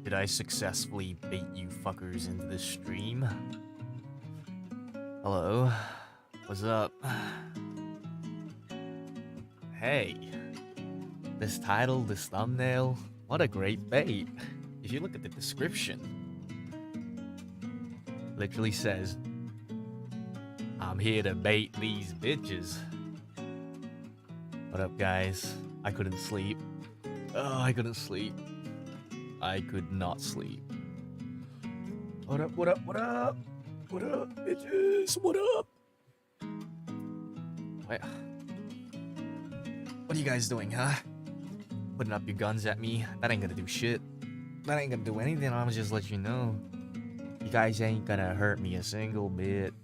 Did I successfully bait you fuckers into this stream? Hello? What's up? Hey. This title, this thumbnail, what a great bait. If you look at the description, literally says, I'm here to bait these bitches. What up, guys? I couldn't sleep. Oh, I couldn't sleep. I could not sleep. What up, what up, what up? What up, bitches? What up? What are you guys doing, huh? Putting up your guns at me? That ain't gonna do shit. That ain't gonna do anything. I'ma just let you know. You guys ain't gonna hurt me a single bit.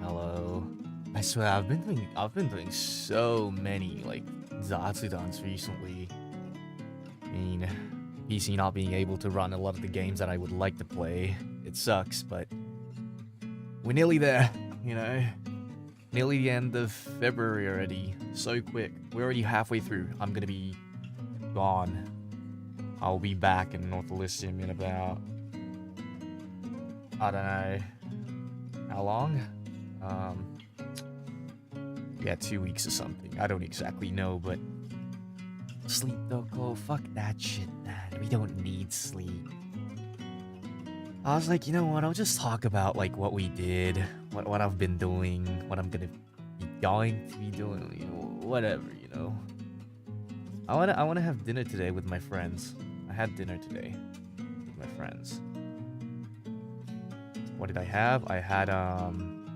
Hello. I swear I've been doing so many like zatsudans recently. I mean, PC not being able to run a lot of the games that I would like to play. It sucks, but we're nearly there, you know? Nearly the end of February already. So quick. We're already halfway through. I'm gonna be gone. I'll be back in North Elysium in about, I don't know how long? Yeah, 2 weeks or something. I don't exactly know, but sleep, Doko. Fuck that shit, man. We don't need sleep. I was like, you know what? I'll just talk about like what we did, what I've been doing, what I'm gonna be going to be doing, you know, whatever, you know. I wanna have dinner today with my friends. I had dinner today with my friends. What did I have? I had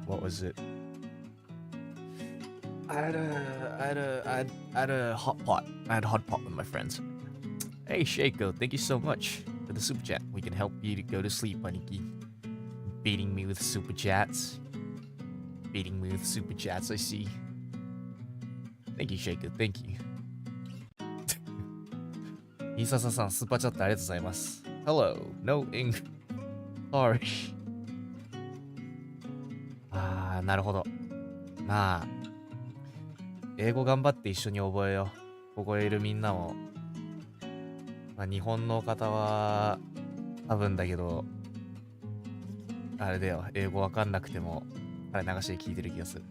what was it? I had a hot pot. I had a hot pot with my friends. Hey Shaco, thank you so much for the super chat. We can help you to go to sleep, Aniki. Beating me with super chats. Beating me with super chats, I see. Thank you, Shaco, thank you. Hisasa-san, スーパーチャットありがとうございます。Hello, no English. Sorry. なるほど。まあ、英語頑張って一緒に覚えよう。ここにいるみんなも。まあ、日本の方は、多分だけど、あれだよ、英語わかんなくても、あれ流して聞いてる気がする。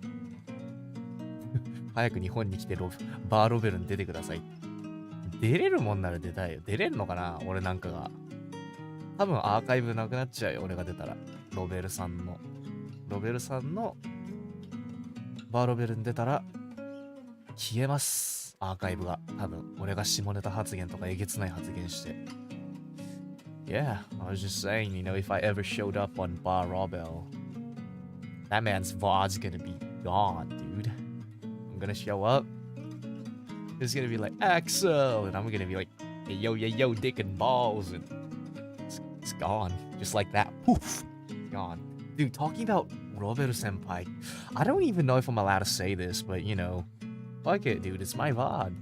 早く日本に来てバーロベルに出てください。出れるもんなら出たいよ。出れるのかな俺なんかが。多分アーカイブなくなっちゃうよ、俺が出たら。ロベルさんのバーロベルに出たら消えます、アーカイブが。多分俺が下ネタ発言とかえげつない発言して。 Yeah, I was just saying, you know, if I ever showed up on Bar Robel, that man's VOD's gonna be gone, dude. I'm gonna show up, it's gonna be like Axel, and I'm gonna be like, hey, yo, dick and balls, and it's gone, just like that. Poof, gone. Dude, talking about Robert Senpai, I don't even know if I'm allowed to say this, but you know, fuck it, dude. It's my VOD.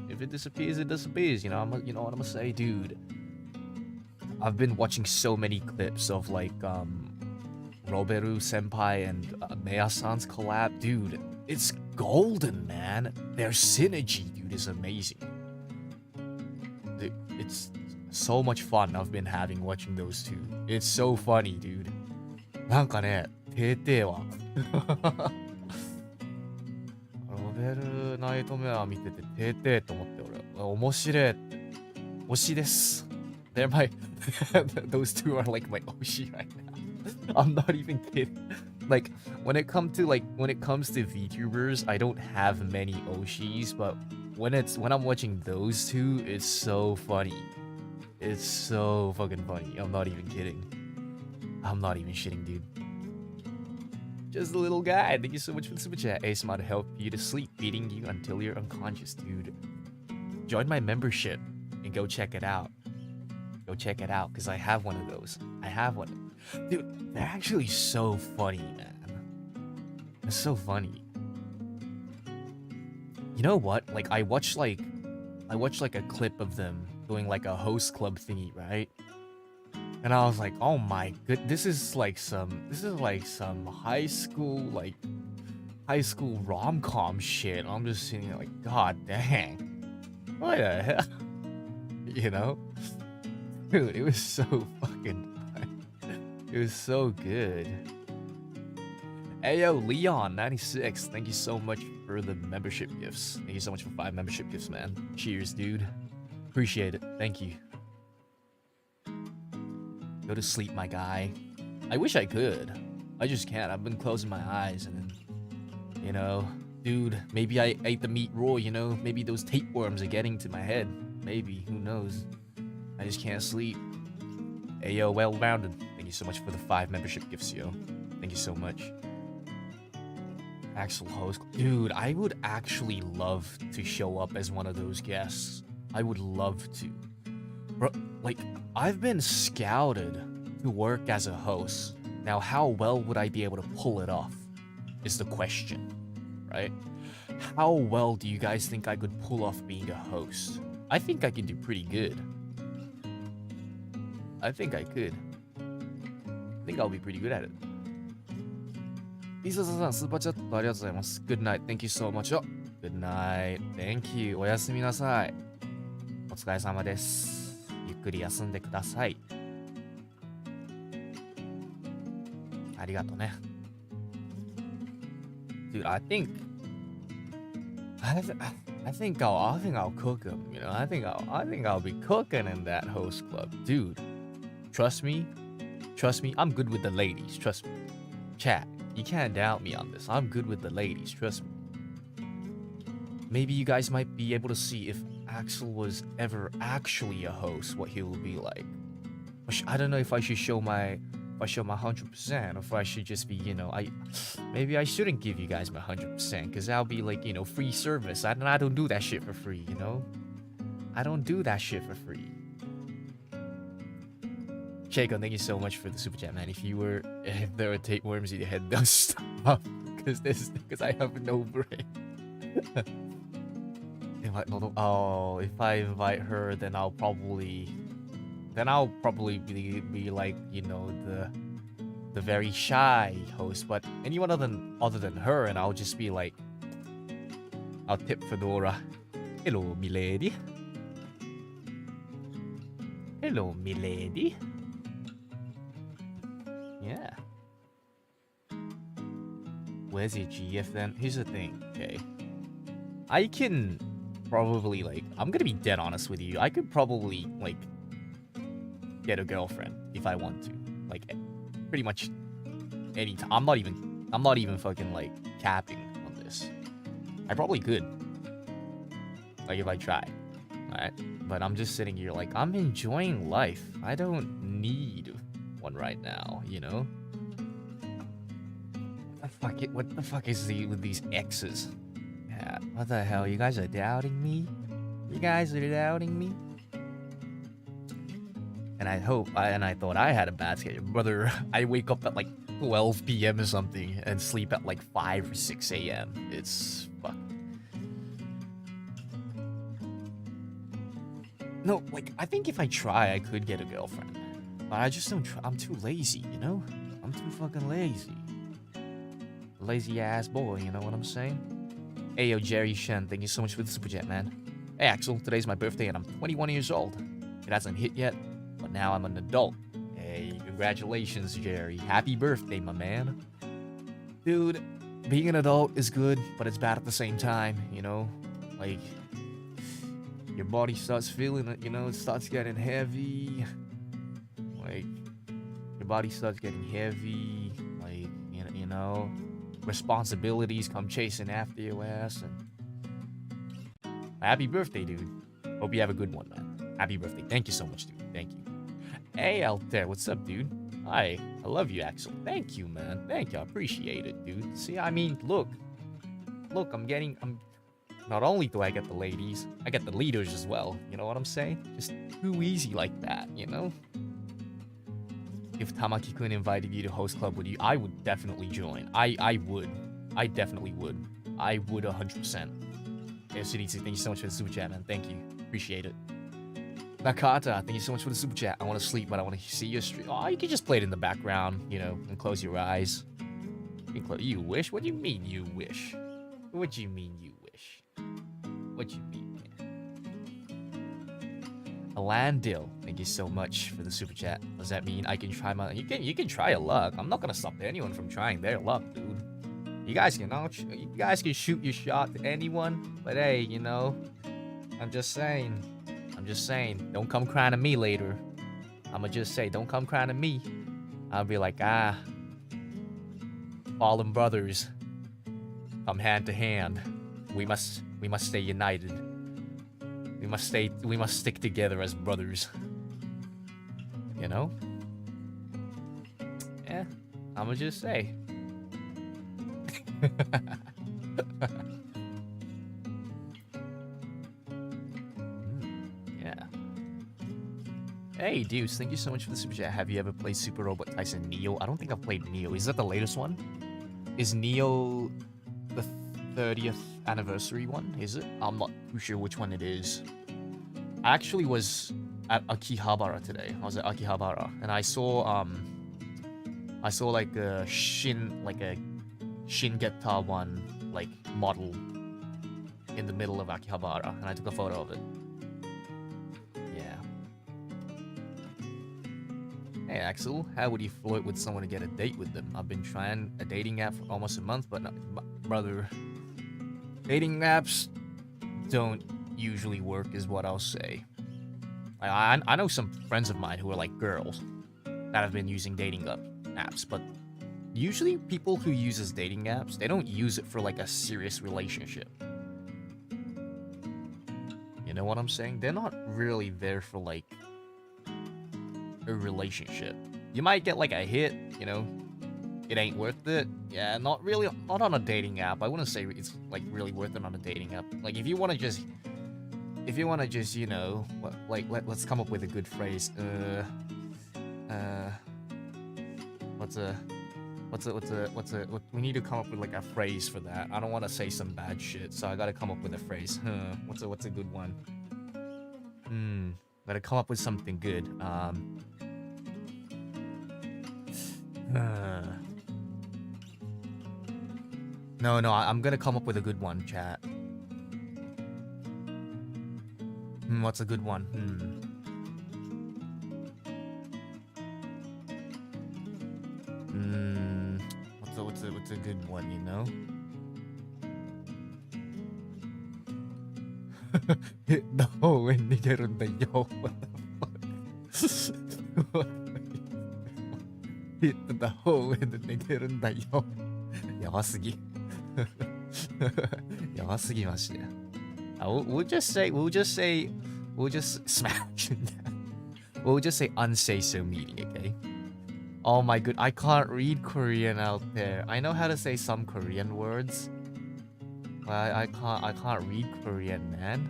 If it disappears, it disappears. You know, you know what I'm gonna say, dude. I've been watching so many clips of like Roberu Senpai and Mea-san's collab, dude. It's golden, man. Their synergy, dude, is amazing. Dude, it's so much fun I've been having watching those two. It's so funny, dude. なんかね、てーてーは。ロベルナイトメア見てて、てーてーと思って俺、面白いって。推しです。They're my, those two are like my oshi right now. I'm not even kidding. Like, when it comes to VTubers, I don't have many oshis, but when I'm watching those two, it's so funny. It's so fucking funny. I'm not even kidding. I'm not even shitting, dude. Just a little guy. Thank you so much for the super chat. ASMR to help you to sleep, beating you until you're unconscious, dude. Join my membership and go check it out. Go check it out, because I have one of those. I have one. Dude, they're actually so funny, man. It's so funny. You know what? Like, I watched like a clip of them doing like a host club thingy, right? And I was like, oh my good, this is like some high school rom-com shit. I'm just sitting there like, god dang. What the hell? You know? Dude, it was so fucking fun. It was so good. Hey yo, Leon96, thank you so much for the membership gifts. Thank you so much for 5 membership gifts, man. Cheers, dude. Appreciate it. Thank you. Go to sleep, my guy. I wish I could. I just can't. I've been closing my eyes and, you know, dude, maybe I ate the meat raw, you know? Maybe those tapeworms are getting to my head. Maybe. Who knows? I just can't sleep. Hey yo, well-rounded. Thank you so much for the 5 membership gifts, yo. Thank you so much. Axel host. Dude, I would actually love to show up as one of those guests. I would love to. Bro, like, I've been scouted to work as a host. Now, how well would I be able to pull it off? Is the question, right? How well do you guys think I could pull off being a host? I think I can do pretty good. I think I could. I think I'll be pretty good at it. イーサさん、スーパーチャットありがとうございます。Good night. Thank you so much. Good night. Thank you. おやすみなさい。お疲れ様です。ゆっくり休んでください。ありがとうね。Dude, I think I'll cook him, you know? I think I'll be cooking in that host club. Dude, trust me, I'm good with the ladies, trust me. Chat, you can't doubt me on this. I'm good with the ladies, trust me. Maybe you guys might be able to see if Axel was ever actually a host, what he will be like. I don't know if I should show my 100%, or if I should just be, you know, maybe I shouldn't give you guys my 100%, because that'll be like, you know, free service. I don't do that shit for free, you know? I don't do that shit for free. Shaco, thank you so much for the super chat, man. If there were tapeworms in your head, don't stop, because I have no brain. Oh, if I invite her, then I'll probably be like, you know, the very shy host. But anyone other than her, and I'll just be like, I'll tip Fedora. Hello, milady. Hello, milady. Yeah. Where's your GF then? Here's the thing, okay? I can probably, like, I'm gonna be dead honest with you. I could probably, like, get a girlfriend if I want to. Like, pretty much any time. I'm not even fucking, like, capping on this. I probably could. Like, if I try. Alright? But I'm just sitting here like, I'm enjoying life. I don't need one right now, you know? What the fuck is with these X's? Yeah, what the hell? You guys are doubting me? You guys are doubting me? And I thought I had a bad schedule. Brother, I wake up at like 12 p.m. or something and sleep at like 5 or 6 a.m. It's fuck. No, like, I think if I try, I could get a girlfriend. But I just don't try. I'm too lazy, you know? I'm too fucking lazy. Lazy ass boy, you know what I'm saying? Hey, yo, Jerry Shen, thank you so much for the super chat, man. Hey, Axel, today's my birthday and I'm 21 years old. It hasn't hit yet, but now I'm an adult. Hey, congratulations, Jerry. Happy birthday, my man. Dude, being an adult is good, but it's bad at the same time, you know? Like, your body starts feeling it, you know? It starts getting heavy. Like, your body starts getting heavy. Like, you know? Responsibilities come chasing after your ass. And happy birthday, dude. Hope you have a good one, man. Happy birthday. Thank you so much, dude. Thank you. Hey, out there. What's up, dude? Hi. I love you, Axel. Thank you, man. Thank you. I appreciate it, dude. See, I mean, look, I'm not only do I get the ladies, I get the leaders as well. You know what I'm saying? Just too easy like that, you know? If Tamaki-kun invited you to host club with you, I would definitely join. I would. I definitely would. I would 100%. Hey, Shinichi, thank you so much for the super chat, man. Thank you. Appreciate it. Nakata, thank you so much for the super chat. I want to sleep, but I want to see your stream. Oh, you can just play it in the background, you know, and close your eyes. You wish? What do you mean you wish? What do you mean you wish? What do you mean? Alandil, thank you so much for the super chat. Does that mean I can try my? You can try your luck. I'm not gonna stop anyone from trying their luck, dude. You guys can shoot your shot to anyone, but hey, you know, I'm just saying, don't come crying to me later. I'ma just say, don't come crying to me. I'll be like, fallen brothers, come hand to hand. We must stay united. We must stick together as brothers. You know? Yeah, I'ma just say. Yeah. Hey, Deuce, thank you so much for the super chat. Have you ever played Super Robot Tyson Neo? I don't think I've played Neo. Is that the latest one? Is Neo the 30th anniversary one? Is it? I'm not too sure which one it is. I actually was at Akihabara today. I was at Akihabara and I saw like a Shingeta one like model in the middle of Akihabara, and I took a photo of it. Yeah. Hey Axel, how would you flirt with someone to get a date with them? I've been trying a dating app for almost a month, but brother, dating apps don't usually work, is what I'll say. I know some friends of mine who are like girls that have been using dating apps, but usually people who uses dating apps, they don't use it for like a serious relationship. You know what I'm saying? They're not really there for like a relationship. You might get like a hit, you know, it ain't worth it. Yeah, not on a dating app. I wouldn't say it's like really worth it on a dating app. Like if you want to just, you know, let's come up with a good phrase. We need to come up with like a phrase for that. I don't want to say some bad shit, so I gotta come up with a phrase. What's a good one? Gotta come up with something good. No, I'm gonna come up with a good one, chat. What's a good one? What's a good one, you know? Hit the hole and nigerunda-yo. What the fuck? Hit the hole and nigerunda-yo. やばすぎ。やばすぎましたよ。We'll just smash it down. We'll just say unsay so meeting, okay? Oh my god, I can't read Korean out there. I know how to say some Korean words, but I can't read Korean, man.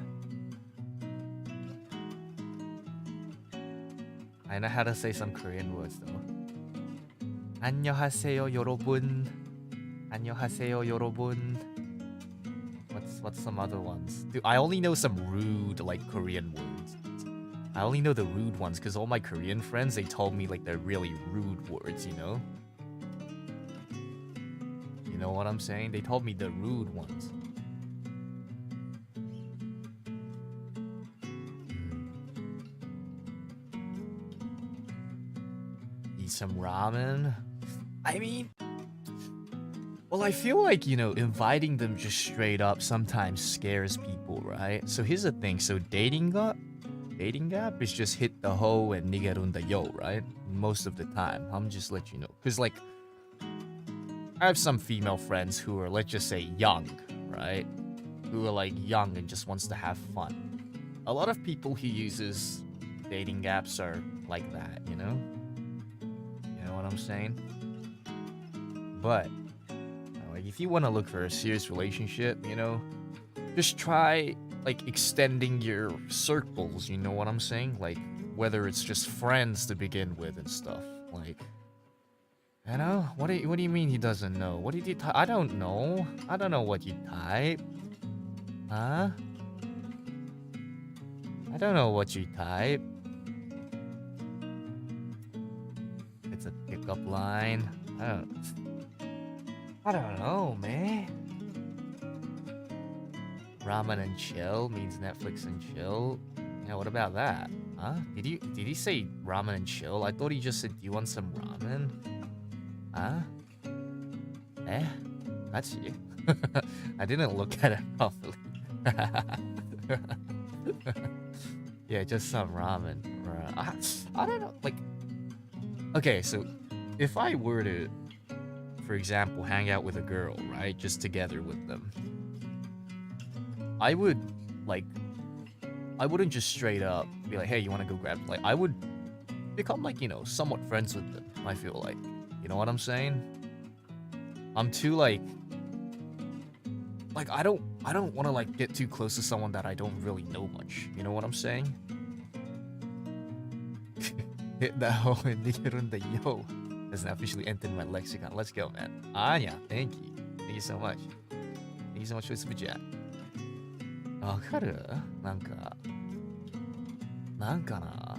I know how to say some Korean words though. 안녕하세요, 여러분. 안녕하세요, 여러분. What's some other ones? Dude, I only know some rude like Korean words. I only know the rude ones because all my Korean friends, they told me like they're really rude words, you know? You know what I'm saying? They told me the rude ones. Eat some ramen? I mean, well, I feel like, you know, inviting them just straight up sometimes scares people, right? So here's the thing. So dating app is just hit the hoe and nigerunda-yo, right? Most of the time. I'm just let you know. Because, like, I have some female friends who are, let's just say, young, right? Who are, like, young and just wants to have fun. A lot of people who uses dating apps are like that, you know? You know what I'm saying? But like, if you want to look for a serious relationship, you know, just try like extending your circles, you know what I'm saying? Like whether it's just friends to begin with and stuff. Like, you know, what do you mean he doesn't know? What did he type? I don't know. I don't know what you type. Huh? I don't know what you type. It's a pickup line. I don't know, man. Ramen and chill means Netflix and chill. Yeah, what about that? Huh? Did he say ramen and chill? I thought he just said, do you want some ramen? Huh? Eh? That's you. I didn't look at it properly. Yeah, just some ramen. I don't know, like... Okay, so if I were to, for example, hang out with a girl, right? Just together with them. I would, like... I wouldn't just straight up be like, hey, you want to go grab... Like, I would become, like, you know, somewhat friends with them, I feel like. You know what I'm saying? I'm too, like, I don't want to, like, get too close to someone that I don't really know much. You know what I'm saying? Hit that hole and the yo. Has now officially entered my lexicon. Let's go, man. Anya, thank you. Thank you so much. Thank you so much for the super chat. わかる？なんかな。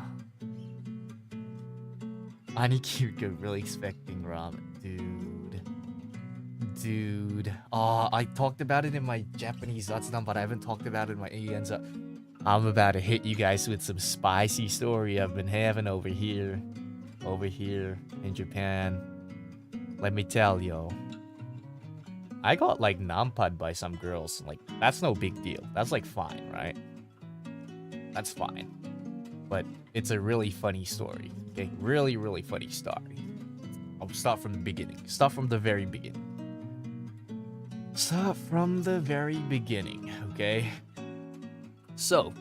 兄貴 you're really expecting ramen, dude. Oh, I talked about it in my Japanese zatsudan, but I haven't talked about it in my Ienza. I'm about to hit you guys with some spicy story I've been having over here in Japan. Let me tell you. I got, like, nampad by some girls. Like, that's no big deal. That's, like, fine, right? That's fine. But it's a really funny story. Okay? Really, really funny story. I'll start from the beginning. Start from the very beginning. Okay? So,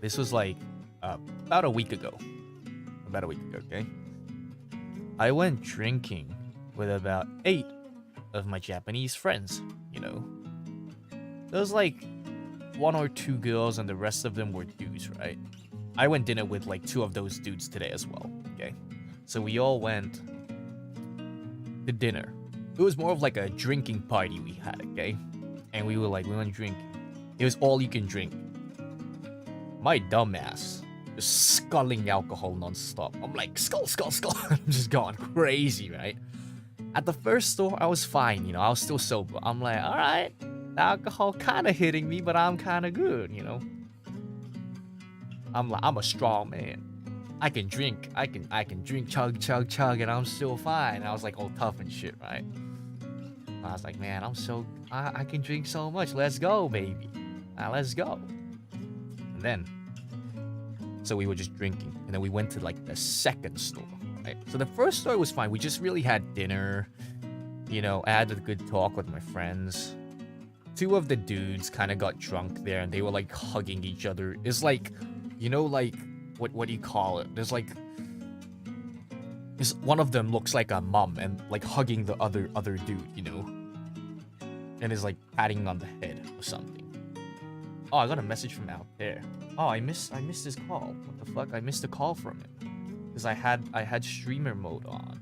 this was, like, about a week ago, okay? I went drinking with about 8 of my Japanese friends, you know. There was like 1 or 2 girls and the rest of them were dudes, right? I went dinner with like 2 of those dudes today as well, okay? So we all went to dinner. It was more of like a drinking party we had, okay? And we went drinking. It was all you can drink. My dumbass just sculling alcohol non-stop. I'm like, skull. I'm just going crazy, right? At the first store, I was fine, you know, I was still sober. I'm like, alright, the alcohol kind of hitting me, but I'm kind of good, you know? I'm like, I'm a strong man. I can drink, chug, and I'm still fine. I was like all tough and shit, right? I was like, man, I can drink so much. Let's go, baby. Let's go. And then, so we were just drinking, and then we went to like the second store. Right. So the first store was fine. We just really had dinner. You know, I had a good talk with my friends. 2 of the dudes kind of got drunk there, and they were like hugging each other. It's like, you know, like what do you call it? There's like, one of them looks like a mom and like hugging the other dude, you know, and is like patting on the head or something. Oh, I got a message from out there. Oh, I missed his call. What the fuck? I missed a call from him. Because I had streamer mode on.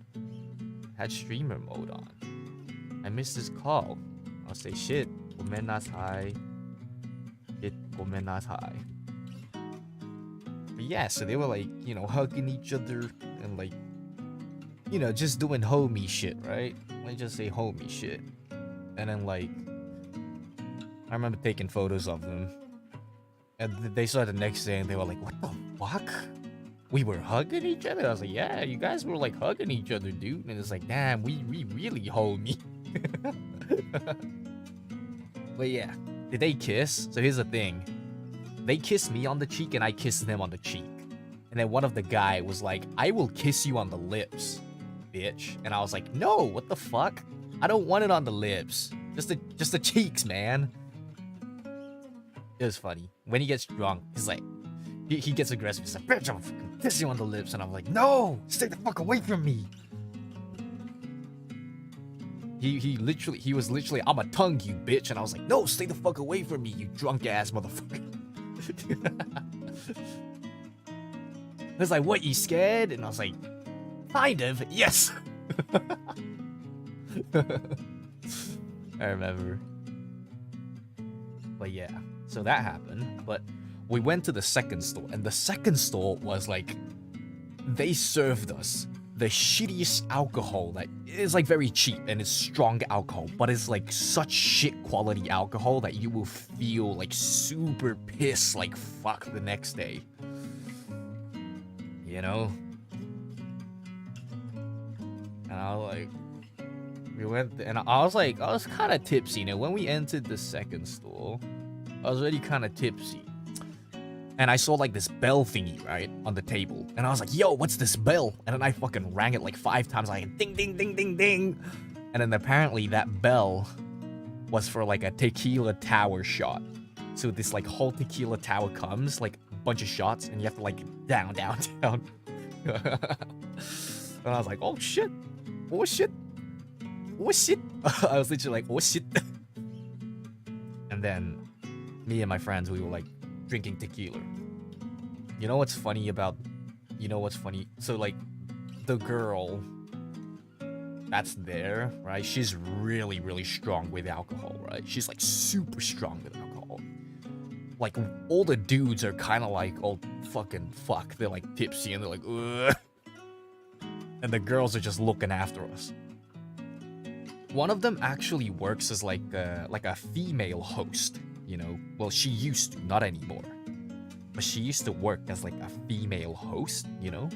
I missed his call. I'll say shit. Gomenasai. But yeah, so they were like, you know, hugging each other and like, you know, just doing homie shit, right? Let me just say homie shit. And then like, I remember taking photos of them. And they saw it the next day and they were like, what the fuck? We were hugging each other? I was like, yeah, you guys were like hugging each other, dude. And it's like, damn, we really homie. But yeah, did they kiss? So here's the thing. They kissed me on the cheek and I kissed them on the cheek. And then one of the guy was like, I will kiss you on the lips, bitch. And I was like, no, what the fuck? I don't want it on the lips. Just the cheeks, man. It was funny. When he gets drunk, he's like, he gets aggressive. He's like, bitch, I'm fucking kiss you on the lips. And I'm like, no, stay the fuck away from me. He was literally, I'm a tongue, you bitch. And I was like, no, stay the fuck away from me, you drunk ass motherfucker. He was like, what, you scared? And I was like, kind of, yes. I remember. But yeah, so that happened. But we went to the second store, and the second store was like, they served us the shittiest alcohol that is like very cheap and it's strong alcohol, but it's like such shit quality alcohol that you will feel like super pissed like fuck the next day. You know? And I was like, we went and I was kind of tipsy. You know, when we entered the second store, I was already kind of tipsy. And I saw like this bell thingy, right, on the table. And I was like, yo, what's this bell? And then I fucking rang it like 5 times, like ding, ding, ding, ding, ding. And then apparently that bell was for like a tequila tower shot. So this like whole tequila tower comes, like a bunch of shots, and you have to like down, down, down. And I was like, oh shit, oh shit, oh shit. I was literally like, oh shit. And then me and my friends, we were like, drinking tequila. You know what's funny? So like the girl that's there, right? She's really, really strong with alcohol, right? She's like super strong with alcohol. Like all the dudes are kind of like, oh fucking fuck. They're like tipsy and they're like, ugh. And the girls are just looking after us. One of them actually works as like a female host. You know, well, she used to, not anymore. But she used to work as like a female host, you know?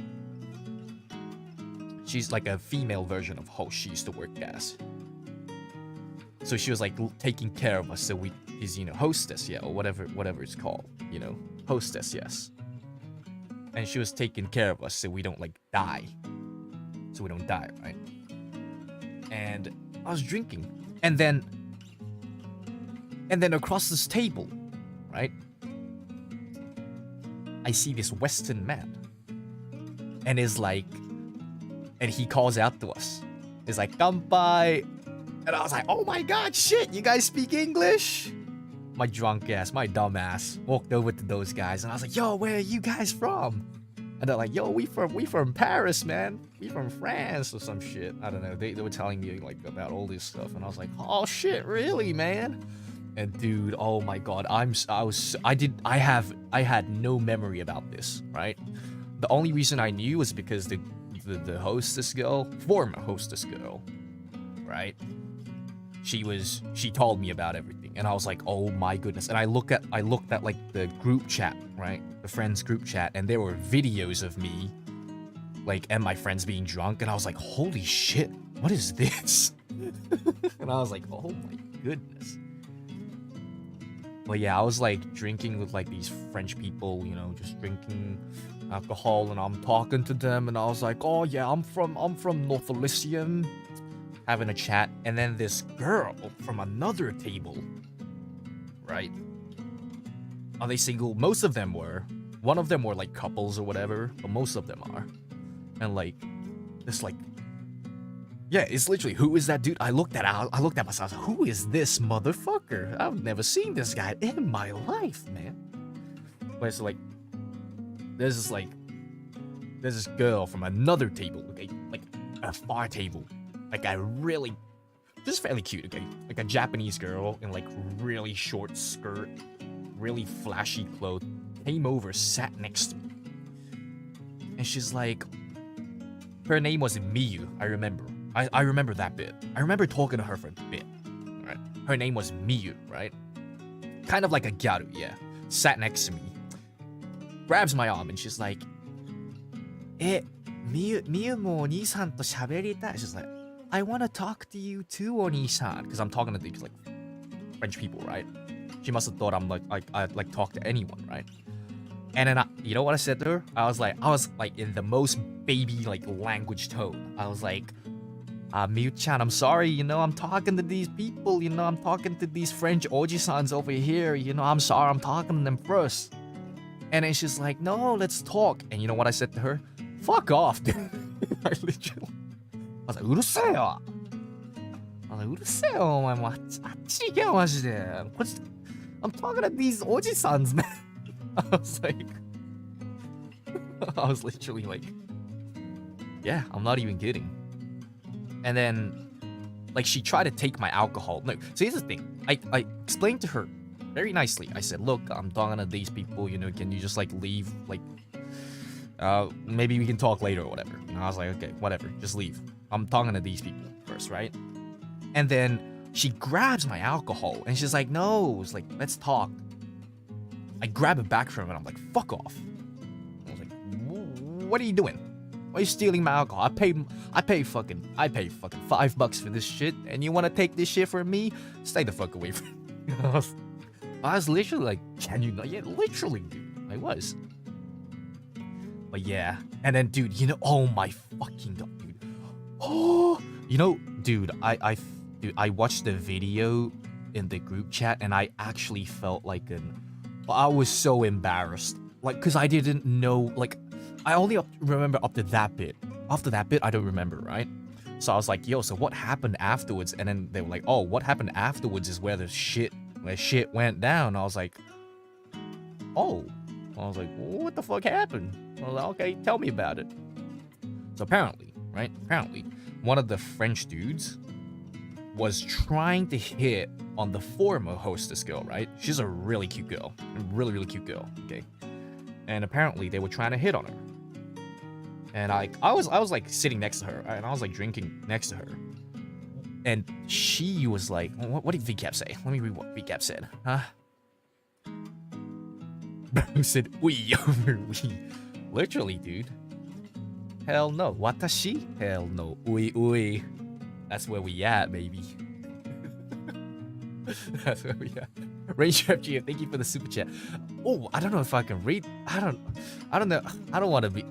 She's like a female version of host she used to work as. So she was like taking care of us, so is, you know, hostess, yeah, or whatever it's called, you know? Hostess, yes. And she was taking care of us so we don't like die. So we don't die, right? And I was drinking. And then across this table, right, I see this Western man. And he calls out to us. He's like, "Kanpai." And I was like, oh my god, shit, you guys speak English? My drunk ass, my dumb ass, walked over to those guys and I was like, yo, where are you guys from? And they're like, yo, we from Paris, man. We from France or some shit. I don't know. They were telling me like about all this stuff. And I was like, oh shit, really, man? And dude, oh my god, I had no memory about this, right? The only reason I knew was because the hostess girl, former hostess girl, right? She told me about everything, and I was like, oh my goodness. And I looked at like the group chat, right? The friends group chat, and there were videos of me, like, and my friends being drunk, and I was like, holy shit, what is this? And I was like, oh my goodness. But yeah, I was like drinking with like these French people, you know, just drinking alcohol, and I'm talking to them, and I was like, oh yeah, I'm from North Elysium, having a chat, and then this girl from another table, right? Are they single? Most of them were. One of them were like couples or whatever, but most of them are. And like, this like, yeah, it's literally, who is that dude? I looked at myself, I was like, who is this motherfucker? I've never seen this guy in my life, man. But it's like, there's this girl from another table, okay? Like a far table. Like a really, just fairly cute, okay? Like a Japanese girl in like really short skirt, really flashy clothes, came over, sat next to me. And she's like, her name was Miyu, I remember. I remember that bit. I remember talking to her for a bit, right? Her name was Miyu, right? Kind of like a gyaru, yeah. Sat next to me. Grabs my arm and she's like, Miyu mo Oni-san to shaberitai. She's like, I want to talk to you too, Oni-san. Because I'm talking to these like French people, right? She must have thought I like talk to anyone, right? And then you know what I said to her? I was like in the most baby like language tone. I was like, Miyu-chan, I'm sorry, you know, I'm talking to these people, you know, I'm talking to these French oji-sans over here, you know, I'm sorry, I'm talking to them first. And then she's like, no, let's talk. And you know what I said to her? Fuck off, dude. I was like, うるせえよ. I'm talking to these oji-sans, man. I was literally like, yeah, I'm not even kidding. And then, like, she tried to take my alcohol. No, so here's the thing. I explained to her very nicely. I said, look, I'm talking to these people, you know, can you just, like, leave, like, maybe we can talk later or whatever. And I was like, okay, whatever, just leave. I'm talking to these people first, right? And then she grabs my alcohol and she's like, no, it's like, let's talk. I grab it back from her and I'm like, fuck off. I was like, what are you doing? Why are you stealing my alcohol? I paid fucking $5 for this shit, and you want to take this shit from me? Stay the fuck away from me. I was literally like, can you not? Yeah, literally, dude. I was. But yeah, and then, dude, you know, oh my fucking god, dude. Oh, you know, dude, I watched the video in the group chat, and I actually felt like I was so embarrassed, like, cause I didn't know, like, I only remember up to that bit. After that bit, I don't remember, right? So I was like, yo, so what happened afterwards? And then they were like, oh, what happened afterwards is where shit went down. I was like, oh. I was like, what the fuck happened? I was like, okay, tell me about it. So apparently, right? Apparently, one of the French dudes was trying to hit on the former hostess girl, right? She's a really cute girl. A really, really cute girl, okay? And apparently, they were trying to hit on her. And I was like sitting next to her, and I was like drinking next to her. And she was like, what did VCap say? Let me read what VCap said. Huh? Bro said, we over we. Literally, dude. Hell no. Watashi? Hell no. Ui. That's where we at, baby. That's where we at. Ranger FG, thank you for the super chat. Oh, I don't know if I can read. I don't know. I don't want to be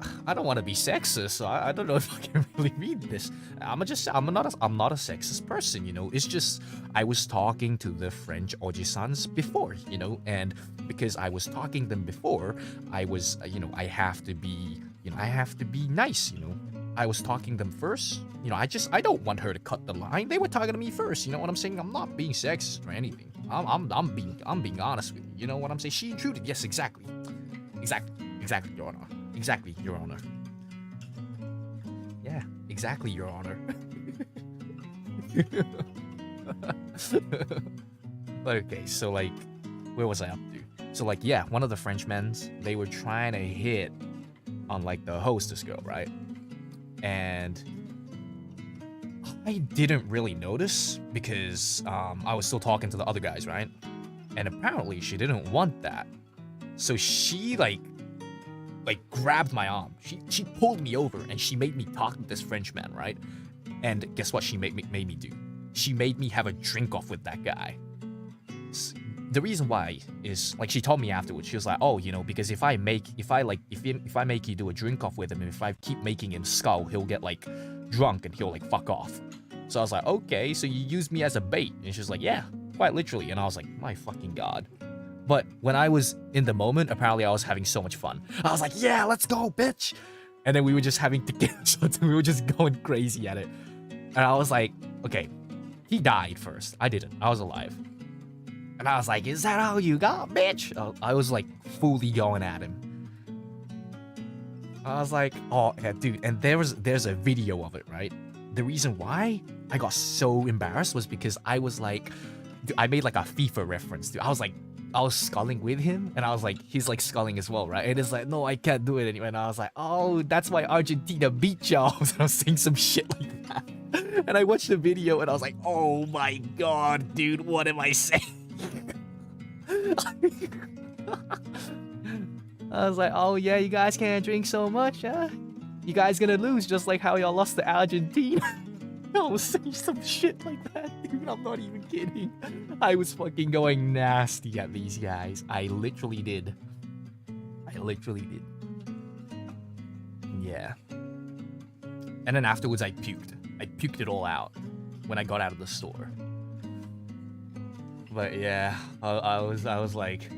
sexist, so I don't know if I can really read this. I'm not a sexist person, you know. It's just I was talking to the French Ojisans before, you know, and because I was talking to them before, I was, you know, I have to be nice, you know. I was talking to them first, you know. I don't want her to cut the line. They were talking to me first, you know what I'm saying? I'm not being sexist or anything. I'm being honest with you. You know what I'm saying? She intruded. Yes, exactly, Your Honor. Exactly, Your Honor. Yeah, exactly, Your Honor. Okay, so like, where was I up to? So like, yeah, one of the Frenchmen, they were trying to hit on like the hostess girl, right? And I didn't really notice because I was still talking to the other guys, right? And apparently she didn't want that. So she like grabbed my arm. She pulled me over and she made me talk to this Frenchman, right? And guess what she made me do? She made me have a drink off with that guy. The reason why is like she told me afterwards. She was like, "Oh, you know, because if I make you do a drink off with him, and if I keep making him skull, he'll get like drunk and he'll like fuck off." So I was like, "Okay, so you used me as a bait?" And she's like, "Yeah, quite literally." And I was like, "My fucking god!" But when I was in the moment, apparently I was having so much fun. I was like, "Yeah, let's go, bitch!" And then we were just having tequila shots and we were just going crazy at it. And I was like, "Okay, he died first. I didn't. I was alive." And I was like, "Is that all you got, bitch?" I was like fully going at him. I was like, oh yeah, dude. And there's a video of it, right? The reason why I got so embarrassed was because I was like, dude, I made like a FIFA reference, dude. I was sculling with him, and I was like, he's like sculling as well, right? And it's like, no, I can't do it anymore. And I was like, oh, that's why Argentina beat y'all. And I was saying some shit like that. And I watched the video, and I was like, oh my god, dude, what am I saying? I was like, oh yeah, you guys can't drink so much, huh? You guys gonna lose just like how y'all lost to Argentina. I was saying some shit like that, dude. I'm not even kidding. I was fucking going nasty at these guys. I literally did. Yeah. And then afterwards I puked. I puked it all out when I got out of the store. But yeah, I was like,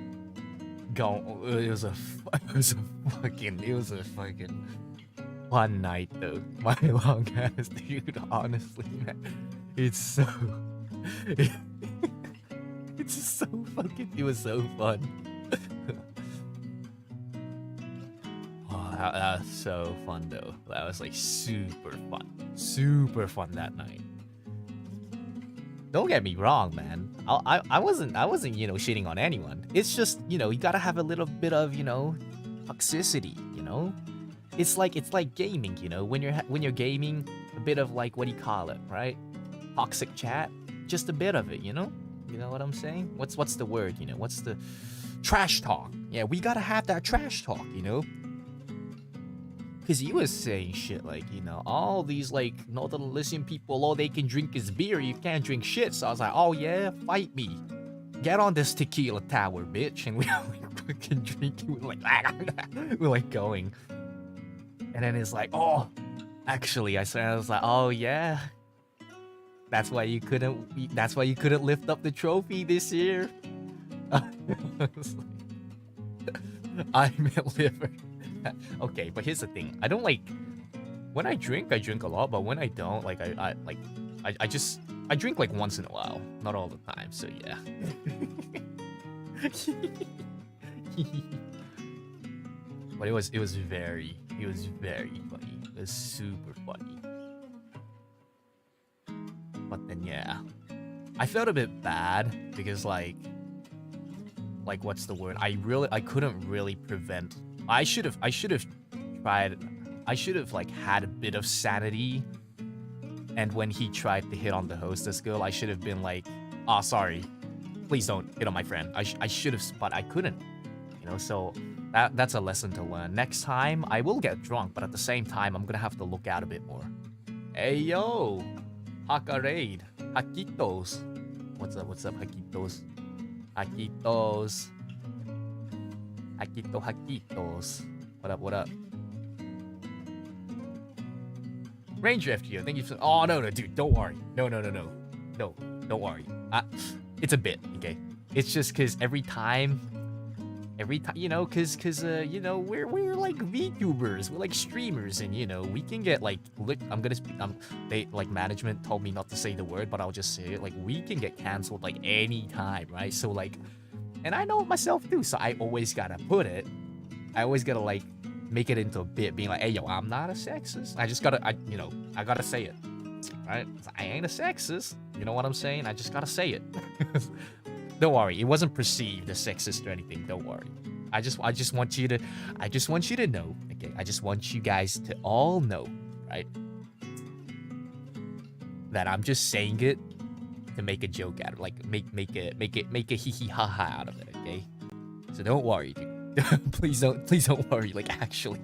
it was a fucking fun night though. My long ass dude, honestly, man, it's so it was so fun. Oh, that was so fun though. That was like super fun that night. Don't get me wrong, man. I wasn't, you know, shitting on anyone. It's just, you know, you gotta have a little bit of, you know, toxicity, you know? it's like gaming, you know, when you're gaming, a bit of like, what do you call it, right? Toxic chat, just a bit of it, you know what I'm saying? What's the word, you know? What's the trash talk? Yeah, we gotta have that trash talk, you know? Because he was saying shit like, you know, all these like Northern Elysian people, all they can drink is beer, you can't drink shit. So I was like, oh yeah, fight me. Get on this tequila tower, bitch. And we fucking drinking, we're like going. And then it's like, oh, actually, I was like, oh yeah. That's why you couldn't lift up the trophy this year. I meant liver. Okay, but here's the thing. I don't like when I drink a lot, but when I don't, like I drink like once in a while, not all the time. So yeah. But it was very funny. It was super funny. But then yeah, I felt a bit bad because like what's the word? I couldn't really prevent. I should have tried. I should have like had a bit of sanity. And when he tried to hit on the hostess girl, I should have been like, "Oh, sorry, please don't hit on my friend." I should have, but I couldn't. You know, so that's a lesson to learn. Next time, I will get drunk, but at the same time, I'm gonna have to look out a bit more. Hey yo, Hakarade, Hakitos. What's up, Hakitos? Hakitos. Hakitos. What up? Ranger FGO, thank you for. Oh, no, dude, don't worry. No, don't worry. It's a bit, okay? It's just because every time, you know, you know, we're like VTubers, we're like streamers, and you know, we can get like, I'm gonna speak, they like management told me not to say the word, but I'll just say it. Like, we can get canceled like any time, right? So like, and I know it myself too, so I always gotta put it. I always gotta like make it into a bit, being like, hey yo, I'm not a sexist. I just gotta, I gotta say it, right? I ain't a sexist. You know what I'm saying? I just gotta say it. Don't worry, it wasn't perceived as sexist or anything. Don't worry. I just want you to know, okay? I just want you guys to all know, right? That I'm just saying it to make a joke out of it, like make a hee hee ha ha out of it, okay? So don't worry, dude. please don't worry. Like, actually,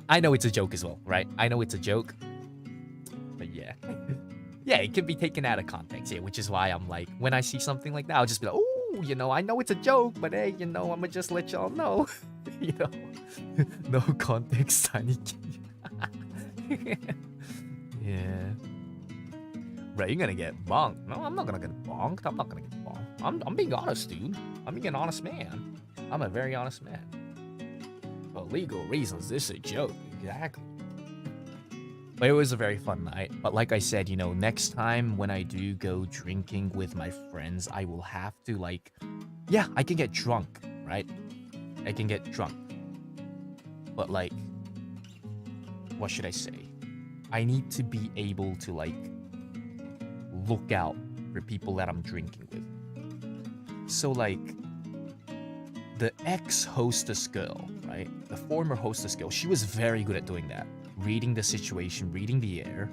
I know it's a joke as well, right? I know it's a joke, but yeah. Yeah, it can be taken out of context, yeah, which is why I'm like, when I see something like that, I'll just be like, oh, you know, I know it's a joke, but hey, you know, I'm gonna just let y'all know, you know, no context, tiny kid. Yeah. Right, you're gonna get bonked. No, I'm not gonna get bonked. I'm not gonna get bonked. I'm being honest, dude. I'm being an honest man. I'm a very honest man. For legal reasons, this is a joke. Exactly. But it was a very fun night. But like I said, you know, next time when I do go drinking with my friends, I will have to like, yeah, I can get drunk, right? I can get drunk. But like, what should I say? I need to be able to like, look out for people that I'm drinking with. So like, the ex-hostess girl, right? The former hostess girl, she was very good at doing that. Reading the situation, reading the air,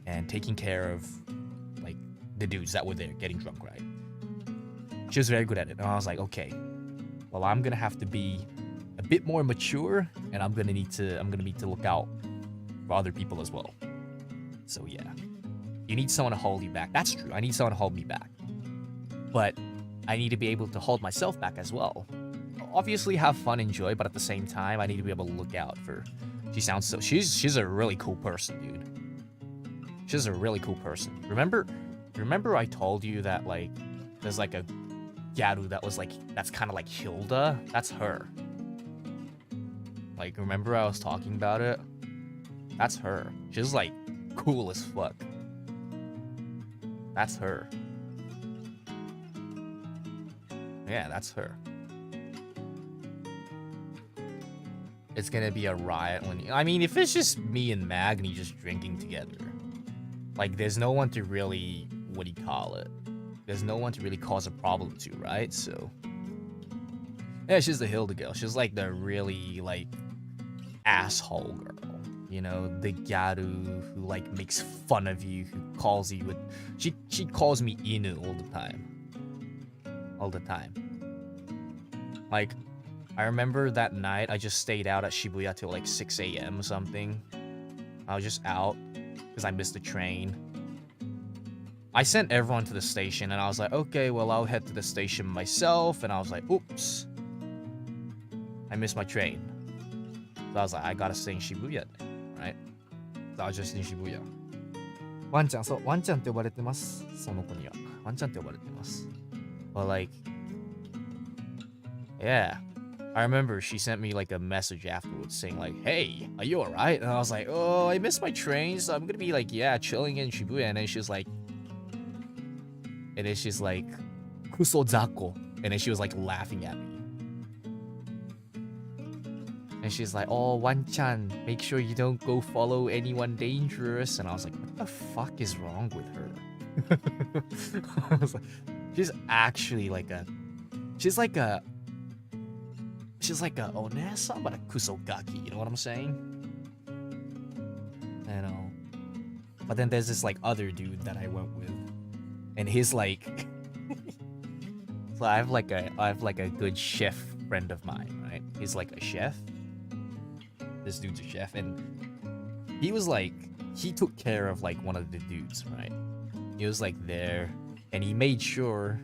and taking care of, like, the dudes that were there getting drunk, right? She was very good at it. And I was like, okay, well, I'm gonna have to be a bit more mature, and I'm gonna need to look out for other people as well. So yeah. You need someone to hold you back. That's true. I need someone to hold me back. But I need to be able to hold myself back as well. Obviously have fun, enjoy, but at the same time, I need to be able to look out for. She's a really cool person, dude. She's a really cool person. Remember I told you that like there's like a Gyaru that was like that's kind of like Hilda? That's her. Like, remember I was talking about it? That's her. She's like cool as fuck. That's her. Yeah, that's her. It's gonna be a riot when I mean, if it's just me and Magni just drinking together, like, there's no one to really, what do you call it? There's no one to really cause a problem to, right? So, yeah, she's the Hilda girl. She's like the really, like, asshole girl. You know, the gyaru who like makes fun of you, who calls you with she calls me inu all the time. All the time. Like, I remember that night I just stayed out at Shibuya till like 6 a.m. or something. I was just out because I missed the train. I sent everyone to the station and I was like, okay, well, I'll head to the station myself. And I was like, oops, I missed my train. So I was like, I gotta stay in Shibuya, right? So I was just in Shibuya. ワンちゃん、そう、ワンちゃんって呼ばれてます。その子には。ワンちゃんって呼ばれてます。But like, yeah. I remember she sent me like a message afterwards saying like, hey, are you alright? And I was like, oh, I missed my train, so I'm gonna be like, yeah, chilling in Shibuya. And then she's like, Kuso Zako. And then she was like laughing at me. And she's like, oh, Wan-chan, make sure you don't go follow anyone dangerous. And I was like, what the fuck is wrong with her? I was like, she's actually like a, she's like a onesa, but a kusogaki, you know what I'm saying? I know. But then there's this like other dude that I went with. And he's like so I have like a good chef friend of mine, right? He's like a chef. This dude's a chef, and he was like, he took care of like one of the dudes, right? He was like there, and he made sure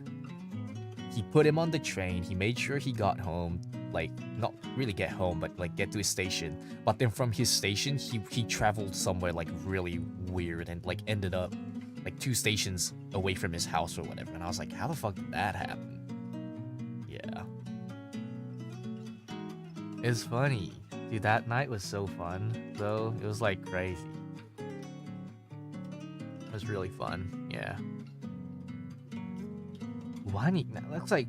he put him on the train. He made sure he got home, like not really get home, but like get to his station. But then from his station, he traveled somewhere like really weird and like ended up like 2 stations away from his house or whatever. And I was like, how the fuck did that happen? Yeah. It's funny. Dude, that night was so fun, though. It was like crazy. It was really fun, yeah. Wani, that looks like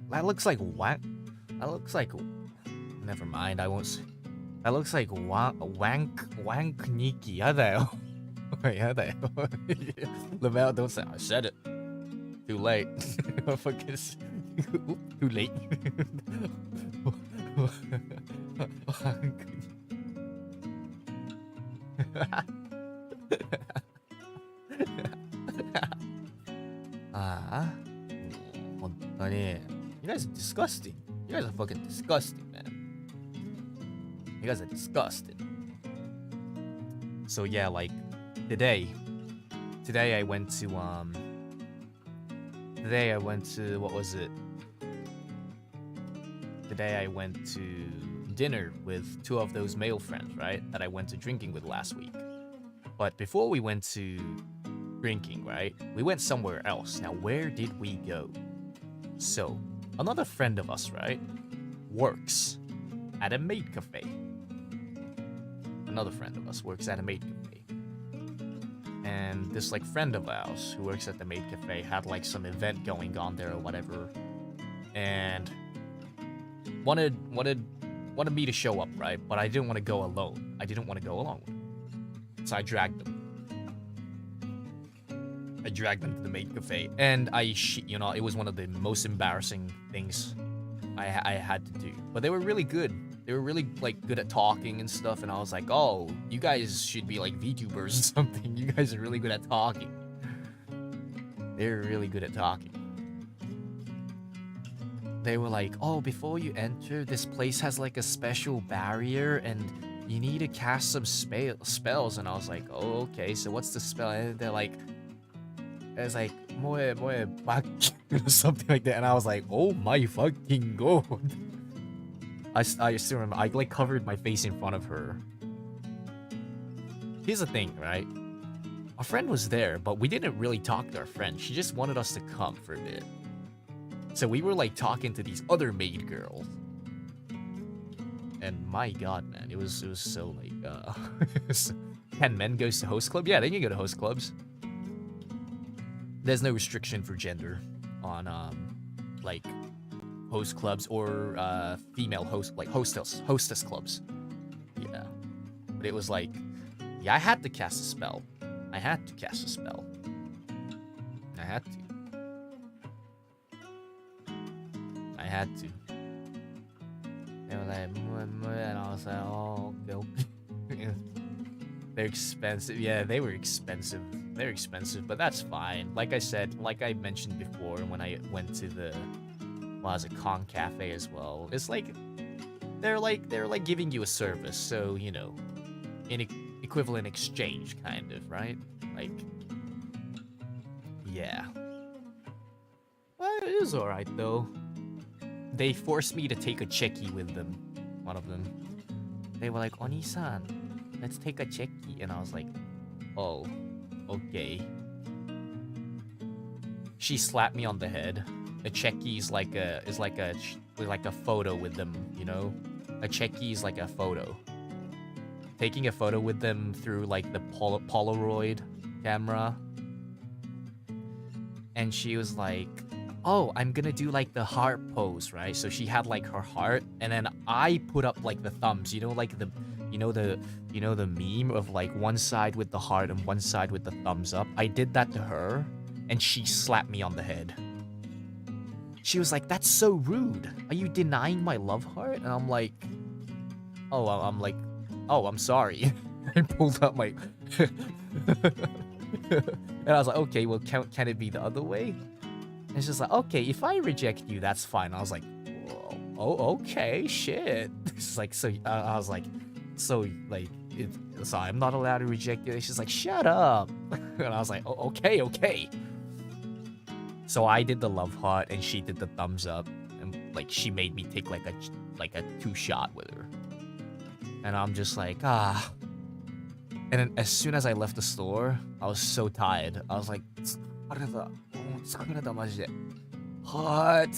never mind, I won't say. That looks like wank Nikki. やだよ。やだよ。Lamel, don't say I said it. Too late. Too late. You guys are disgusting. You guys are fucking disgusting, man. You guys are disgusting. So yeah, like today I went to what was it? Today I went to dinner with 2 of those male friends, right? That I went to drinking with last week. But before we went to drinking, right? We went somewhere else. Now, where did we go? So, another friend of us, right? Works at a Maid cafe. Another friend of us works at a Maid cafe. And this like friend of ours who works at the Maid cafe had like some event going on there or whatever. And wanted me to show up, right? But I didn't want to go alone. I didn't want to go alone. So I dragged them. I dragged them to the Maid cafe, and you know, it was one of the most embarrassing things I had to do. But they were really good. They were really like good at talking and stuff, and I was like, oh, you guys should be like VTubers or something. You guys are really good at talking. They're really good at talking. They were like, oh, before you enter, this place has like a special barrier, and you need to cast some spells. And I was like, oh, okay, so what's the spell? And they're like, it's like moe bak or something like that. And I was like, oh my fucking god. I still remember, I like covered my face in front of her. Here's the thing, right? Our friend was there, but we didn't really talk to our friend. She just wanted us to come for a bit. So we were like talking to these other maid girls. And my god, man, it was so like, can men goes to host club? Yeah, they can go to host clubs. There's no restriction for gender on like host clubs or female host, like hostess clubs. Yeah, but it was like, yeah, I had to cast a spell. I had to. They were like, and I was like, oh, okay. They're expensive. Yeah, they were expensive. They're expensive, but that's fine. Like I said, like I mentioned before when I went to the Con Cafe as well. It's like they're like giving you a service, so you know, in equivalent exchange, kind of, right? Like, yeah. But it was alright though. They forced me to take a checky with them. One of them. They were like, Oni-san, let's take a checky. And I was like, oh, okay. She slapped me on the head. A checky is like a photo with them, you know? A checky is like a photo. Taking a photo with them through like the Polaroid camera. And she was like, oh, I'm gonna do like the heart pose, right? So she had like her heart, and then I put up like the thumbs, you know, like the meme of like one side with the heart and one side with the thumbs up. I did that to her, and she slapped me on the head. She was like, that's so rude. Are you denying my love heart? And I'm like, oh, I'm sorry. I pulled out my... And I was like, okay, well, can it be the other way? And she's like, okay, if I reject you, that's fine. I was like, oh, okay, shit. She's like, so, I was like, so I'm not allowed to reject you. And she's like, shut up. And I was like, oh, okay. So I did the love heart, and she did the thumbs up, and like she made me take like a 2-shot with her. And I'm just like, ah. And then as soon as I left the store, I was so tired. I was like, hot.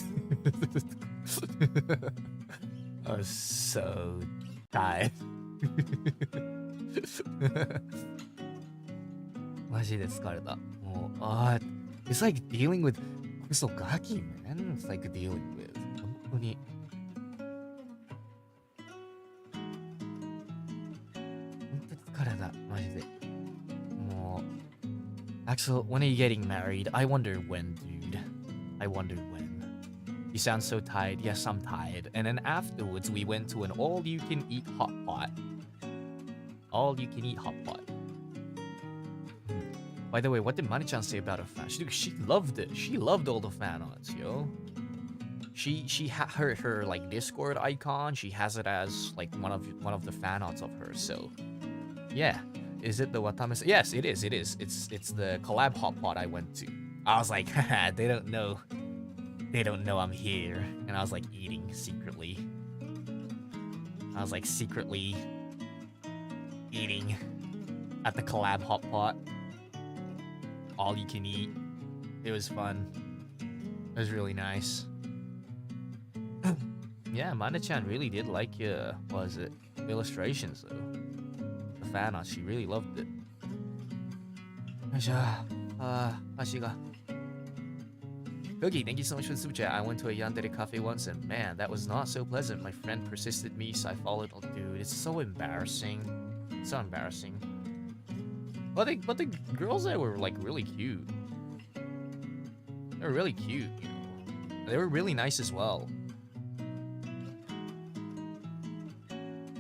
I was so tired. マジで疲れた。もう、It's like dealing with kusogaki, man. It's like dealing with 本当に。本当に疲れた。マジで。もう。Axel, when are you getting married? I wonder when, dude. I wonder when. You sound so tired. Yes, I'm tired. And then afterwards, we went to an all-you-can-eat hot pot. All-you-can-eat hot pot. By the way, what did Mani-chan say about her fan? She loved it. She loved all the fan arts, yo. She had her like Discord icon. She has it as like one of the fan arts of her. So, yeah. Is it the Watame? Yes, it is. It's the collab hot pot I went to. I was like, haha, they don't know. They don't know I'm here. And I was like eating secretly. I was like secretly eating at the collab hot pot. All you can eat. It was fun. It was really nice. Yeah, Mana-chan really did like your, what was it, illustrations though. The fan art, she really loved it. Cookie, thank you so much for the super chat. I went to a yandere cafe once and man, that was not so pleasant. My friend persisted me, so I followed. Oh, dude, it's so embarrassing. So embarrassing. But the girls there were like really cute. They were really cute, you know. They were really nice as well.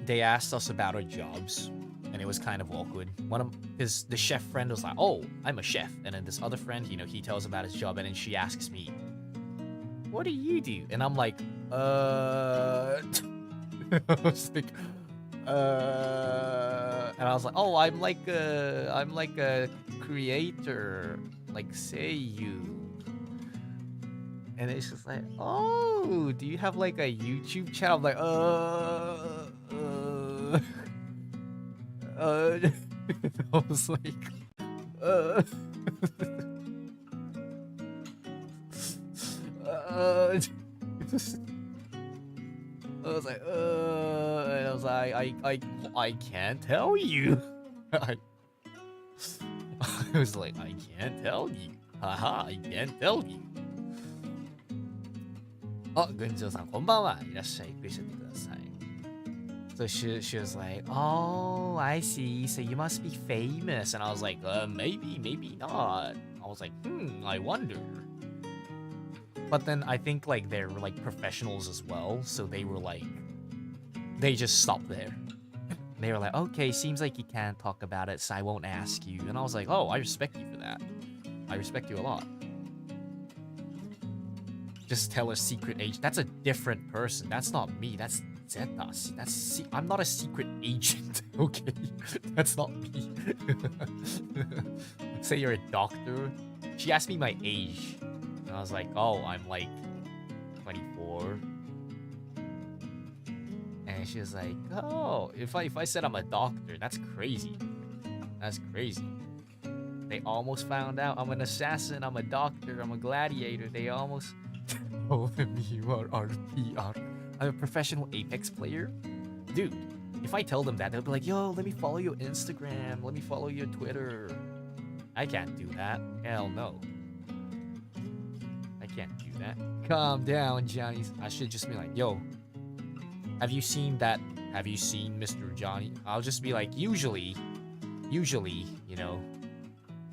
They asked us about our jobs, and it was kind of awkward. The chef friend was like, "Oh, I'm a chef," and then this other friend, you know, he tells about his job, and then she asks me, "What do you do?" And I'm like, I was like, and I was like, "Oh, I'm like a creator, like Seiyu." And it's just like, "Oh, do you have like a YouTube channel?" I'm like, I was like, I was like, and I was like, I can't tell you. I was like, I can't tell you. Haha, I can't tell you. あ、群青さん、こんばんは。いらっしゃい。ゆっくりしてってください。So she was like, oh, I see. So you must be famous. And I was like, maybe, maybe not. I was like, I wonder. But then I think like they're like professionals as well. So they were like, they just stopped there. they were like, okay, seems like you can't talk about it, so I won't ask you. And I was like, oh, I respect you for that. I respect you a lot. Just tell a secret agent. That's a different person. That's not me. That's Zeta. I'm not a secret agent. Okay, that's not me. Say you're a doctor. She asked me my age, and I was like, oh, I'm like 24. And she was like, oh, if I said I'm a doctor, that's crazy. That's crazy. They almost found out I'm an assassin, I'm a doctor, I'm a gladiator. They almost told me you are RPR. I'm a professional Apex player. Dude, if I tell them that, they'll be like, yo, let me follow your Instagram, let me follow your Twitter. I can't do that. Hell no. I can't do that. Calm down, Johnny. I should just be like, yo, have you seen that? Have you seen Mr. Johnny? I'll just be like, usually, you know,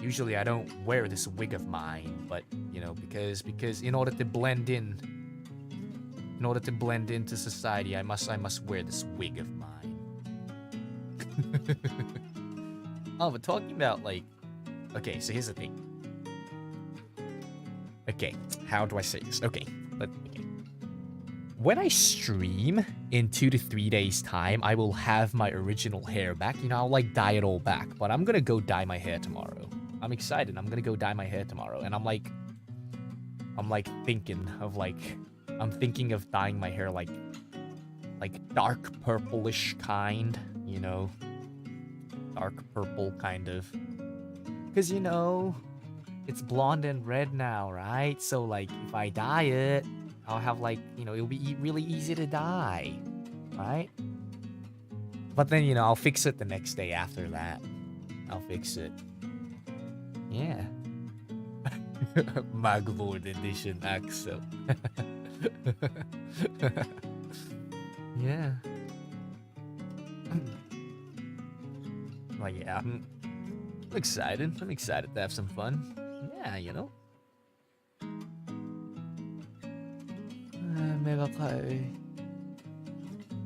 usually I don't wear this wig of mine, but, you know, because in order to blend into society, I must wear this wig of mine. Oh, but talking about, like, okay, so here's the thing. Okay, how do I say this? Okay, when I stream in 2 to 3 days time, I will have my original hair back. You know, I'll like dye it all back, but I'm gonna go dye my hair tomorrow. I'm excited. I'm gonna go dye my hair tomorrow, and I'm thinking of dyeing my hair like dark purplish kind, you know, dark purple kind of, cause you know, it's blonde and red now, right? So like, if I dye it, I'll have like, you know, it'll be really easy to dye, right? But then, you know, I'll fix it the next day after that. I'll fix it. Yeah. Maglord edition Axel. Yeah. Well, yeah. I'm excited. I'm excited to have some fun. Yeah, you know.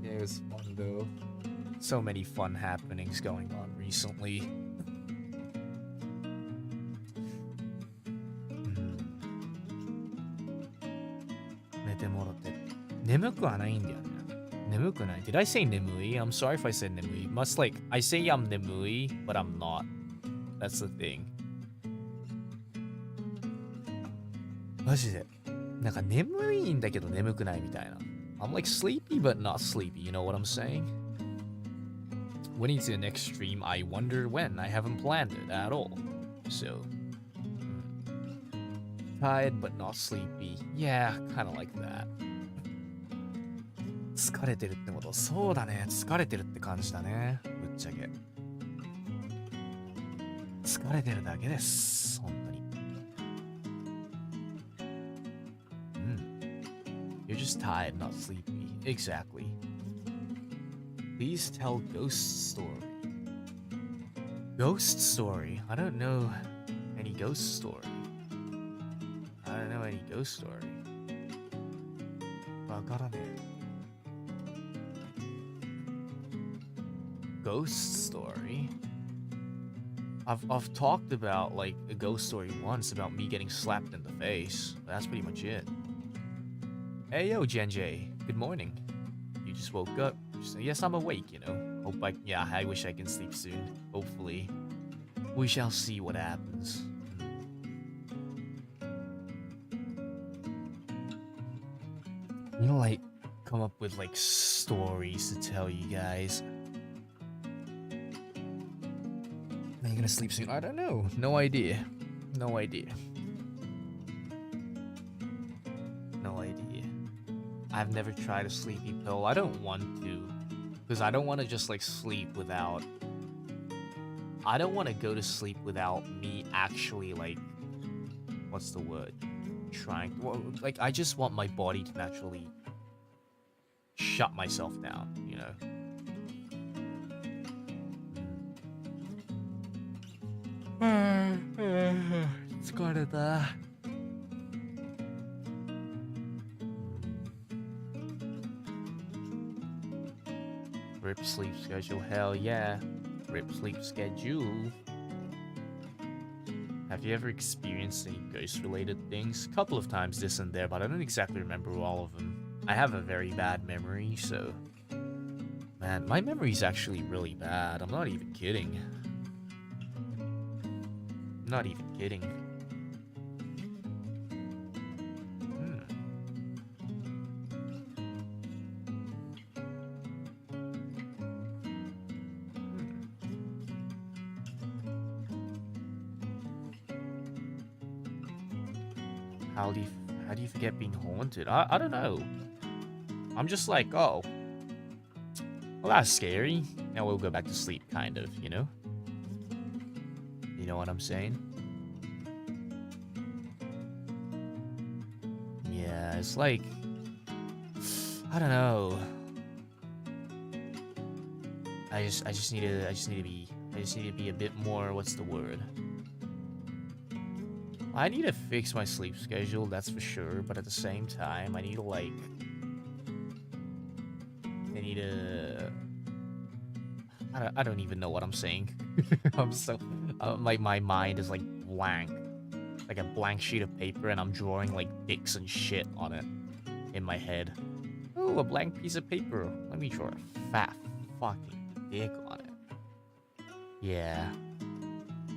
Yeah, it was fun though. So many fun happenings going on recently. Did I say nemui? I'm sorry if I said nemui. Must like, I say I'm nemui, but I'm not. That's the thing. マジでなんか眠いんだけど眠くないみたいな. I'm like sleepy but not sleepy, you know what I'm saying? When is the next stream? I wonder when. I haven't planned it at all. So, tired but not sleepy. Yeah, kind of like that. 疲れてるってこと? そうだね。疲れてるって感じだね。ぶっちゃけ。疲れてるだけです。本当に。You're just tired, not sleepy. Exactly. Please tell ghost story. Ghost story? I don't know any ghost story. Ghost story? I've talked about like a ghost story once about me getting slapped in the face. That's pretty much it. Hey yo, Genjay. Good morning. You just woke up. Yes, I'm awake, you know. I wish I can sleep soon. Hopefully. We shall see what happens. You know, like, come up with like stories to tell you guys. Are you gonna sleep soon? I don't know. No idea. I've never tried a sleepy pill. I don't want to. Because I don't want to just like sleep without... I don't want to go to sleep without me actually like... What's the word? Trying... Well, like, I just want my body to naturally shut myself down, you know? It's kind of that. sleep schedule. Hell yeah. Rip sleep schedule. Have you ever experienced any ghost-related things? A couple of times this and there, but I don't exactly remember all of them. I have a very bad memory, so... Man, my memory's actually really bad. I'm not even kidding. Not even kidding. How do you forget being haunted? I don't know. I'm just like, oh, well, that's scary. Now we'll go back to sleep, kind of, you know? You know what I'm saying? Yeah, it's like, I don't know. I just need to be a bit more, what's the word? I need to fix my sleep schedule, that's for sure, but at the same time, I need to I don't even know what I'm saying. I'm so my mind is like blank, like a blank sheet of paper, and I'm drawing like dicks and shit on it in my head. Oh, a blank piece of paper. Let me draw a fat fucking dick on it. Yeah.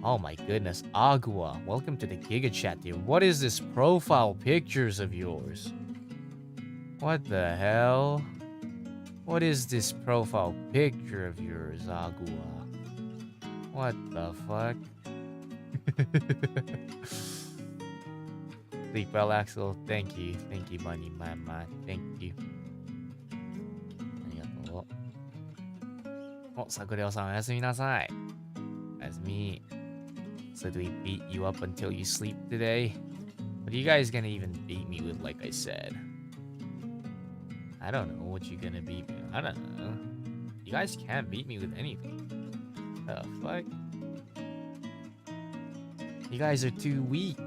Oh my goodness, Agua, welcome to the Giga chat, dude. What is this profile pictures of yours? What the hell? What is this profile picture of yours, Agua? What the fuck? Sleep well, Axel. Thank you, Bunny Mama. Thank you. ありがとう。お、桜さんおやすみなさい。おやすみ。So do we beat you up until you sleep today? What are you guys gonna even beat me with, like I said? I don't know what you're gonna beat me with. I don't know. You guys can't beat me with anything. The fuck? You guys are too weak.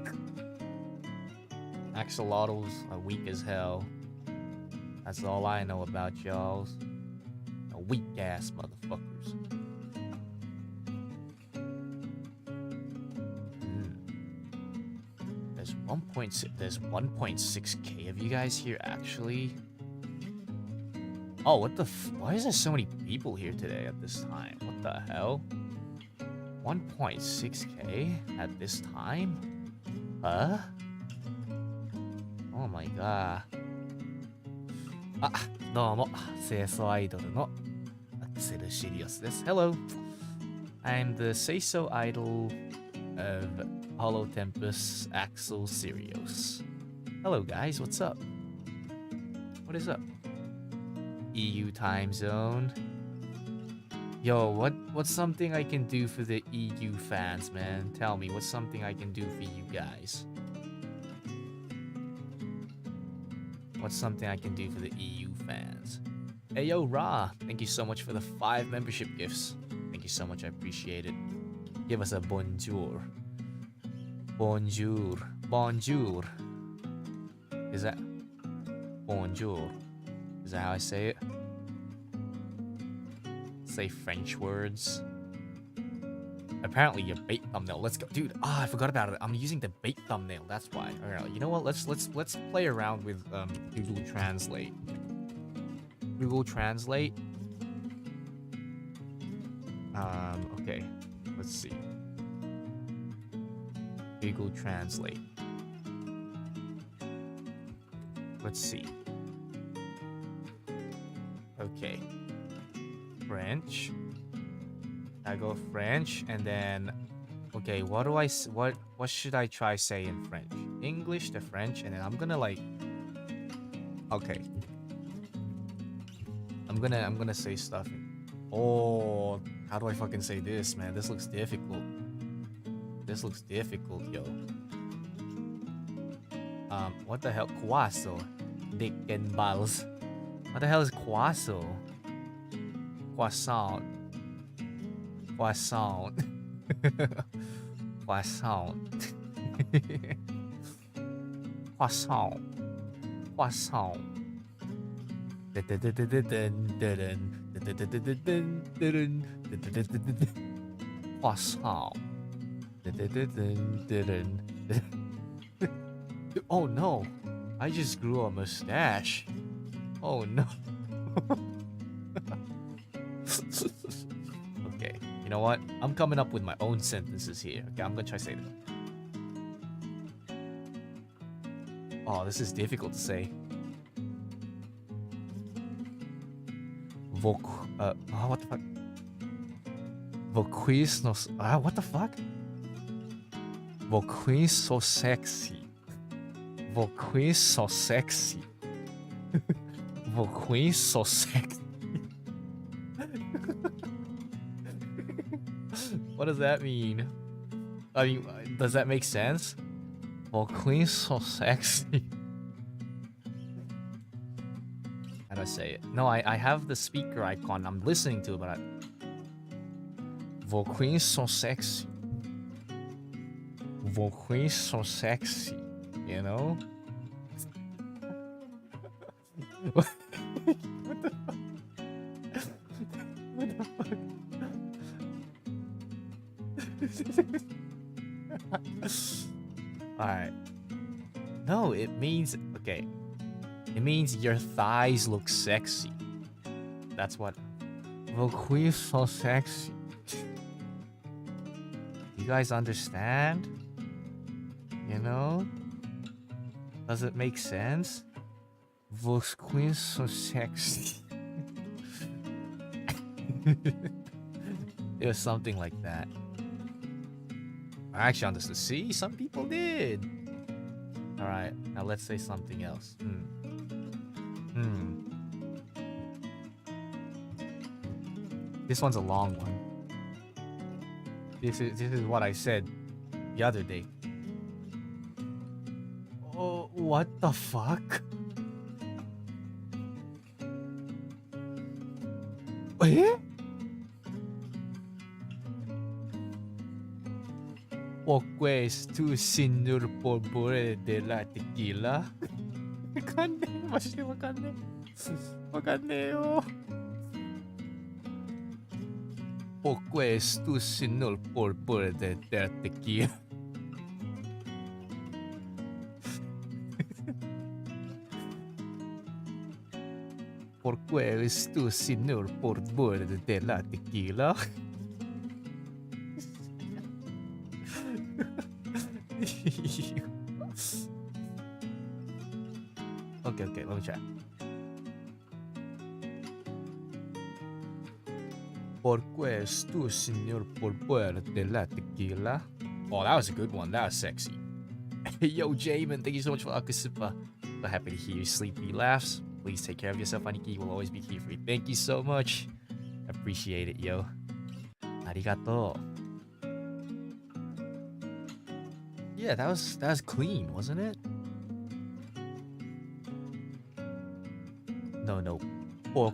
Axolotls are weak as hell. That's all I know about y'all. Weak ass motherfuckers. There's 1.6k of you guys here actually. Oh, what the why is there so many people here today at this time? What the hell? 1.6k at this time? Huh? Oh my god. あ、どうも、清楚アイドルのアクセルシリオスです。Hello. I'm the say-so idol of HOLOSTARS Axel Syrios. Hello guys, what's up? What is up? EU time zone. Yo, what's something I can do for the EU fans, man? Tell me, what's something I can do for you guys? What's something I can do for the EU fans? Hey yo, Ra, thank you so much for the 5 membership gifts. Thank you so much, I appreciate it. Give us a bonjour. Bonjour. Bonjour. Is that bonjour? Is that how I say it? Say French words. Apparently your bait thumbnail. Let's go, dude. I forgot about it. I'm using the bait thumbnail. That's why. Alright, you know what? Let's play around with Google Translate. Google Translate. Okay. Let's see. Google Translate. Let's see. Okay. French. I go French and then okay, what should I try say in French? English to French, and then I'm gonna like okay. I'm gonna say stuff. Oh, how do I fucking say this, man? This looks difficult. This looks difficult, yo. What the hell? Croissant. Dick and balls. What the hell is croissant? Croissant. Croissant. Croissant. Croissant. Croissant. Croissant. Oh no, I just grew a mustache. Oh no. Okay, you know what? I'm coming up with my own sentences here. Okay, I'm gonna try to say this. Oh, this is difficult to say. What the fuck? Voquisnos. What the fuck? Voquis so sexy. Voquis so sexy. Voquis so sexy. What does that mean? I mean, does that make sense? Voquis so sexy. How do I say it? No, I have the speaker icon. I'm listening to it, but Voquis so sexy. Voquis so sexy. You know? What the fuck? What the fuck? Alright. No, it means... Okay. It means your thighs look sexy. That's what... Voquis so sexy. You guys understand? You know? Does it make sense? Voquis so sexy. It was something like that. I actually understood. See, some people did. Alright, now let's say something else. This one's a long one. This is what I said the other day. Oh, what the fuck? Eh? Pues tu señor por bore de la tequila. わかんねえ。マジでわかんねえ。わかんねえよ。Pues tu señor por bore de la tequila. Pues tu señor por bore de la tequila. Okay, let me try. Pues tu señor por bore de la tequila. Oh, that was a good one. That was sexy. Yo, Jamin, thank you so much for Akusupa. So happy to hear your sleepy laughs. Please take care of yourself, Aniki. Will always be here for you. Thank you so much. Appreciate it, yo. Arigato. Yeah, that was clean, wasn't it? No. ¿Por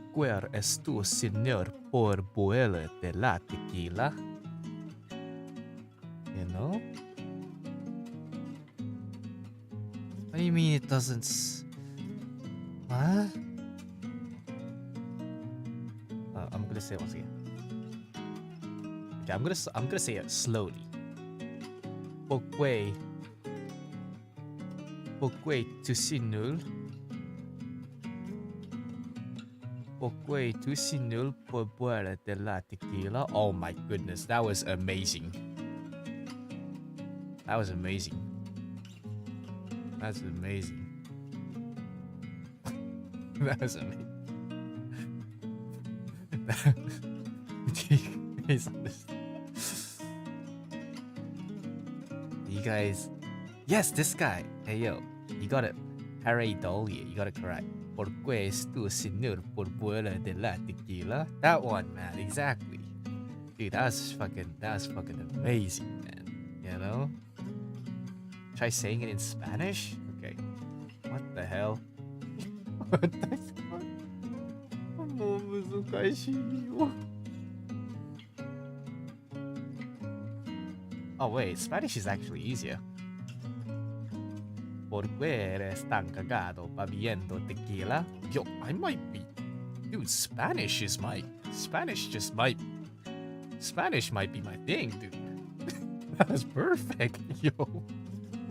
es tu señor por boele de la tequila? You know? What do you mean it doesn't... What? I'm gonna say it once again. Okay, I'm gonna say it slowly. Porque tu señor por boele de la tequila. Oh my goodness, that was amazing. That was amazing. That's amazing. That was amazing. You guys... Yes, this guy. Hey, yo. You got it. Pareidolia. You got it correct. Pues tu señor por boele de la tequila. That one, man. Exactly. Dude, that was fucking amazing, man. You know? Try saying it in Spanish? Okay. What the hell? What the fuck? Oh wait, Spanish is actually easier. Por qué eres tan cagado bebiendo tequila? Yo, I might be... Dude, Spanish is my Spanish might be my thing, dude. That was perfect, yo.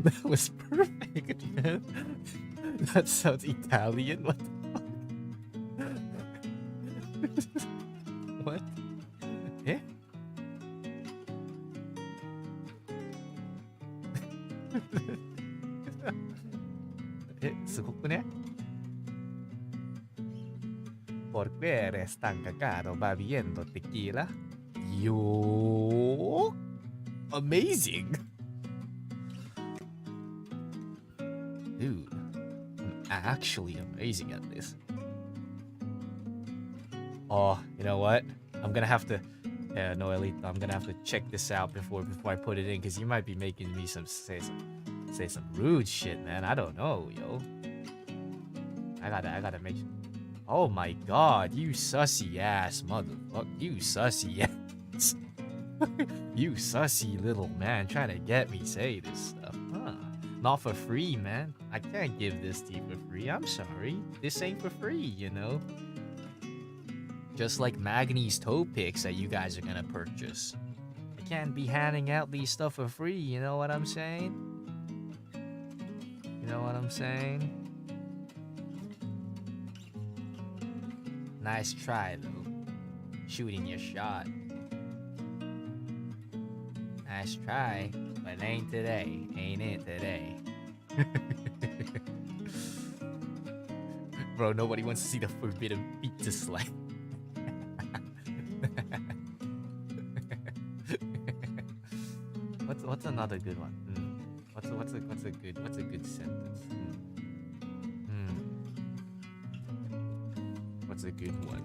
That was perfect, man. That sounds Italian. What the fuck? What? Eh? ¿すごくね? ¿Por qué eres tan cagado bebiendo tequila? Yo, amazing. Dude, I'm actually amazing at this. Oh, you know what? I'm gonna have to, no, Elite, I'm gonna have to check this out before I put it in, because you might be making me say some rude shit, man. I don't know, yo. I gotta make sure. Oh my god, you sussy ass motherfucker. You sussy ass. You sussy little man trying to get me say this stuff. Huh. Not for free, man. I can't give this to you for free. I'm sorry. This ain't for free, you know? Just like Magni's toe picks that you guys are gonna purchase. I can't be handing out these stuff for free, you know what I'm saying? You know what I'm saying? Nice try, though. Shooting your shot. Nice try, but ain't today. Ain't it today? Bro, nobody wants to see the forbidden pizza slice. What's another good one? What's a good sentence? What's a good one?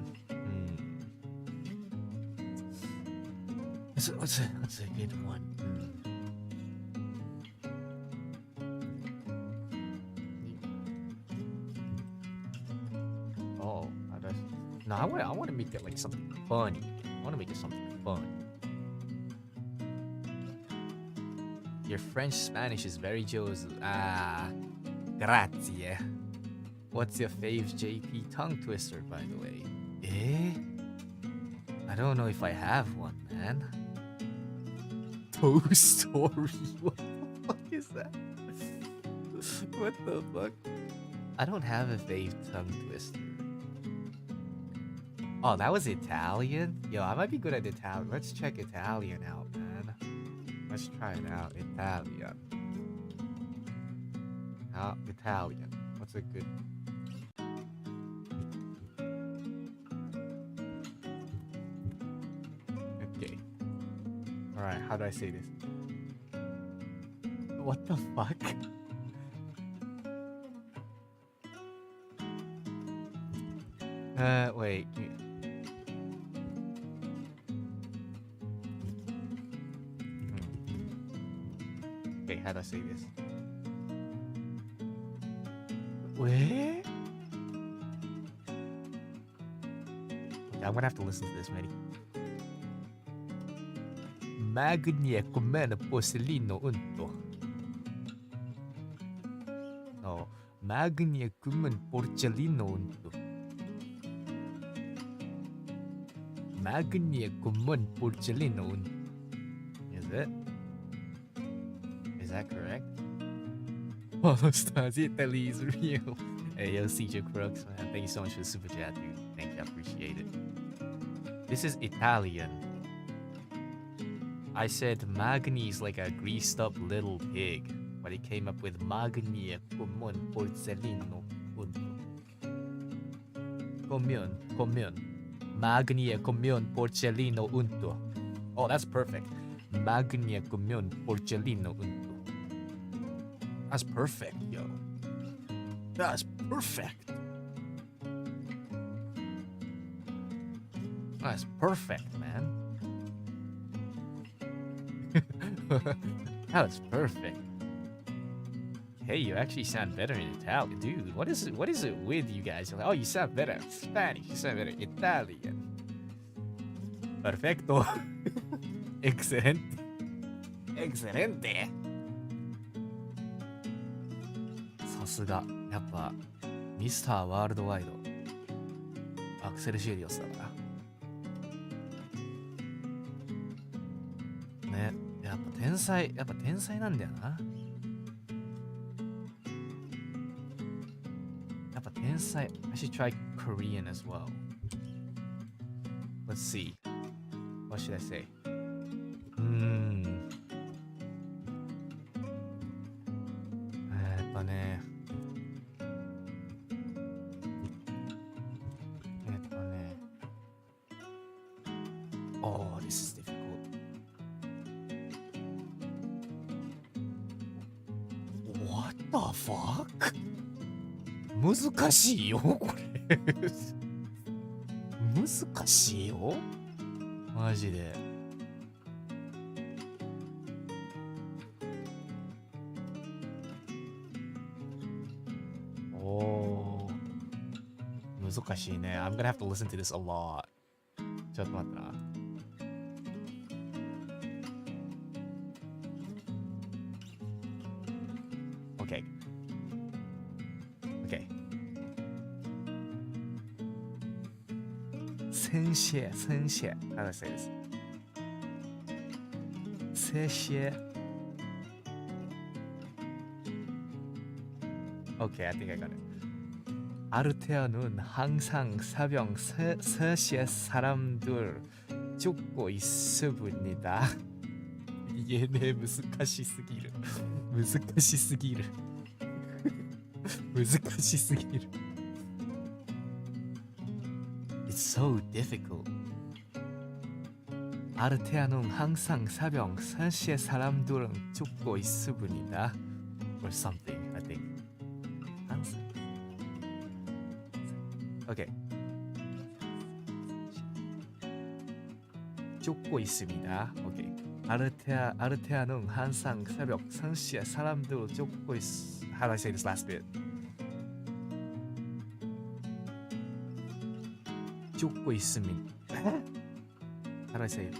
What's a good one? Oh, no, I want to make it like something funny. I want to make it something fun. Your French Spanish is very Joe's. Grazie. What's your fave JP tongue twister, by the way? I don't know if I have one, man. Toe Story? What the fuck is that? What the fuck? I don't have a fave tongue twister. Oh, that was Italian? Yo, I might be good at Italian. Let's check Italian out, man. Let's try it out. Italian. Italian. What's a good... Okay. Alright, how do I say this? What the fuck? Wait. Okay, how do I say this? Wait? Okay, I'm gonna have to listen to this, Maddie. Magnie come porcellino unto. No, Magnie come porcellino unto. Magnie come porcellino unto. Is it? Is that correct? HOLOSTARS, Italy is real. Hey, yo, CJ Crooks, man. Thank you so much for the super chat, dude. Thank you, I appreciate it. This is Italian. I said Magni is like a greased up little pig, but he came up with Magni come porcellino unto. Commune. Magni come porcellino unto. Oh, that's perfect. Magni come porcellino unto. That's perfect, yo. That's perfect. That's perfect, man. That's perfect. Hey, you actually sound better in Italian. Dude, what is it with you guys? You're like, oh, you sound better in Spanish. You sound better in Italian. Perfecto. Excelente. Excelente. さすが。やっぱ、ミスターワールドワイド。アクセルシリオスだから。天才、やっぱ天才なんだよな。やっぱ天才。I should try Korean as well. Let's see. What should I say? ね。Oh, this is difficult. What the fuck? 難しいよ、これ。難しいよ。マジで。おー。難しいね。I'm gonna have to listen to this a lot. ちょっと待ってな。Okay. Okay. 先生。How do I say this? 谢谢。Okay, I think I got it. 아르테아는 항상 새벽 3시에 사람들 죽고 있습니다. 얘네難しすぎる. It's so difficult. 아르테아는 항상 새벽 3시에 사람들은 죽고 있습니다. Or something, I think. 항상. Okay. 죽고 있습니다. Okay. 아르테아는 항상 새벽 3시에 사람들을 죽고 있... How do I say this last bit? 죽고 있습니다. How do I say it?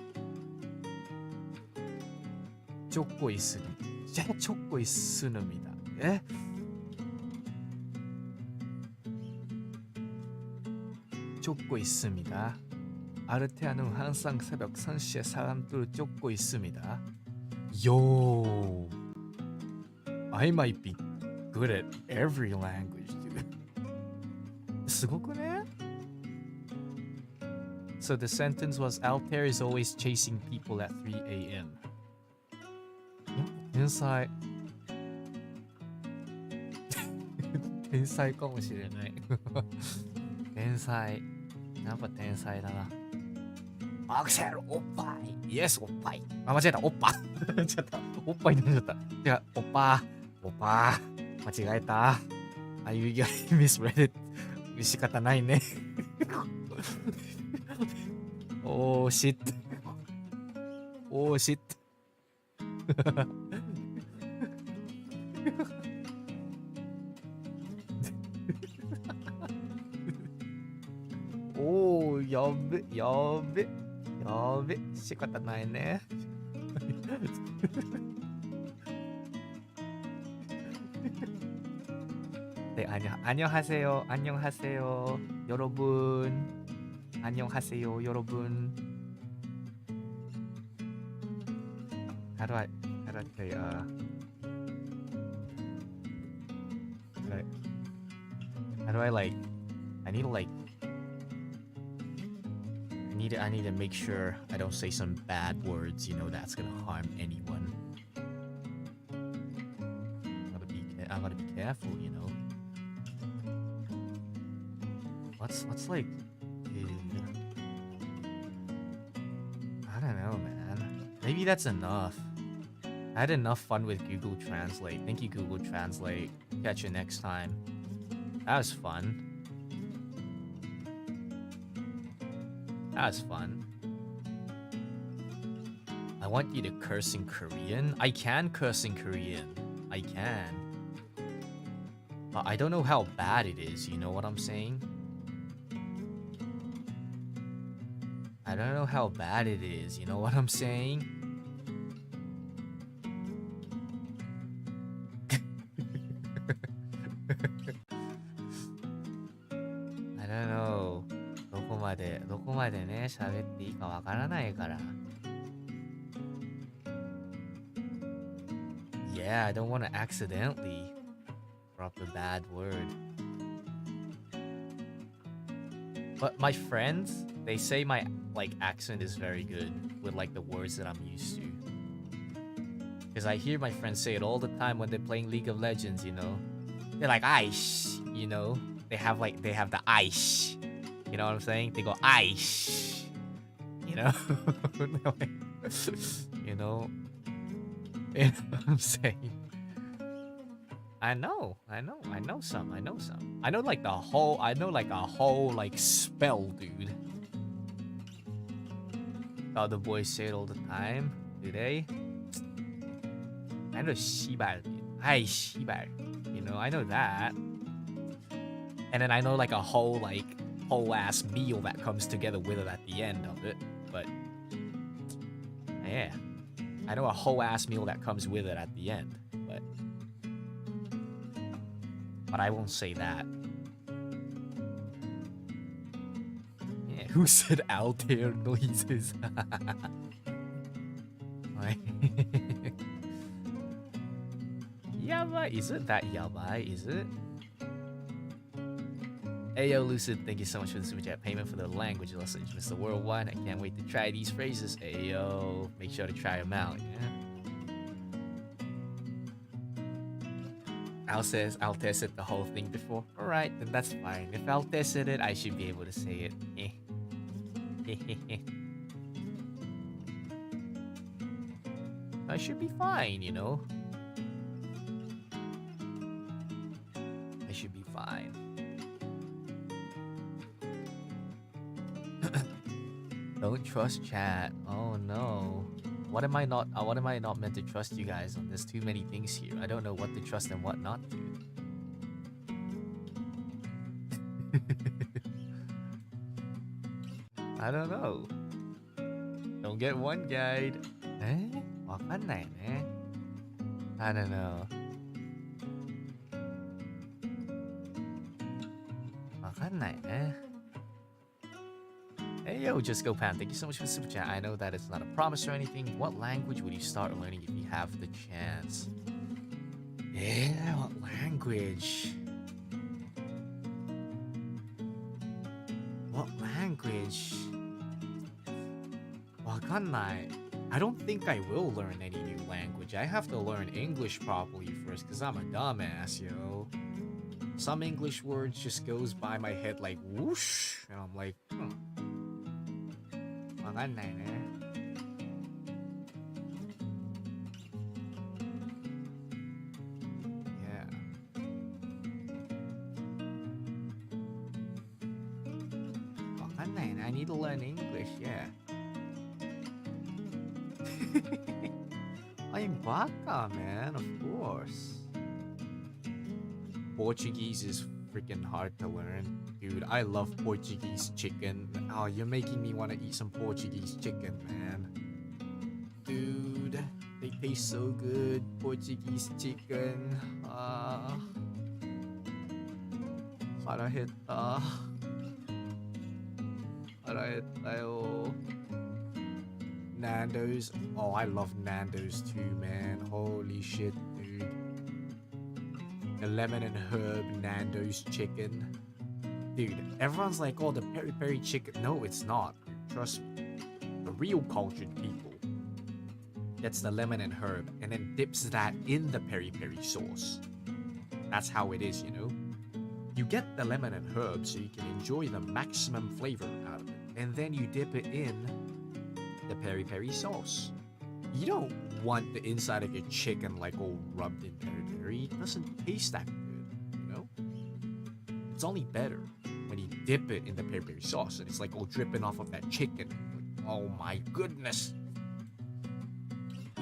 죽고 있습니다. 죽고 있습니다. 예? 죽고 있습니다. 아르테아는 항상 새벽 3시에 사람들을 쫓고 있습니다. Yo, I might be good at every language, dude. すごくね? So the sentence was, Altair is always chasing people at 3 a.m. 天才。天才かもしれない。天才。やっぱ天才だな。アクセル、おっぱい。イエス、おっぱい。あ、間違えた。おっぱ。間違えた。おっぱいになっちゃった。違う、おっぱ。おっぱ。間違えた。You misread it. 仕方ないね。おー、シット。おー、シット。おー、やべ、仕方ないね。で、안녕하세요, 여러분. 안녕하세요, 여러분. How do I say, how do I like, I need to make sure I don't say some bad words, you know, that's gonna harm anyone. I gotta be careful, you know. What's like, dude, I don't know, man. Maybe that's enough. I had enough fun with Google Translate. Thank you, Google Translate. Catch you next time. That was fun. That was fun. I want you to curse in Korean. I can curse in Korean. I can. But I don't know how bad it is, you know what I'm saying? I don't know how bad it is, you know what I'm saying? I don't know. どこまでね、喋っていいかわからないから。Yeah, I don't want to accidentally drop a bad word. But my friends, they say my like accent is very good with like the words that I'm used to. Because I hear my friends say it all the time when they're playing League of Legends, you know. They're like, ice, you know. They have the ice. You know what I'm saying? They go, ice. You know? You know? You know what I'm saying? I know some. I know like a whole like spell, dude. The other boys say it all the time, do they? I know 시발. Hi, 시발. You know, I know that. And then I know like a whole ass meal that comes together with it at the end of it. But yeah. I know a whole ass meal that comes with it at the end. But I won't say that. Yeah, who said Altair noises? Yabai? Is it that yabai? Is it? Ayo Lucid, thank you so much for the super chat payment for the language lessons, Mr. Worldwide. I can't wait to try these phrases. Ayo, make sure to try them out, yeah? Altair said the whole thing before. Alright, then that's fine. If Altair said it, I should be able to say it. I should be fine, you know? I should be fine. Don't trust chat. Oh no. What am I not meant to trust you guys on? There's too many things here. I don't know what to trust and what not to. I don't know. Don't get one guide. Eh? わかんないね. I don't know. わかんないね. Hey yo, Just Go Pan, thank you so much for the super chat. I know that it's not a promise or anything. What language would you start learning if you have the chance? Yeah, what language? What language? Wakanai. I don't think I will learn any new language. I have to learn English properly first, because I'm a dumbass, yo. Some English words just goes by my head like whoosh, and I'm like, Yeah. I need to learn English, yeah. I'm baka, man, of course. Portuguese is freaking hard to learn. Dude, I love Portuguese chicken. Oh, you're making me want to eat some Portuguese chicken, man. Dude, they taste so good. Portuguese chicken. Haraheta. Haraheta yo. Nando's. Oh, I love Nando's too, man. Holy shit, dude. The lemon and herb Nando's chicken. Dude, everyone's like, oh, the peri-peri chicken. No, it's not. Trust me. The real cultured people gets the lemon and herb and then dips that in the peri-peri sauce. That's how it is, you know? You get the lemon and herb so you can enjoy the maximum flavor out of it. And then you dip it in the peri-peri sauce. You don't want the inside of your chicken like all rubbed in peri-peri. It doesn't taste that good, you know? It's only better when you dip it in the peri-peri sauce and it's like all dripping off of that chicken. Oh my goodness.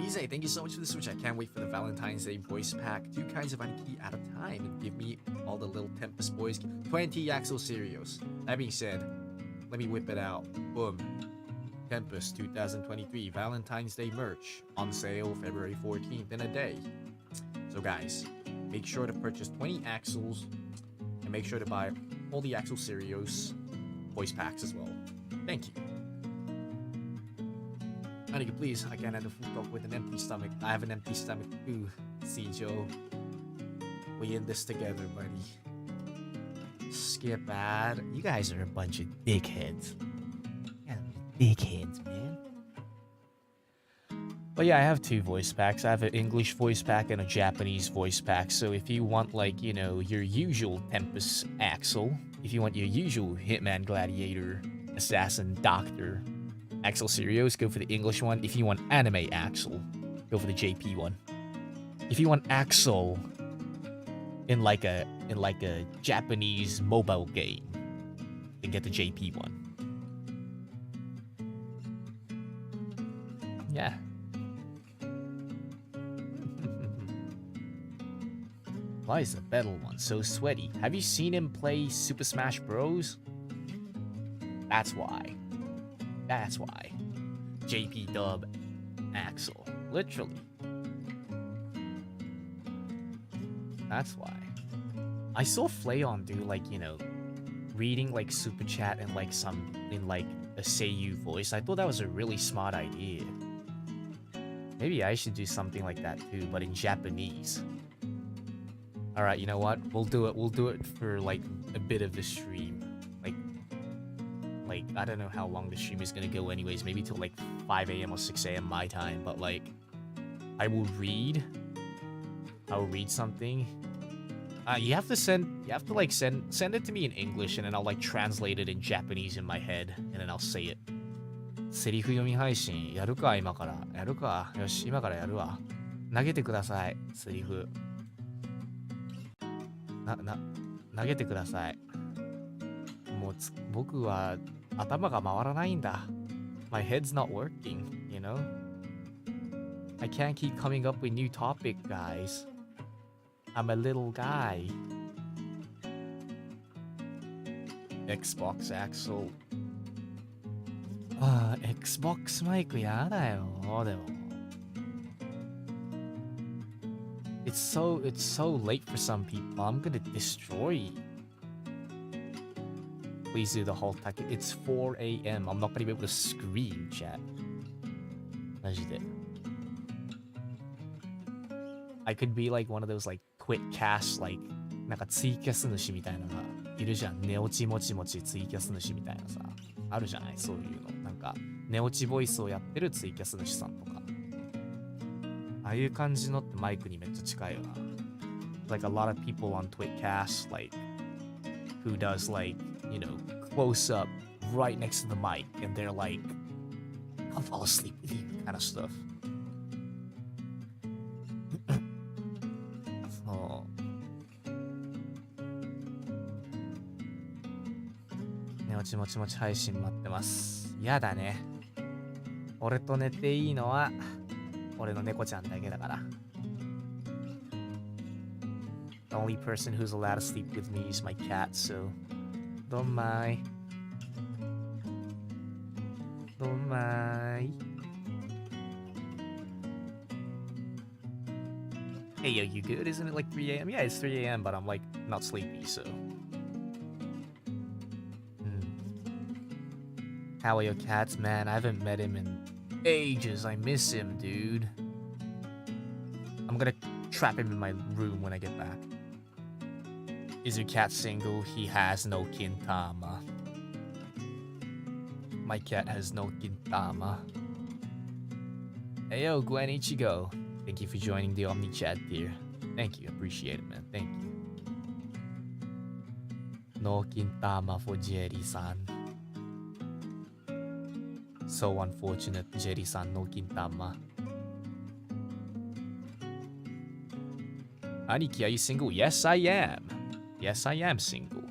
Izzy, thank you so much for the switch. I can't wait for the Valentine's Day voice pack. 2 kinds of Aniki at a time and give me all the little Tempus boys. 20 Axel Syrios. That being said, let me whip it out. Boom. Tempus 2023 Valentine's Day merch on sale February 14th in a day. So guys, make sure to purchase 20 Axels and make sure to buy all the Axel Syrios voice packs as well. Thank you. Aniki, please, I can't have the food talk with an empty stomach. I have an empty stomach too. See, Joe. We in this together, buddy. Skip ad. You guys are a bunch of dickheads. Yeah, dickheads, man. But yeah, I have two voice packs. I have an English voice pack and a Japanese voice pack. So if you want, like, you know, your usual Tempus Axel, if you want your usual Hitman, Gladiator, Assassin, Doctor, Axel Syrios, go for the English one. If you want Anime Axel, go for the JP one. If you want Axel in like a Japanese mobile game, then get the JP one. Yeah. Why is the Battle one so sweaty? Have you seen him play Super Smash Bros? That's why. That's why. JP Dub Axel. Literally. That's why. I saw Flayon do, like, you know, reading like super chat and like some in like a Seiyu voice. I thought that was a really smart idea. Maybe I should do something like that too, but in Japanese. Alright, you know what? We'll do it. We'll do it for like a bit of the stream. Like I don't know how long the stream is gonna go anyways. Maybe till like 5 a.m. or 6 a.m. my time. But like, I will read something. You have to send it to me in English, and then I'll like translate it in Japanese in my head, and then I'll say it. セリフ読み配信やるか今からやるかよし今からやるわ投げてくださいセリフ投げてくださいもう僕は頭が回らないんだ My head's not working, you know? I can't keep coming up with new topic, guys. I'm a little guy. Xbox Axel. Xbox マイクやだよでも It's so late for some people. I'm gonna destroy you. Please do the whole packet. It's 4 a.m. I'm not gonna be able to scream, chat. マジで I could be like one of those like quick cast like なんかツイキャス主みたいなのがいるじゃん。寝落ちもちもちツイキャス主みたいなさ。あるじゃないそういうの。なんか寝落ちボイスをやってるツイキャス主さんとか。ああいう感じのってマイクにめっちゃ近いよな。Like a lot of people on Twitcast like who does like, you know, close up right next to the mic and they're like I'll fall asleep with you kind of stuff. もちもち配信待ってます。やだね。俺と寝ていいのは俺の猫ちゃんだけだから。The only person who's allowed to sleep with me is my cat, so don't mind. Don't mind. Hey, yo, you good? Isn't it like 3 a.m.? Yeah, it's 3 a.m., but I'm like not sleepy, so. How are your cats, man? I haven't met him in ages. I miss him, dude. I'm gonna trap him in my room when I get back. Is your cat single? He has no kintama. My cat has no kintama. Hey yo, Gwen Ichigo. Thank you for joining the Omni chat, dear. Thank you, appreciate it, man. Thank you. No kintama for Jerry-san. So unfortunate, Jerry-san no kintama. Aniki, are you single? Yes, I am. Yes, I am single.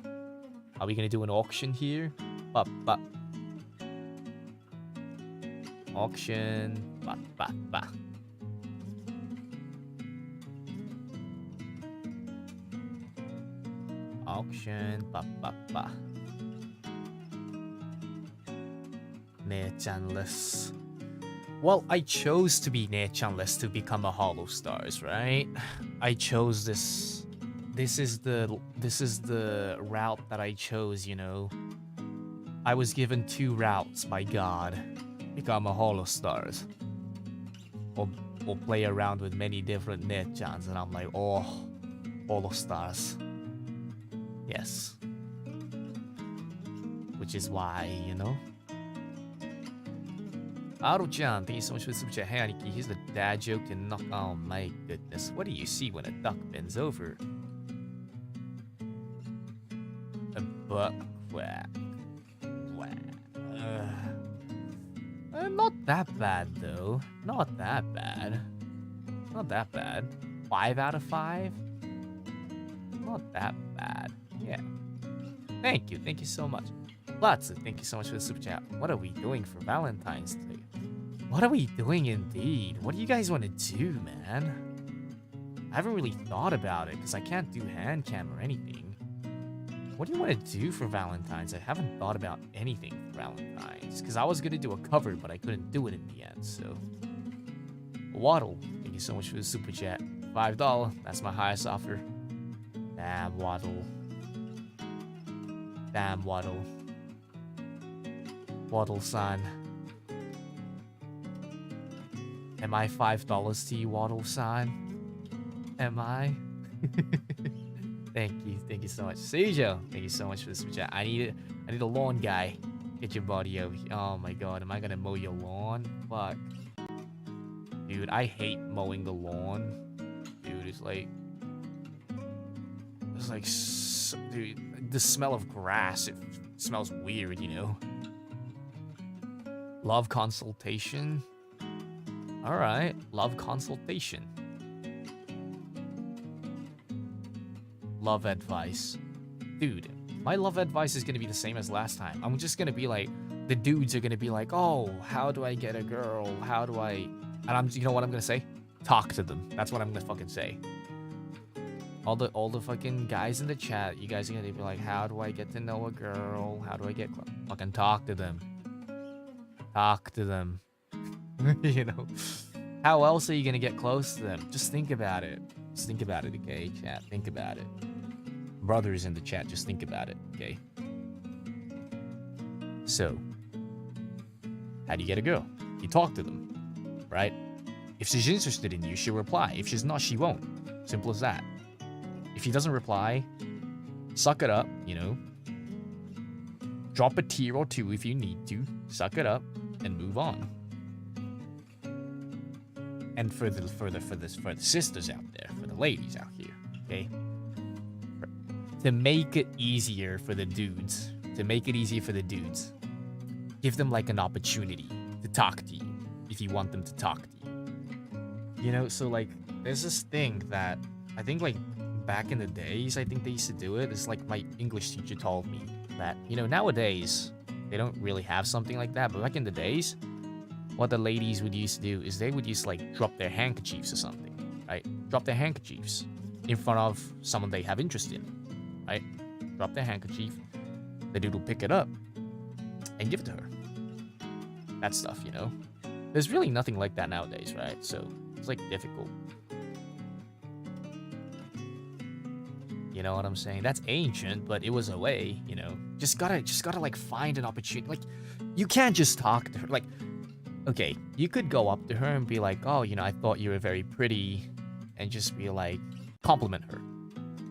Are we gonna do an auction here? Auction. Auction. Nechanless. Well, I chose to be Nechanless to become a HOLOSTARS, right? I chose this. This is the route that I chose, you know. I was given 2 routes by God. become a HOLOSTARS. Or play around with many different net-chans, and I'm like, oh, HOLOSTARS. Yes. Which is why, you know? Aro-chan, thank you so much for the super chat. Hey, Aniki, here's the dad joke to knock. Oh my goodness. What do you see when a duck bends over? A butt quack. Not that bad, though. Not that bad. Not that bad. 5 out of 5? Not that bad. Yeah. Thank you. Thank you so much. Latsu, thank you so much for the super chat. What are we doing for Valentine's Day? What are we doing indeed? What do you guys want to do, man? I haven't really thought about it because I can't do hand cam or anything. What do you want to do for Valentine's? I haven't thought about anything for Valentine's because I was going to do a cover, but I couldn't do it in the end, so. Waddle, thank you so much for the super chat. $5, that's my highest offer. Damn, Waddle. Damn, Waddle. Waddle-san. Am I $5 to you, Waddle-san? Am I? Thank you so much. Seijo, thank you so much for the super chat. I need a lawn guy. Get your body over here. Oh my god, am I gonna mow your lawn? Fuck. Dude, I hate mowing the lawn. Dude, it's like, dude, the smell of grass, it smells weird, you know? Love consultation? Alright, love consultation. Love advice. Dude, my love advice is gonna be the same as last time. I'm just gonna be like, the dudes are gonna be like, oh, how do I get a girl? How do I... And you know what I'm gonna say? Talk to them. That's what I'm gonna fucking say. All the fucking guys in the chat, you guys are gonna be like, how do I get to know a girl? How do I get... Fucking talk to them. Talk to them. You know? How else are you gonna get close to them? Just think about it. Just think about it, okay, chat? Think about it. Brothers in the chat, just think about it, okay? So, how do you get a girl? You talk to them, right? If she's interested in you, she'll reply. If she's not, she won't. Simple as that. If she doesn't reply, suck it up, you know? Drop a tear or two if you need to. Suck it up and move on. And for the sisters out there, for the ladies out here, okay? To make it easier for the dudes, give them like an opportunity to talk to you if you want them to talk to you. You know, so like, there's this thing that I think like back in the days, I think they used to do it. It's like my English teacher told me that, you know, nowadays they don't really have something like that, but back in the days, what the ladies would used to do is they would just like drop their handkerchiefs or something, right? Drop their handkerchiefs in front of someone they have interest in, right? Drop their handkerchief, the dude will pick it up and give it to her. That stuff, you know? There's really nothing like that nowadays, right? So it's like difficult. You know what I'm saying? That's ancient, but it was a way, you know? Just gotta like find an opportunity. Like, you can't just talk to her. Like, okay, you could go up to her and be like, oh, you know, I thought you were very pretty, and just be like, compliment her,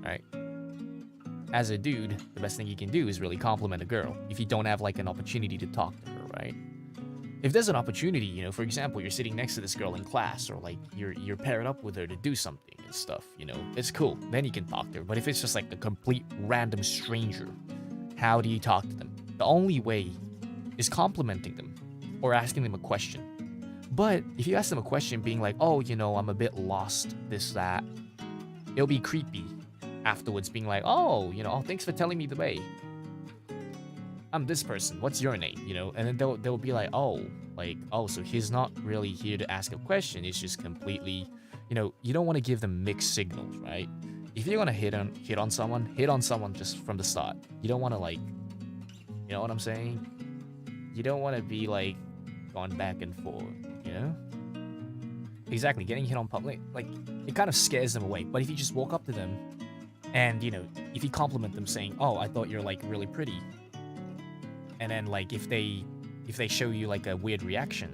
right? As a dude, the best thing you can do is really compliment a girl if you don't have like an opportunity to talk to her, right? If there's an opportunity, you know, for example, you're sitting next to this girl in class, or like you're paired up with her to do something and stuff, you know, it's cool. Then you can talk to her. But if it's just like a complete random stranger, how do you talk to them? The only way is complimenting them or asking them a question. But if you ask them a question being like, oh, you know, I'm a bit lost, this, that, it'll be creepy afterwards being like, oh, you know, oh, thanks for telling me the way. I'm this person, what's your name, you know? And then they'll be like, oh, so he's not really here to ask a question, it's just completely, you know, you don't want to give them mixed signals, right? If you're gonna hit on someone just from the start. You don't want to like, you know what I'm saying? You don't want to be like going back and forth, you know? Exactly, getting hit on public, like, it kind of scares them away. But if you just walk up to them and, you know, if you compliment them saying, oh, I thought you're like really pretty, and then like if they if they show you like a weird reaction,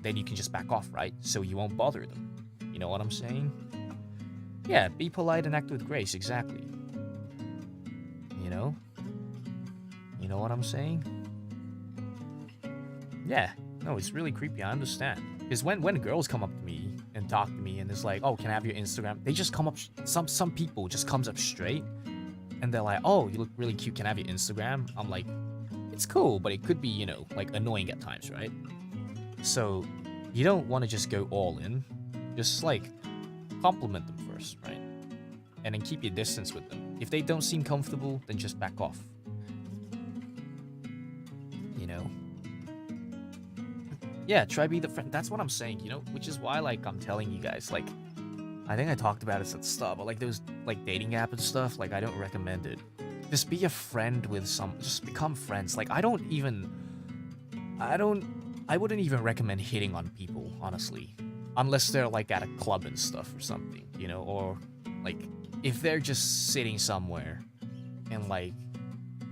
then you can just back off, right? So you won't bother them. You know what I'm saying? Yeah, be polite and act with grace, exactly. You know? You know what I'm saying? Yeah, no, it's really creepy, I understand. Because when girls come up to me and talk to me and it's like, oh, can I have your Instagram? They just come up, some people just comes up straight and they're like, oh, you look really cute, can I have your Instagram? I'm like, it's cool, but it could be, you know, like annoying at times, right? So you don't want to just go all in. Just like compliment them first, right? And then keep your distance with them. If they don't seem comfortable, then just back off. You know? Yeah, try be the friend. That's what I'm saying, you know? Which is why, like, I'm telling you guys, like, I think I talked about it at the start, but like those, like, dating app and stuff, like, I don't recommend it. Just be a friend with just become friends. Like, I wouldn't even recommend hitting on people, honestly. Unless they're, like, at a club and stuff or something, you know? Or, like, if they're just sitting somewhere in, like,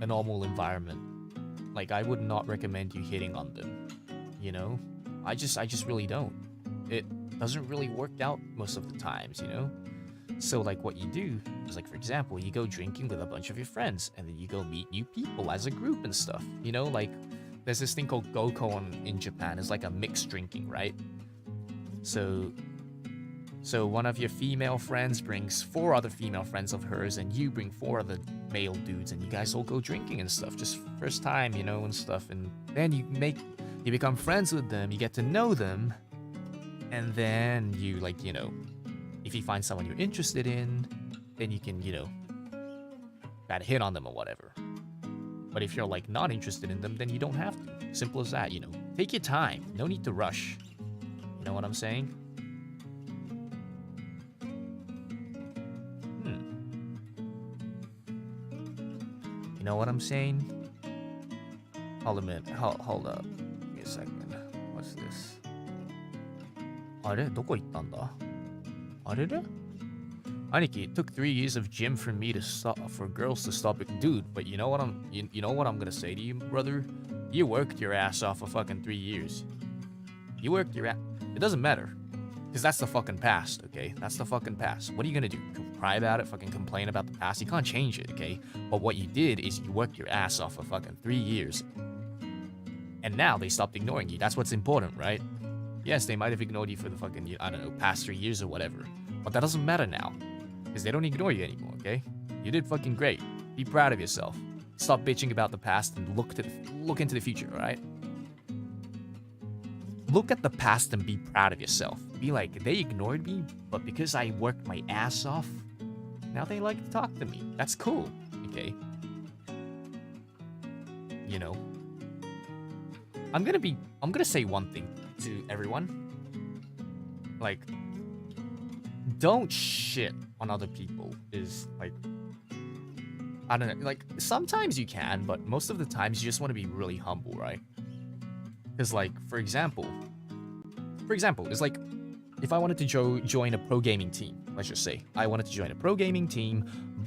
a normal environment, like, I would not recommend you hitting on them, you know? I just really don't. It doesn't really work out most of the times, you know? So, like, what you do is, like, for example, you go drinking with a bunch of your friends, and then you go meet new people as a group and stuff, you know? Like, there's this thing called Goko in Japan. It's like a mixed drinking, right? So one of your female friends brings 4 other female friends of hers, and you bring 4 other male dudes, and you guys all go drinking and stuff. Just first time, you know, and stuff. And then you become friends with them, you get to know them, and then you, like, you know, if you find someone you're interested in, then you can, you know, try to hit on them or whatever. But if you're, like, not interested in them, then you don't have to. Simple as that, you know. Take your time. No need to rush. You know what I'm saying? You know what I'm saying? Hold a minute. Hold up. Give me a second. What's this? あれどこ行ったんだあれれ Aniki, it took 3 years of gym for me to stop, for girls to stop it. Dude, but you know what you know what I'm gonna say to you, brother? You worked your ass off for fucking 3 years. You worked your ass. It doesn't matter. Because that's the fucking past, okay? That's the fucking past. What are you gonna do? Cry about it? Fucking complain about the past? You can't change it, okay? But what you did is you worked your ass off for fucking 3 years. And now they stopped ignoring you. That's what's important, right? Yes, they might have ignored you for the fucking, I don't know, past 3 years or whatever. But that doesn't matter now. Because they don't ignore you anymore, okay? You did fucking great. Be proud of yourself. Stop bitching about the past and look into the future, alright? Look at the past and be proud of yourself. Be like, they ignored me, but because I worked my ass off, now they like to talk to me. That's cool, okay? You know? I'm gonna say one thing to everyone. Like, don't shit on other people is, like, I don't know, like, sometimes you can, but most of the times you just want to be really humble, right? Because, like, for example, it's like, if I wanted to join a pro gaming team, let's just say, I wanted to join a pro gaming team,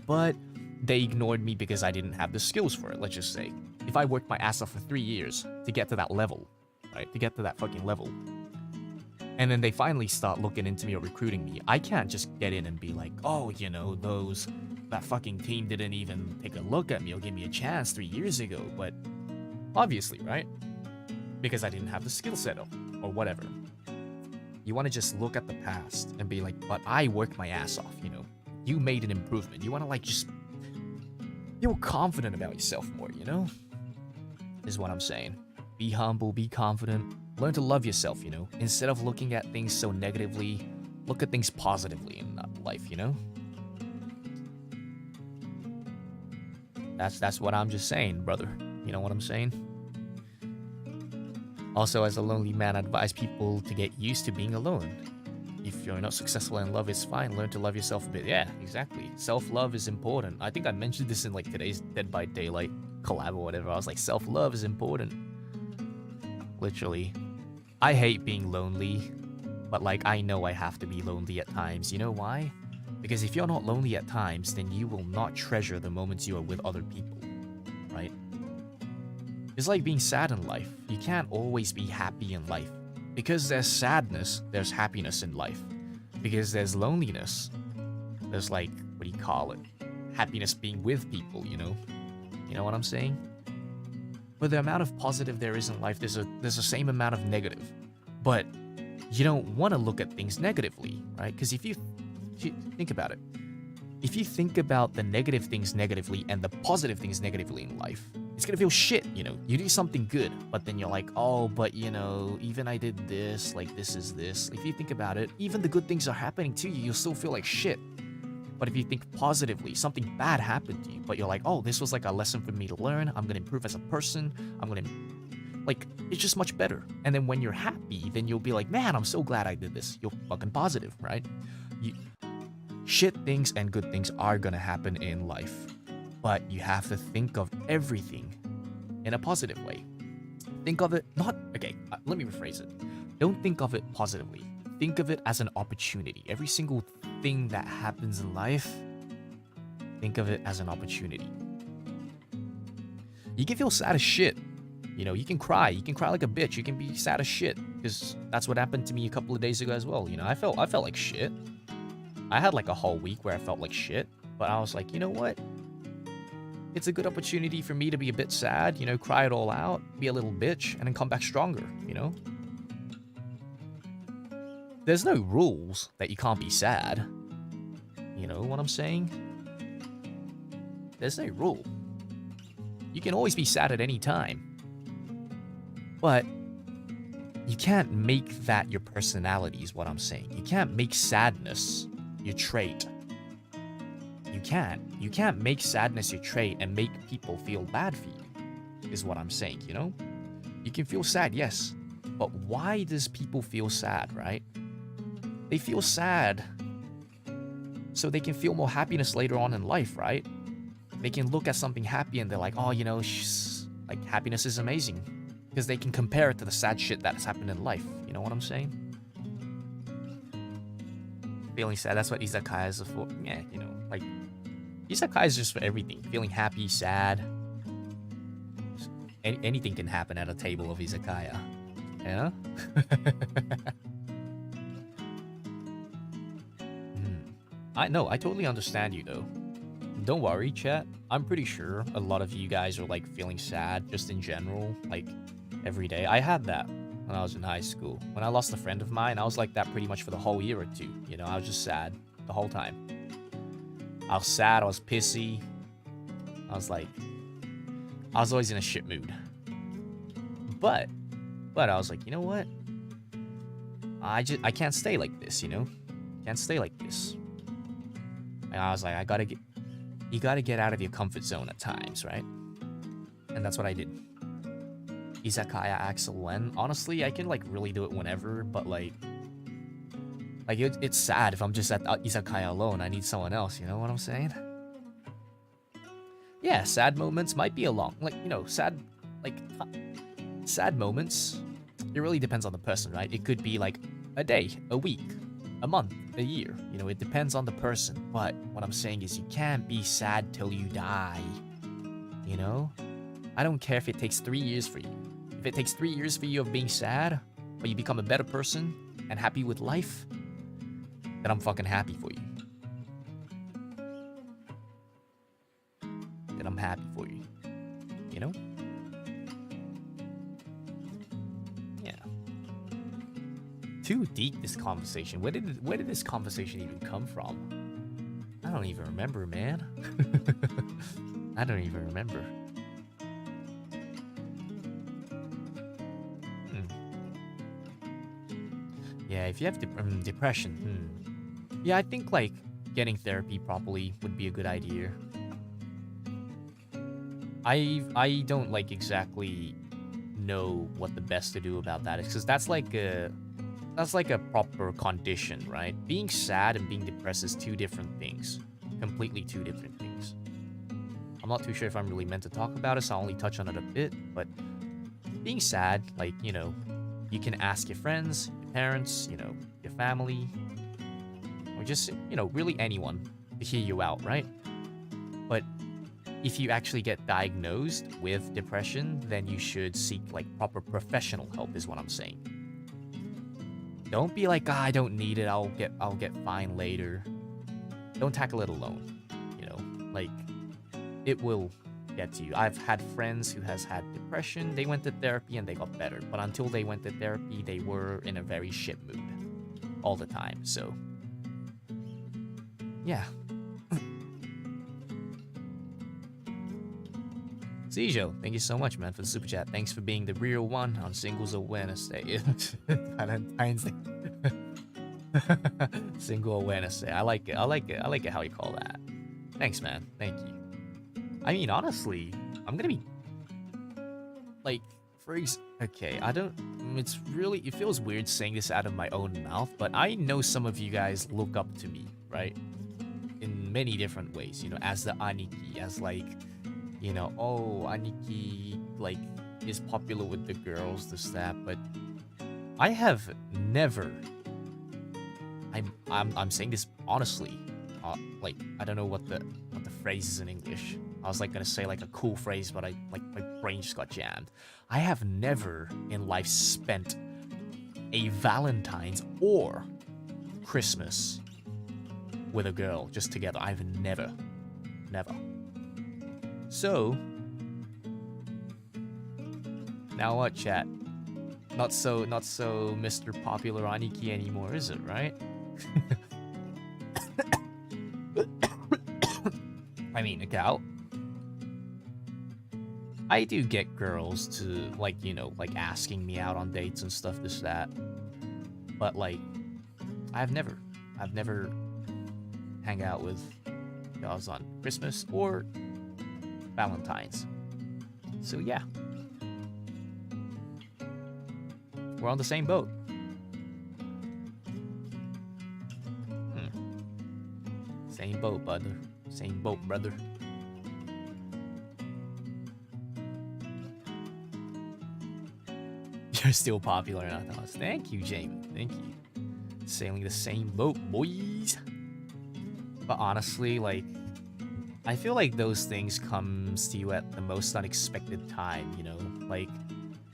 but they ignored me because I didn't have the skills for it, let's just say. If I worked my ass off for 3 years to get to that level, right, to get to that fucking level, and then they finally start looking into me or recruiting me, I can't just get in and be like, oh, you know, that fucking team didn't even take a look at me or give me a chance 3 years ago, but obviously, right? Because I didn't have the skill set or whatever. You want to just look at the past and be like, but I worked my ass off, you know? You made an improvement. You want to, like, just feel confident about yourself more, you know? Is what I'm saying. Be humble, be confident. Learn to love yourself, you know? Instead of looking at things so negatively, look at things positively in life, you know? That's what I'm just saying, brother. You know what I'm saying? Also, as a lonely man, I advise people to get used to being alone. If you're not successful in love, it's fine. Learn to love yourself a bit. Yeah, exactly. Self-love is important. I think I mentioned this in, like, today's Dead by Daylight collab or whatever. I was like, self-love is important. Literally. I hate being lonely, but, like, I know I have to be lonely at times. You know why? Because if you're not lonely at times, then you will not treasure the moments you are with other people, right? It's like being sad in life. You can't always be happy in life. Because there's sadness, there's happiness in life. Because there's loneliness, there's like, what do you call it? Happiness being with people, you know? You know what I'm saying? For the amount of positive there is in life, there's the same amount of negative. But you don't want to look at things negatively, right? Because if you think about it, if you think about the negative things negatively and the positive things negatively in life, it's gonna feel shit, you know? You do something good, but then you're like, oh, but you know, even I did this, like this is this. If you think about it, even the good things are happening to you, you'll still feel like shit. But if you think positively, something bad happened to you, but you're like, oh, this was like a lesson for me to learn. I'm gonna improve as a person. I'm gonna, like, it's just much better. And then when you're happy, then you'll be like, man, I'm so glad I did this. You're fucking positive, right? Shit things and good things are gonna happen in life. But you have to think of everything in a positive way. Think of it let me rephrase it. Don't think of it positively. Think of it as an opportunity. Every single thing that happens in life, think of it as an opportunity. You can feel sad as shit. You know, you can cry. You can cry like a bitch. You can be sad as shit. Because that's what happened to me a couple of days ago as well. You know, I felt like shit. I had like a whole week where I felt like shit. But I was like, you know what? It's a good opportunity for me to be a bit sad, you know, cry it all out, be a little bitch, and then come back stronger, you know? There's no rules that you can't be sad. You know what I'm saying? There's no rule. You can always be sad at any time. But you can't make that your personality is what I'm saying. You can't make sadness your trait. You can't make sadness your trait and make people feel bad for you, is what I'm saying, you know? You can feel sad, yes, but why does people feel sad, right? They feel sad so they can feel more happiness later on in life, right? They can look at something happy and they're like, oh, you know, like happiness is amazing. Because they can compare it to the sad shit that's happened in life, you know what I'm saying? Feeling sad, that's what izakayas are for. Yeah, you know, like, izakaya is just for everything. Feeling happy, sad. Anything can happen at a table of izakaya. Yeah? I totally understand you though. Don't worry, chat. I'm pretty sure a lot of you guys are like feeling sad just in general, like every day. I had that when I was in high school. When I lost a friend of mine, I was like that pretty much for the whole year or two. You know, I was just sad the whole time. I was sad, I was pissy. I was always in a shit mood. But I was like, you know what? I can't stay like this, you know? Can't stay like this. And I was like, you gotta get out of your comfort zone at times, right? And that's what I did. Izakaya Axel Syrios. Honestly, I can like really do it whenever, but like it's sad if I'm just at izakaya alone. I need someone else, you know what I'm saying? Yeah, sad moments might be sad moments. It really depends on the person, right? It could be like a day, a week, a month, a year. You know, it depends on the person. But what I'm saying is you can't be sad till you die. You know? I don't care if it takes 3 years for you. If it takes 3 years for you of being sad, but you become a better person and happy with life, then I'm fucking happy for you. Then I'm happy for you. You know? Yeah. Too deep, this conversation. Where did this conversation even come from? I don't even remember, man. I don't even remember. Yeah, if you have depression, yeah, I think like getting therapy properly would be a good idea. I don't like exactly know what the best to do about that is, because that's like a proper condition, right? Being sad and being depressed is two different things, completely two different things. I'm not too sure if I'm really meant to talk about it, so I'll only touch on it a bit. But being sad, like, you know, you can ask your friends, your parents, you know, your family, or just, you know, really anyone to hear you out, right? But if you actually get diagnosed with depression, then you should seek like proper professional help is what I'm saying. Don't be like, I don't need it, I'll get fine later. Don't tackle it alone. You know, like it will get to you. I've had friends who has had depression, they went to therapy and they got better. But until they went to therapy, they were in a very shit mood all the time. So yeah. Zijo, thank you so much, man, for the super chat. Thanks for being the real one on Singles Awareness Day. Valentine's Day. Single Awareness Day. I like it. I like it how you call that. Thanks, man. Thank you. I mean, honestly, I'm gonna be like, okay, it feels weird saying this out of my own mouth, but I know some of you guys look up to me, right? In many different ways, you know, as the Aniki, as like, you know, oh, Aniki, like, is popular with the girls, this, that, but I have never, I'm saying this honestly, like, I don't know what the phrase is in English. I was like gonna say like a cool phrase, but my brain just got jammed. I have never in life spent a Valentine's or Christmas with a girl just together. I've never. So now what, chat? Not so Mr. Popular Aniki anymore, is it, right? I mean, okay, I do get girls to, like, you know, like asking me out on dates and stuff, this, that. But like, I've never hang out with girls on Christmas or Valentine's. So yeah, we're on the same boat. Same boat, brother. Same boat, brother. You're still popular in our thoughts. Thank you, Jamie. Thank you. Sailing the same boat, boys. But honestly, like, I feel like those things comes to you at the most unexpected time, you know? Like,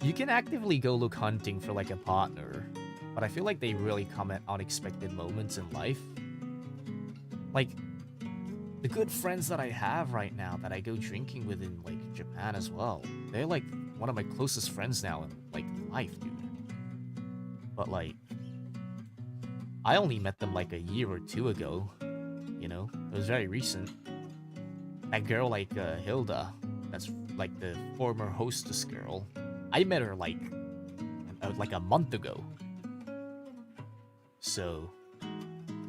you can actively go look hunting for, like, a partner, but I feel like they really come at unexpected moments in life. Like, the good friends that I have right now that I go drinking with in, like, Japan as well, they're, like, one of my closest friends now in, like, life, dude. But, like, I only met them, like, a year or two ago, you know? It was very recent. That girl, like, Hilda, that's, like, the former hostess girl, I met her, like a month ago. So,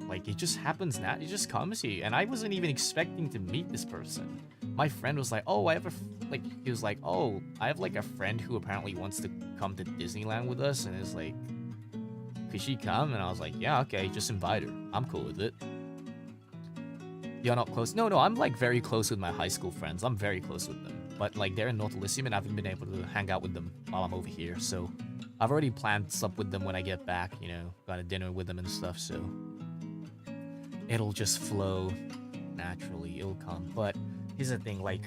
like, it just happens now. It just comes to you. And I wasn't even expecting to meet this person. My friend was like, oh, he was like, oh, I have, like, a friend who apparently wants to come to Disneyland with us. And it's like, could she come? And I was like, yeah, okay, just invite her. I'm cool with it. You're not close? No, I'm, like, very close with my high school friends. I'm very close with them. But, like, they're in North Elysium and I haven't been able to hang out with them while I'm over here. So, I've already planned stuff with them when I get back, you know, got a dinner with them and stuff, so it'll just flow naturally, it'll come. But here's the thing, like,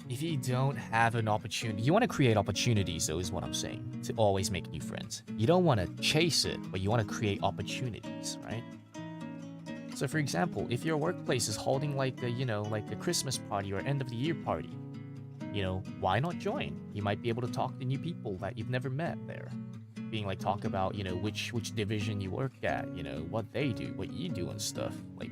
if you don't have an opportunity, you want to create opportunities, though, is what I'm saying, to always make new friends. You don't want to chase it, but you want to create opportunities, right? So, for example, if your workplace is holding, like, a, you know, like a Christmas party or end of the year party, you know, why not join? You might be able to talk to new people that you've never met there. Being like, talk about, you know, which division you work at, you know, what they do, what you do and stuff. Like,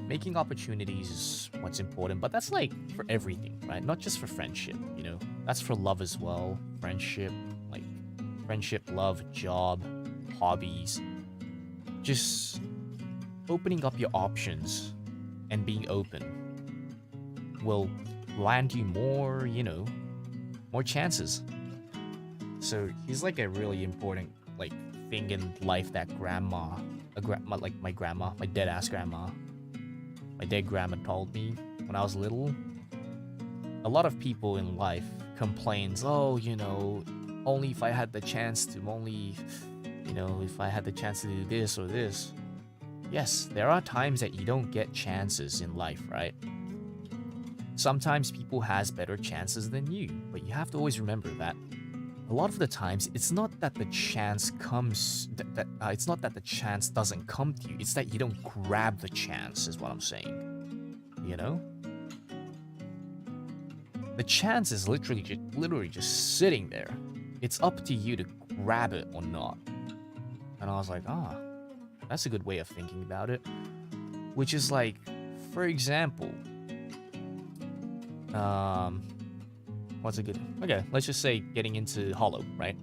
making opportunities is what's important, but that's like for everything, right? Not just for friendship, you know, that's for love as well. Friendship, love, job, hobbies. Just opening up your options and being open will land you more, you know, more chances. So he's like a really important, like, thing in life that my dead ass grandma, my dead grandma told me when I was little. A lot of people in life complains, oh, you know, only if I had the chance to, if I had the chance to do this or this. yes, there are times that you don't get chances in life, right? Sometimes people has better chances than you, but you have to always remember that a lot of the times it's not that the chance comes it's not that the chance doesn't come to you, it's that you don't grab the chance is what I'm saying. You know? The chance is literally just sitting there. It's up to you to grab it or not. And I was like, that's a good way of thinking about it. Which is like, for example, what's a good... Okay, let's just say getting into Holo, right?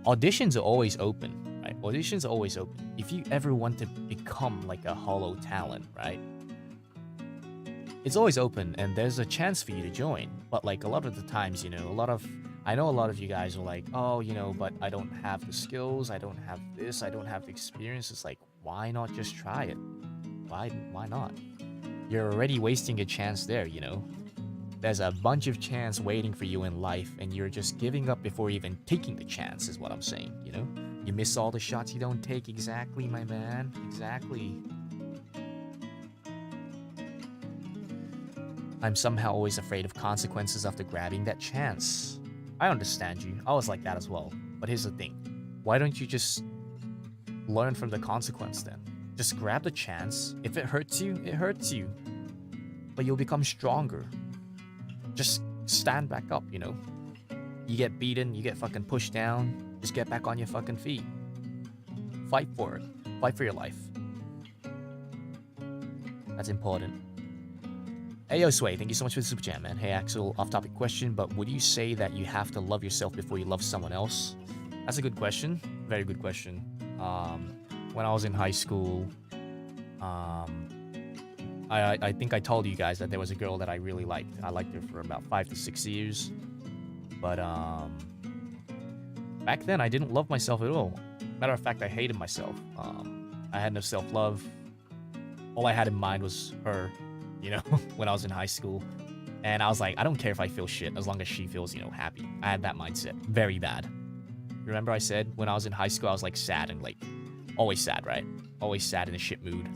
Auditions are always open, right? Auditions are always open. If you ever want to become like a Holo talent, right? It's always open and there's a chance for you to join. But like a lot of the times, you know, I know a lot of you guys are like, oh, you know, but I don't have the skills, I don't have this, I don't have the experience. It's like, why not just try it? Why not? You're already wasting a chance there, you know? There's a bunch of chance waiting for you in life, and you're just giving up before even taking the chance, is what I'm saying, you know? You miss all the shots you don't take. Exactly, my man. Exactly. I'm somehow always afraid of consequences after grabbing that chance. I understand you. I was like that as well. But here's the thing. Why don't you just learn from the consequence then? Just grab the chance. If it hurts you, it hurts you. But you'll become stronger. Just stand back up, you know? You get beaten, you get fucking pushed down. Just get back on your fucking feet. Fight for it. Fight for your life. That's important. Hey, yo, Sway, thank you so much for the super chat, man. Hey, Axel, off-topic question, but would you say that you have to love yourself before you love someone else? That's a good question. Very good question. When I was in high school, I think I told you guys that there was a girl that I really liked. I liked her for about 5 to 6 years. But, back then, I didn't love myself at all. Matter of fact, I hated myself. I had no self-love. All I had in mind was her. You know, when I was in high school. And I was like, I don't care if I feel shit as long as she feels, you know, happy. I had that mindset. Very bad. Remember I said when I was in high school, I was like sad and like, always sad, right? Always sad in a shit mood.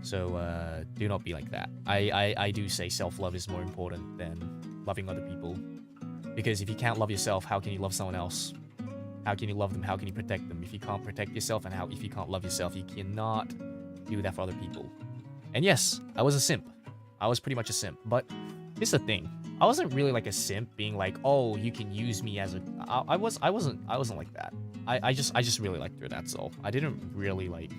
So, do not be like that. I do say self-love is more important than loving other people. Because if you can't love yourself, how can you love someone else? How can you love them? How can you protect them? If you can't protect yourself and if you can't love yourself, you cannot do that for other people. And yes, I was a simp. I was pretty much a simp. But here's the thing. I wasn't really like a simp being like, oh, you can use me as a... I wasn't like that. I just really liked her, that's all. I didn't really like,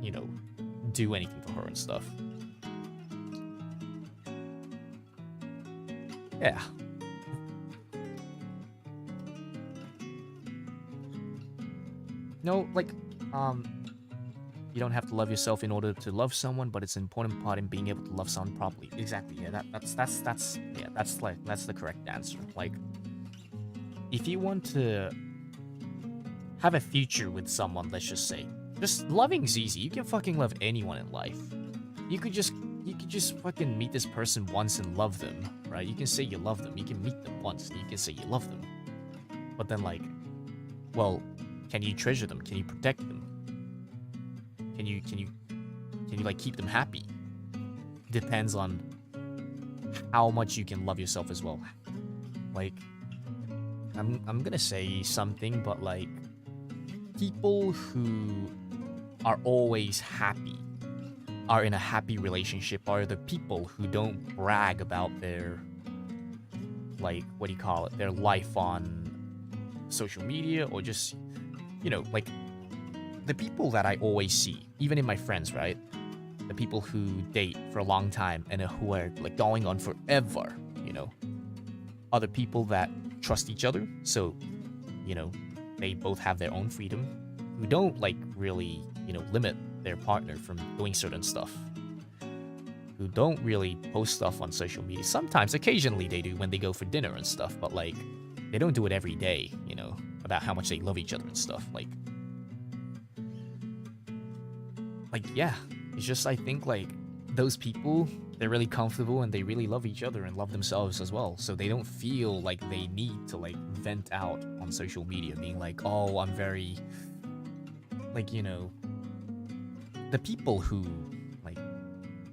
you know, do anything for her and stuff. Yeah. No, like, you don't have to love yourself in order to love someone, but it's an important part in being able to love someone properly. Exactly. Yeah, that's the correct answer. Like, if you want to have a future with someone, let's just say, just loving's easy. You can fucking love anyone in life. You could just fucking meet this person once and love them, right? You can say you love them. You can meet them once and you can say you love them. But then, like, well, can you treasure them? Can you protect them? Can you like keep them happy? Depends on how much you can love yourself as well. Like, I'm gonna say something, but like, people who are always happy, are in a happy relationship, are the people who don't brag about their, like, what do you call it, their life on social media, or just, you know, like, the people that I always see, even in my friends, right? The people who date for a long time and who are like going on forever, you know, are the people that trust each other. So, you know, they both have their own freedom, who don't like really, you know, limit their partner from doing certain stuff, who don't really post stuff on social media. Sometimes, occasionally they do when they go for dinner and stuff, but like, they don't do it every day, you know, about how much they love each other and stuff. Like, yeah, it's just, I think, like, those people, they're really comfortable and they really love each other and love themselves as well. So they don't feel like they need to, like, vent out on social media, being like, oh, I'm very, like, you know, the people who like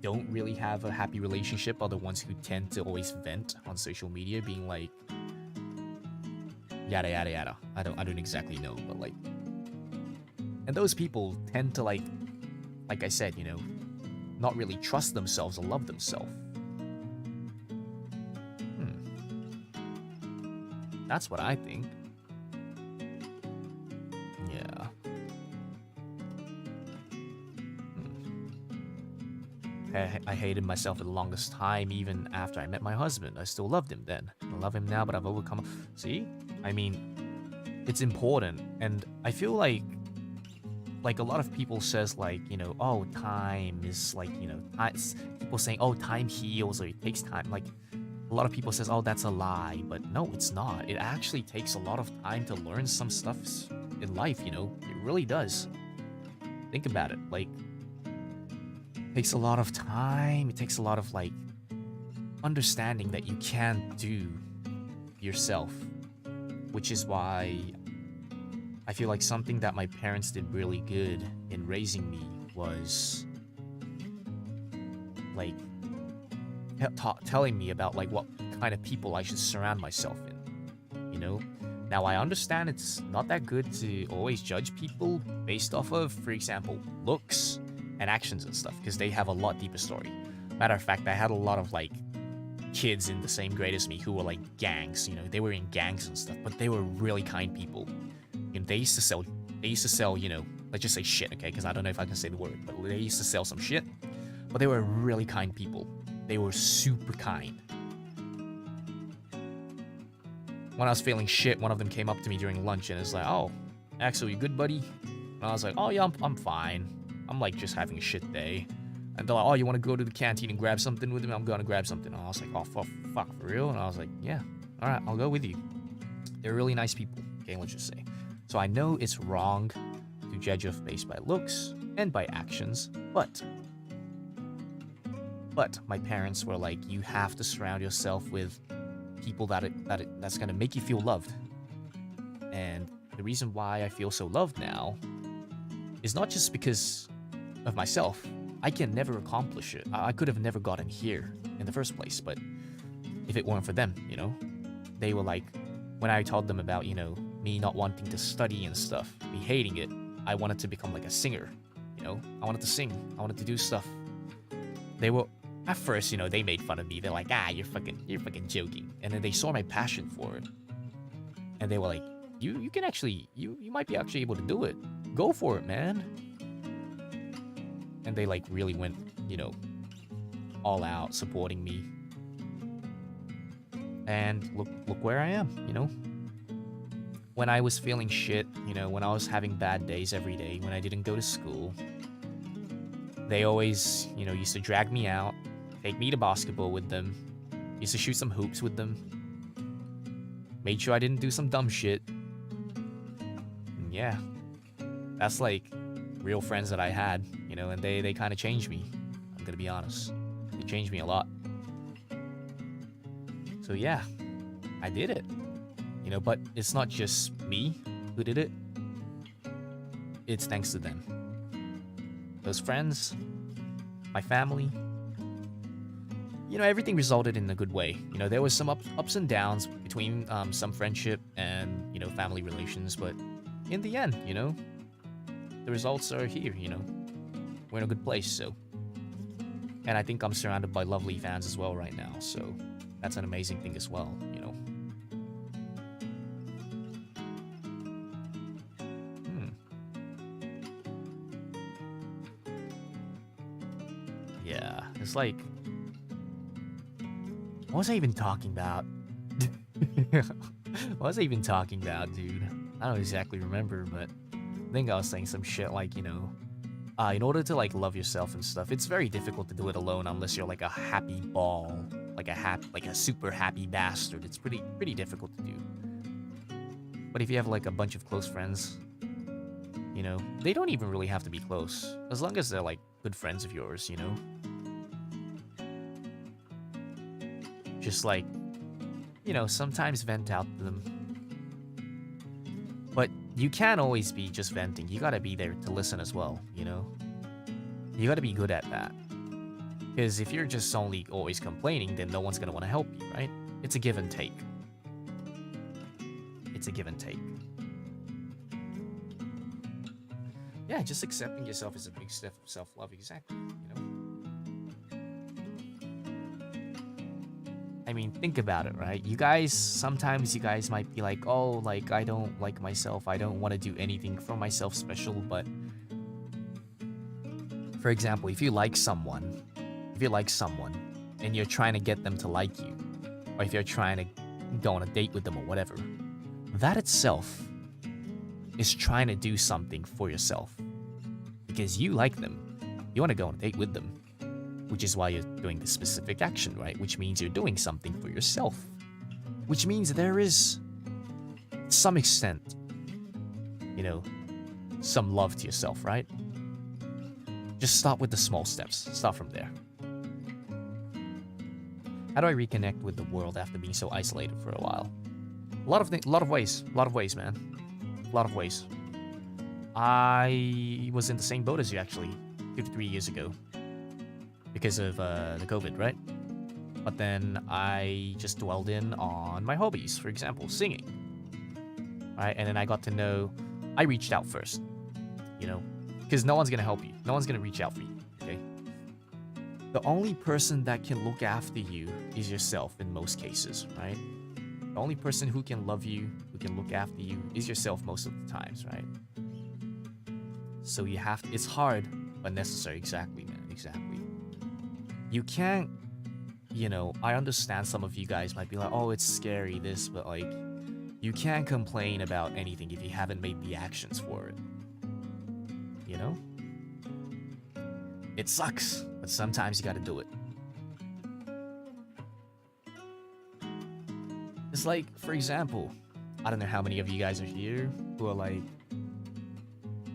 don't really have a happy relationship are the ones who tend to always vent on social media, being like yada yada yada. I don't exactly know, but like, and those people tend to like I said, you know, not really trust themselves or love themselves. That's what I think. Yeah. I hated myself for the longest time, even after I met my husband. I still loved him then. I love him now, but I've overcome. See? I mean, it's important, and I feel like a lot of people says like, you know, oh, time is like, you know, people saying, oh, time heals, or it takes time. Like, a lot of people says, oh, that's a lie, but no, it's not. It actually takes a lot of time to learn some stuff in life, you know? It really does. Think about it. Like, it takes a lot of time. It takes a lot of, like, understanding that you can't do yourself. Which is why I feel like something that my parents did really good in raising me was, like, telling me about like what kind of people I should surround myself in, you know? Now I understand it's not that good to always judge people based off of, for example, looks and actions and stuff, because they have a lot deeper story. Matter of fact, I had a lot of like kids in the same grade as me who were like gangs, you know, they were in gangs and stuff, but they were really kind people. You know, they used to sell, you know, let's just say shit, okay, because I don't know if I can say the word, but they used to sell some shit, but they were really kind people. They were super kind. When I was feeling shit, one of them came up to me during lunch and is like, oh, Axel, you good, buddy? And I was like, oh, yeah, I'm fine. I'm like just having a shit day. And they're like, oh, you want to go to the canteen and grab something with me? I'm going to grab something. And I was like, oh, fuck, for real? And I was like, yeah, all right, I'll go with you. They're really nice people, okay, let's just say. So I know it's wrong to judge a face by looks and by actions, but my parents were like, you have to surround yourself with people that's gonna make you feel loved. And the reason why I feel so loved now is not just because of myself. I can never accomplish it. I could have never gotten here in the first place, but if it weren't for them, you know, they were like, when I told them about, you know, me not wanting to study and stuff, me hating it, I wanted to become like a singer, you know, I wanted to sing, I wanted to do stuff. They were, at first, you know, they made fun of me. They're like, ah, you're fucking joking. And then they saw my passion for it. And they were like, you can actually, you might be actually able to do it. Go for it, man. And they like really went, you know, all out supporting me. And look where I am, you know. When I was feeling shit, you know, when I was having bad days every day, when I didn't go to school, they always, you know, used to drag me out, take me to basketball with them, used to shoot some hoops with them, made sure I didn't do some dumb shit. And yeah, that's like real friends that I had, you know, and they kind of changed me. I'm gonna be honest. They changed me a lot. So yeah, I did it. You know, but it's not just me who did it. It's thanks to them. Those friends, my family. You know, everything resulted in a good way. You know, there was some ups and downs between some friendship and, you know, family relations. But in the end, you know, the results are here, you know. We're in a good place, so. And I think I'm surrounded by lovely fans as well right now. So that's an amazing thing as well, you know. Yeah, it's like, what was I even talking about? What was I even talking about, dude? I don't exactly remember, but I think I was saying some shit like, you know, in order to like love yourself and stuff, it's very difficult to do it alone unless you're like a happy ball, like a super happy bastard. It's pretty difficult to do. But if you have like a bunch of close friends, you know, they don't even really have to be close, as long as they're like good friends of yours, you know. Just like, you know, sometimes vent out to them. But you can't always be just venting. You gotta be there to listen as well, you know? You gotta be good at that. Because if you're just only always complaining, then no one's gonna want to help you, right? It's a give and take. It's a give and take. Yeah, just accepting yourself is a big step of self-love, exactly, you know? I mean, think about it, right? Sometimes you guys might be like, oh, like, I don't like myself. I don't want to do anything for myself special. But, for example, if you like someone and you're trying to get them to like you, or if you're trying to go on a date with them or whatever, that itself is trying to do something for yourself. Because you like them. You want to go on a date with them. Which is why you're doing this specific action, right? Which means you're doing something for yourself. Which means there is some extent, you know, some love to yourself, right? Just start with the small steps. Start from there. How do I reconnect with the world after being so isolated for a while? A lot of ways, man. A lot of ways. I was in the same boat as you, actually, 2 to 3 years ago. Because of the COVID, right? But then I just dwelled in on my hobbies, for example, singing. Right? And then I got to know, I reached out first, you know? Because no one's gonna help you. No one's gonna reach out for you, okay? The only person that can look after you is yourself in most cases, right? The only person who can love you, who can look after you, is yourself most of the times, right? So you have to, it's hard, but necessary, exactly, man, exactly. You can't, you know, I understand some of you guys might be like, oh, it's scary, this, but like, you can't complain about anything if you haven't made the actions for it. You know? It sucks, but sometimes you gotta do it. It's like, for example, I don't know how many of you guys are here who are like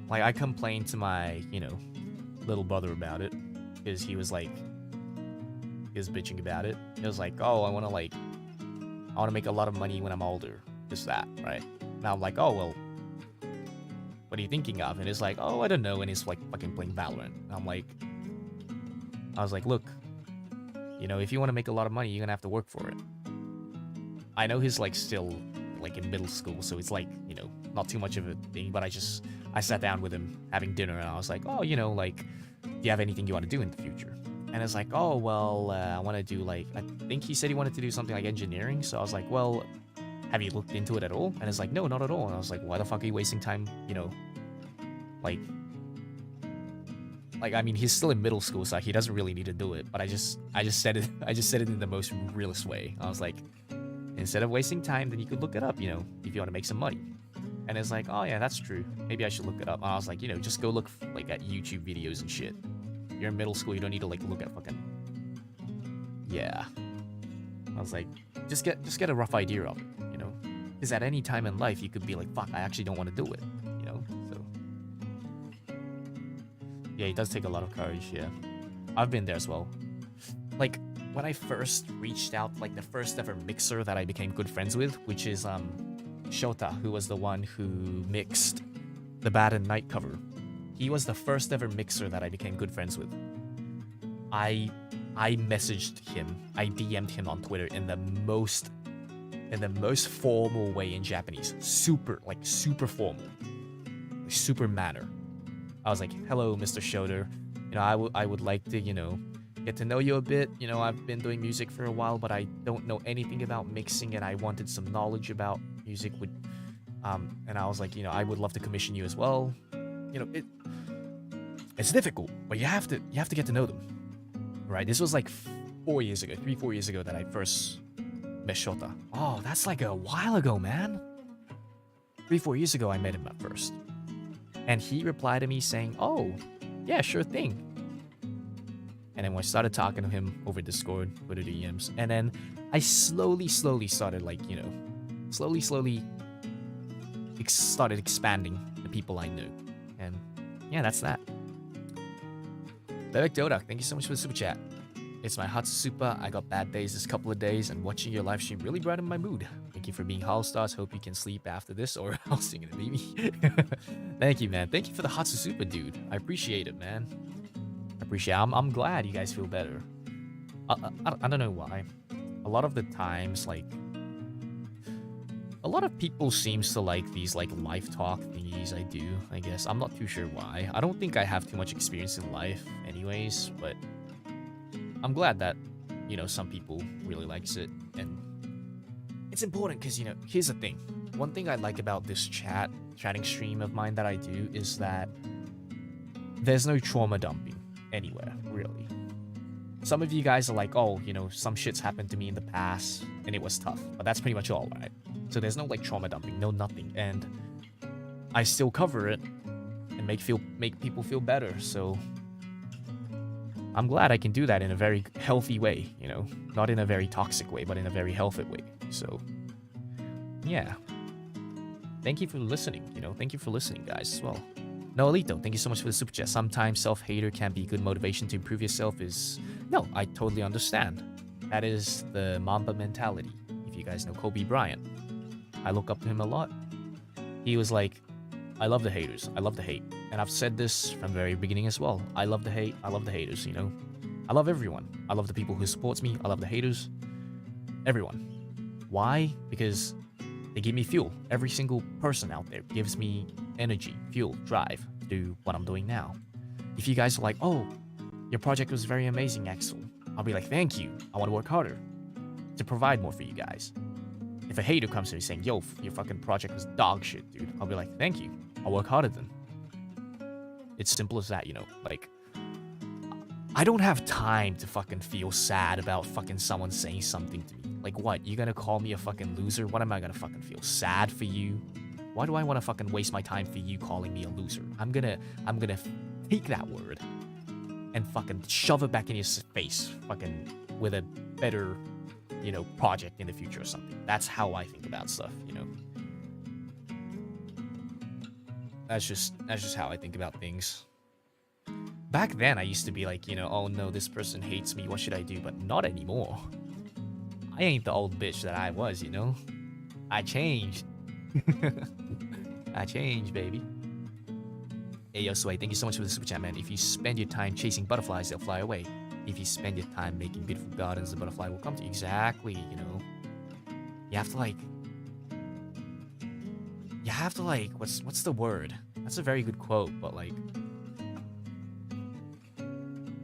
I complained to my, you know, little brother about it, because he was bitching about it. It was like, oh, I want to make a lot of money when I'm older. Just that, right? Now I'm like, oh, well, what are you thinking of? And it's like, oh, I don't know. And he's like fucking playing Valorant. And I was like, look, you know, if you want to make a lot of money, you're going to have to work for it. I know he's like still like in middle school, so it's like, you know, not too much of a thing, but I sat down with him having dinner and I was like, oh, you know, like, do you have anything you want to do in the future? And it's like, oh, well, I want to do like, I think he said he wanted to do something like engineering. So I was like, well, have you looked into it at all? And it's like, no, not at all. And I was like, why the fuck are you wasting time? You know, like, I mean, he's still in middle school, so he doesn't really need to do it. But I just said it in the most realist way. I was like, instead of wasting time, then you could look it up, you know, if you want to make some money. And it's like, oh yeah, that's true. Maybe I should look it up. And I was like, you know, just go look like at YouTube videos and shit. You're in middle school, you don't need to like look at fucking, yeah. I was like, just get a rough idea of it, you know? Because at any time in life, you could be like, fuck, I actually don't want to do it, you know? So, yeah, it does take a lot of courage, yeah. I've been there as well. Like, when I first reached out, like the first ever mixer that I became good friends with, which is Shota, who was the one who mixed the Bad and Night cover. He was the first ever mixer that I became good friends with. I messaged him, I DM'd him on Twitter in the most formal way in Japanese. Super formal. Super manner. I was like, hello, Mr. Shota. You know, I would like to, you know, get to know you a bit. You know, I've been doing music for a while, but I don't know anything about mixing, and I wanted some knowledge about music. And I was like, you know, I would love to commission you as well. You know, it's difficult, but you have to get to know them, right? This was like 4 years ago, 3-4 years ago that I first met Shota. Oh, that's like a while ago, man. 3-4 years ago, I met him at first, and he replied to me saying, "Oh, yeah, sure thing." And then when I started talking to him over Discord, over the DMs, and then I slowly started like, you know, started expanding the people I knew. And yeah, that's that. Bebek Dodak, thank you so much for the super chat. It's my Hatsusupa. I got bad days this couple of days, and watching your live stream really brightened my mood. Thank you for being HOLOSTARS. Hope you can sleep after this, or I'll sing it, baby. Thank you, man. Thank you for the Hatsu Super, dude. I appreciate it, man. I appreciate it. I'm glad you guys feel better. I don't know why. A lot of the times, like, a lot of people seems to like these, like, life talk thingies I do, I guess. I'm not too sure why. I don't think I have too much experience in life anyways, but I'm glad that, you know, some people really likes it. And it's important because, you know, here's the thing. One thing I like about this chatting stream of mine that I do is that there's no trauma dumping anywhere, really. Some of you guys are like, oh, you know, some shit's happened to me in the past and it was tough, but that's pretty much all, right? So there's no, like, trauma dumping, no nothing, and I still cover it and make people feel better. So I'm glad I can do that in a very healthy way, you know, not in a very toxic way, but in a very healthy way. So yeah, thank you for listening. You know, thank you for listening, guys, as well. Noelito, thank you so much for the super chat. Sometimes self-hater can be good motivation to improve yourself. No, I totally understand. That is the Mamba mentality. If you guys know Kobe Bryant, I look up to him a lot. He was like, I love the haters. I love the hate. And I've said this from the very beginning as well. I love the hate. I love the haters, you know. I love everyone. I love the people who supports me. I love the haters. Everyone. Why? Because they give me fuel. Every single person out there gives me energy, fuel, drive to do what I'm doing now. If you guys are like, oh, your project was very amazing, Axel, I'll be like, thank you. I want to work harder to provide more for you guys. If a hater comes to me saying, yo, your fucking project was dog shit, dude, I'll be like, thank you. I'll work harder then. It's simple as that, you know. Like, I don't have time to fucking feel sad about fucking someone saying something to me. Like, what? You gonna call me a fucking loser? What am I gonna fucking feel sad for you? Why do I want to fucking waste my time for you calling me a loser? I'm gonna take that word and fucking shove it back in your face, fucking with a better, you know, project in the future or something. That's how I think about stuff, you know. That's just how I think about things. Back then, I used to be like, you know, oh no, this person hates me, what should I do? But not anymore. I ain't the old bitch that I was, you know. I changed. I changed, baby. Hey, yo, Sway, thank you so much for the super chat, man. If you spend your time chasing butterflies, they'll fly away. If you spend your time making beautiful gardens, the butterfly will come to you. Exactly, you know. You have to like, what's the word? That's a very good quote, but like,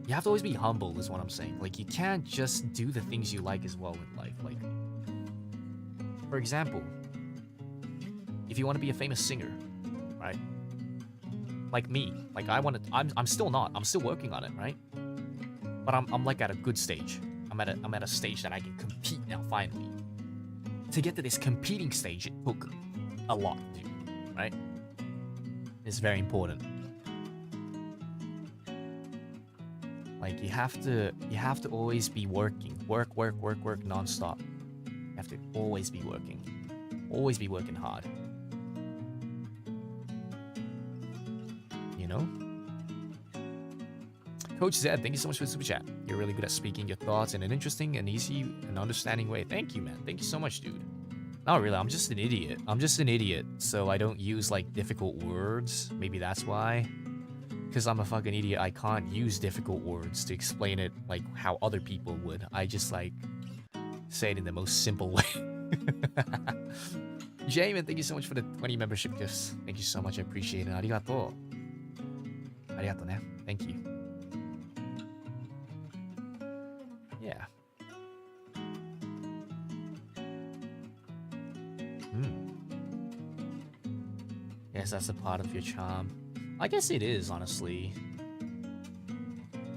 you have to always be humble is what I'm saying. Like, you can't just do the things you like as well in life. Like, for example, if you want to be a famous singer, right? Like me, like I'm still not. I'm still working on it, right? But I'm like at a good stage. I'm at a stage that I can compete now finally. To get to this competing stage, it took a lot to do, right? It's very important. Like, you have to always be working. Work non-stop. You have to always be working. Always be working hard. You know? Coach Zed, thank you so much for the super chat. You're really good at speaking your thoughts in an interesting and easy and understanding way. Thank you, man. Thank you so much, dude. Not really, I'm just an idiot. I'm just an idiot, so I don't use, like, difficult words. Maybe that's why. Because I'm a fucking idiot, I can't use difficult words to explain it like how other people would. I just, like, say it in the most simple way. Jamin, thank you so much for the 20 membership gifts. Thank you so much, I appreciate it. Arigato. Arigato, ne. Thank you. Yeah. Yes, that's a part of your charm. I guess it is, honestly.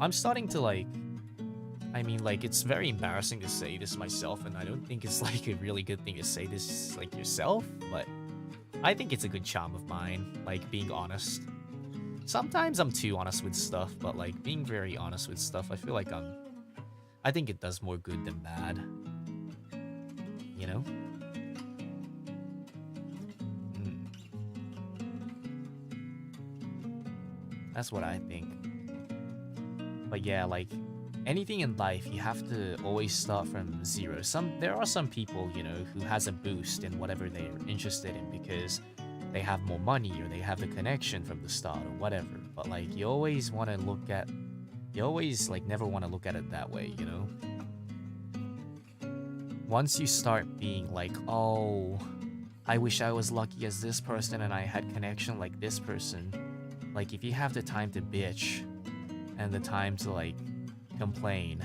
I'm starting to, like... I mean, like, it's very embarrassing to say this myself, and I don't think it's, like, a really good thing to say this, like, yourself, but I think it's a good charm of mine, like, being honest. Sometimes I'm too honest with stuff, but, like, being very honest with stuff, I feel like I think it does more good than bad. You know? That's what I think. But yeah, like, anything in life, you have to always start from zero. There are some people, you know, who has a boost in whatever they're interested in because they have more money or they have the connection from the start or whatever. But like, you always want to look at, you always like never want to look at it that way, you know? Once you start being like, oh, I wish I was lucky as this person and I had connection like this person. Like, if you have the time to bitch and the time to like complain,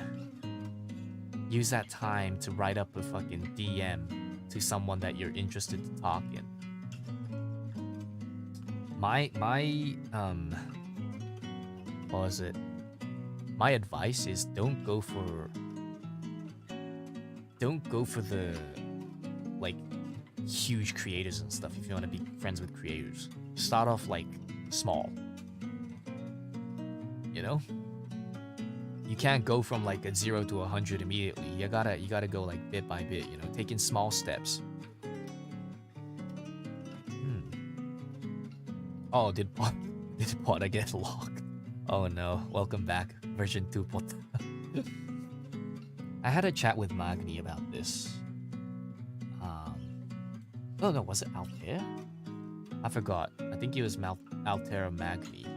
use that time to write up a fucking DM to someone that you're interested to talk in. My what was it? My advice is don't go for the like huge creators and stuff if you want to be friends with creators. Start off like small. You know? You can't go from like a 0 to 100 immediately. You gotta go like bit by bit, you know, taking small steps. Oh, did Potter get locked? Oh no, welcome back, version 2 Potter. I had a chat with Magni about this. Oh no, was it Altair? I forgot. I think it was Altair or Magni.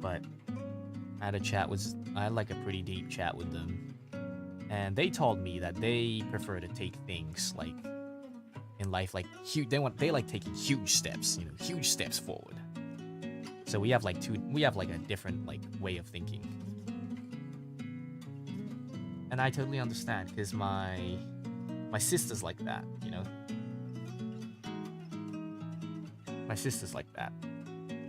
But I had like a pretty deep chat with them. And they told me that they prefer to take things like in life like huge, they like taking huge steps, you know, huge steps forward. So we have like a different like way of thinking. And I totally understand because my sister's like that, you know. My sister's like that.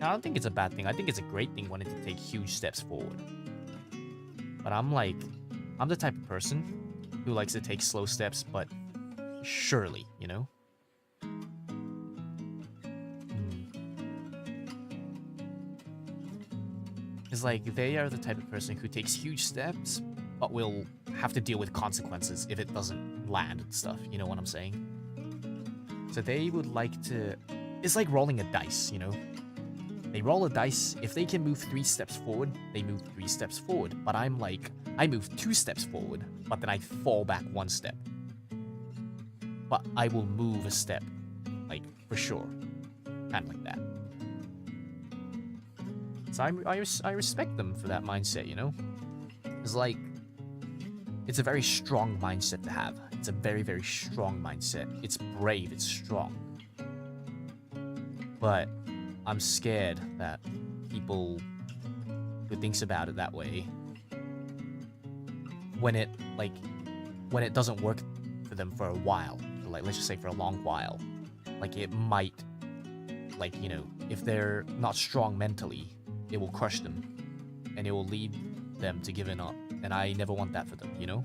I don't think it's a bad thing. I think it's a great thing wanting to take huge steps forward. But I'm the type of person who likes to take slow steps, but surely, you know? It's like they are the type of person who takes huge steps, but will have to deal with consequences if it doesn't land and stuff. You know what I'm saying? So they would like to... It's like rolling a dice, you know? They roll a dice. If they can move 3 steps forward, they move 3 steps forward. But I'm like, I move 2 steps forward, but then I fall back 1 step. But I will move a step, like, for sure. Kind of like that. So I respect them for that mindset, you know? It's like, it's a very strong mindset to have. It's a very, very strong mindset. It's brave, it's strong. But I'm scared that people who thinks about it that way, when it doesn't work for them for a while, like let's just say for a long while, like it might, like, you know, if they're not strong mentally, it will crush them and it will lead them to giving up, and I never want that for them, you know?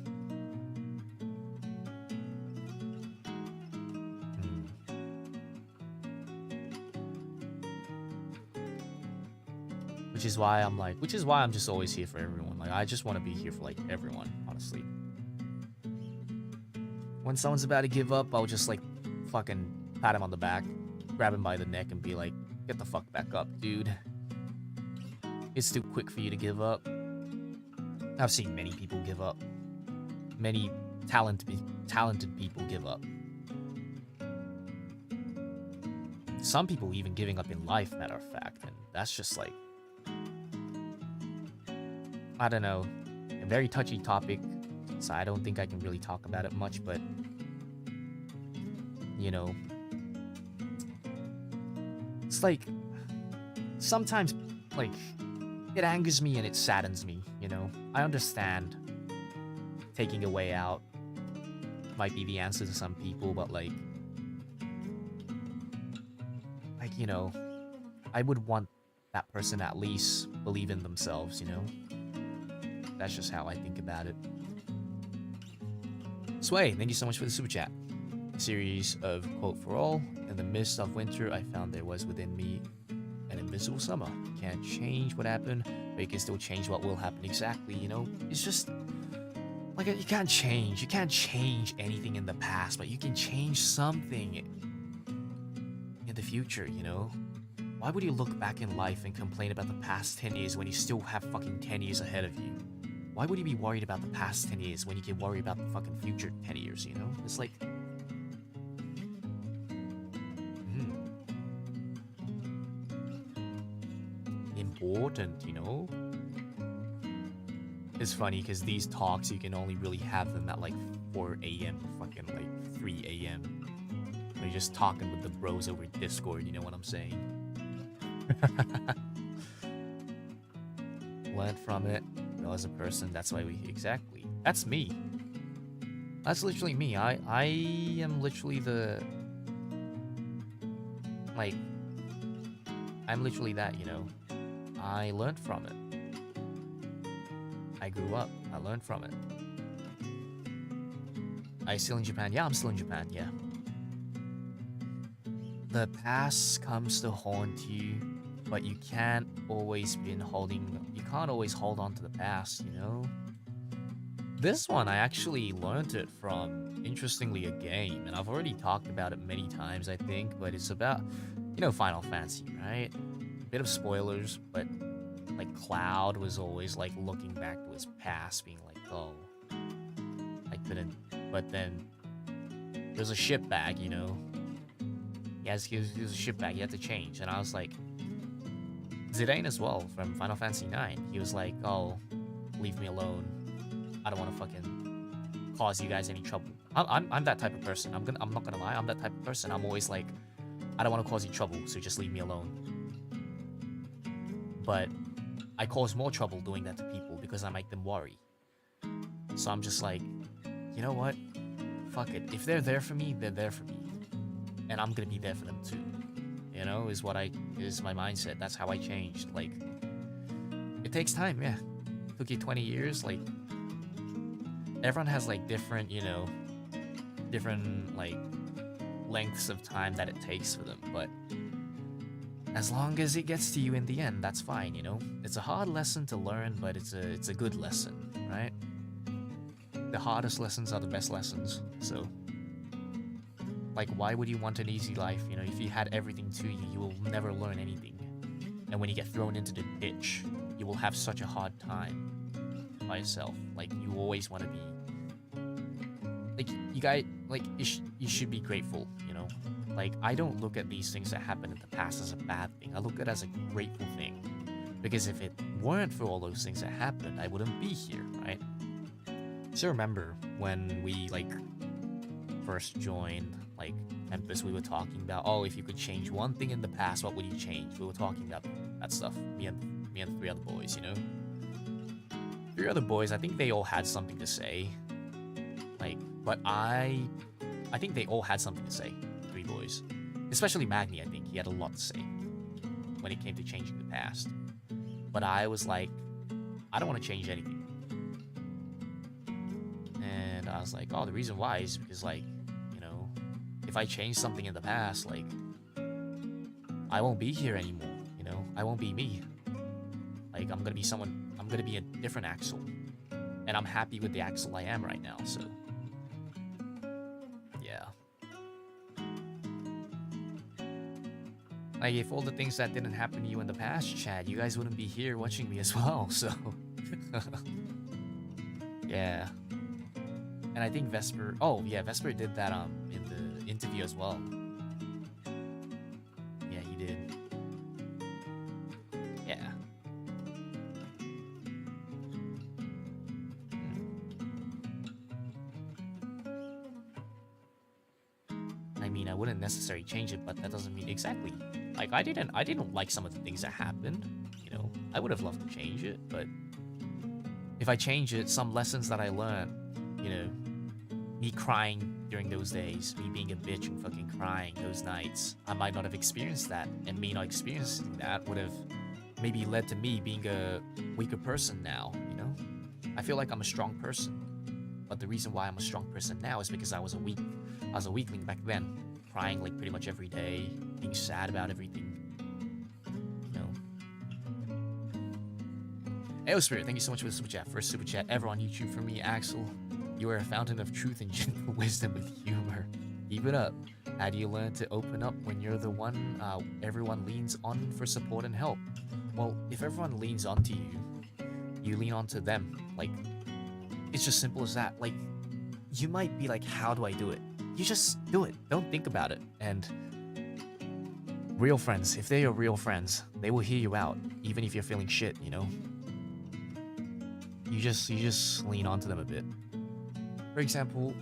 Which is why I'm just always here for everyone. Like, I just want to be here for like everyone, honestly. When someone's about to give up, I'll just like fucking pat him on the back, grab him by the neck and be like, get the fuck back up, dude. It's too quick for you to give up. I've seen many people give up. Many talented people give up. Some people even giving up in life, matter of fact, and that's just like, I don't know, a very touchy topic, so I don't think I can really talk about it much, but, you know, it's like, sometimes, like, it angers me and it saddens me, you know? I understand taking a way out might be the answer to some people, but like, you know, I would want that person at least believe in themselves, you know? That's just how I think about it. Sway, thank you so much for the super chat. A series of quote for all. In the midst of winter, I found there was within me an invisible summer. You can't change what happened, but you can still change what will happen. Exactly, you know? It's just like, you can't change anything in the past, but you can change something in the future, you know? Why would you look back in life and complain about the past 10 years when you still have fucking 10 years ahead of you? why would you be worried about the past 10 years when you can worry about the fucking future 10 years, you know? It's like... important, you know? It's funny because these talks, you can only really have them at like 4 a.m. or fucking like 3 a.m. You're just talking with the bros over Discord, you know what I'm saying? Learn from it, grow as a person, that's why we... Exactly. That's me. That's literally me. I am literally the... Like... I'm literally that, you know? I learned from it. I grew up. I learned from it. Are you still in Japan? Yeah, I'm still in Japan, yeah. The past comes to haunt you, but you can't always you can't always hold on to the past, you know? This one, I actually learned it from, interestingly, a game, and I've already talked about it many times, I think, but it's about, you know, Final Fantasy, right? A bit of spoilers, but like Cloud was always like looking back to his past, being like, oh, I couldn't, but then there's a ship bag, you know? He was a ship bag, he had to change, and I was like, Zidane as well, from Final Fantasy 9, he was like, oh, leave me alone, I don't want to fucking cause you guys any trouble. I'm that type of person, I'm not gonna lie, I'm that type of person. I'm always like, I don't want to cause you trouble, so just leave me alone. But I cause more trouble doing that to people because I make them worry. So I'm just like, you know what? Fuck it. If they're there for me, they're there for me. And I'm gonna be there for them too. You know, is my mindset. That's how I changed. Like, it takes time, yeah. It took you 20 years, like, everyone has like different, you know, different like lengths of time that it takes for them, but as long as it gets to you in the end, that's fine, you know? It's a hard lesson to learn, but it's a good lesson, right? The hardest lessons are the best lessons, so... Like, why would you want an easy life, you know? If you had everything to you, you will never learn anything. And when you get thrown into the ditch, you will have such a hard time by yourself. Like, you always want to be... Like, you guys, like, you should be grateful, you know? Like, I don't look at these things that happened in the past as a bad thing. I look at it as a grateful thing. Because if it weren't for all those things that happened, I wouldn't be here, right? So remember when we, like, first joined, like, Tempus, we were talking about, oh, if you could change one thing in the past, what would you change? We were talking about that stuff, me and the 3 other boys, you know? 3 other boys, I think they all had something to say. Like, but I think they all had something to say. Boys, especially Magni, I think he had a lot to say when it came to changing the past. But I was like, I don't want to change anything. And I was like, oh, the reason why is because, like, you know, if I change something in the past, like, I won't be here anymore, you know? I won't be me. Like, I'm gonna be a different Axel. And I'm happy with the Axel I am right now, so... yeah. Like, if all the things that didn't happen to you in the past, Chad, you guys wouldn't be here watching me as well, so... yeah. And I think Vesper... oh, yeah, Vesper did that, in the interview as well. Yeah, he did. Yeah. I mean, I wouldn't necessarily change it, but that doesn't mean... exactly. Like, I didn't like some of the things that happened, you know? I would have loved to change it, but... if I change it, some lessons that I learned, you know, me crying during those days, me being a bitch and fucking crying those nights, I might not have experienced that, and me not experiencing that would have maybe led to me being a weaker person now, you know? I feel like I'm a strong person, but the reason why I'm a strong person now is because I was a weakling back then, crying like pretty much every day, being sad about everything, you know? Hey, Spirit, thank you so much for the super chat. First super chat ever on YouTube for me, Axel. You are a fountain of truth and gentle wisdom with humor. Keep it up. How do you learn to open up when you're the one everyone leans on for support and help? Well, if everyone leans onto you, you lean onto them. Like, it's just simple as that. Like, you might be like, how do I do it? You just do it. Don't think about it. And real friends, if they are real friends, they will hear you out, even if you're feeling shit, you know? You just lean onto them a bit. For example,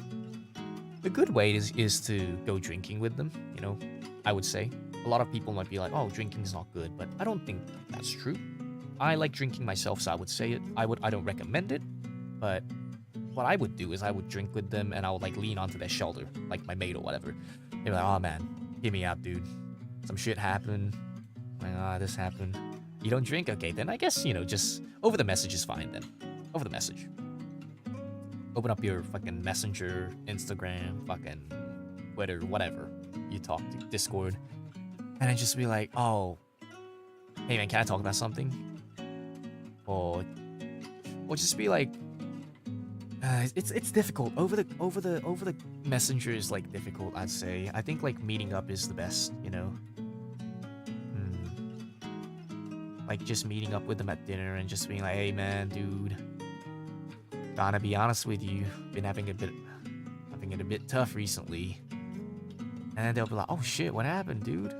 a good way is to go drinking with them, you know? I would say. A lot of people might be like, oh, drinking's not good, but I don't think that's true. I like drinking myself, so I would say it. I don't recommend it, but what I would do is I would drink with them and I would like lean onto their shoulder, like my mate or whatever. They'd be like, oh man, hear me out, dude. Some shit happened. Like, ah, this happened. You don't drink? Okay, then I guess, you know, just over the message is fine then. Over the message. Open up your fucking Messenger, Instagram, fucking Twitter, whatever. You talk to Discord. And then just be like, oh, hey man, can I talk about something? Or just be like, it's difficult. Over the Messenger is like difficult, I'd say. I think like meeting up is the best, you know? Like just meeting up with them at dinner and just being like, hey man, dude, gotta be honest with you, been having it a bit tough recently. And then they'll be like, oh shit, what happened, dude?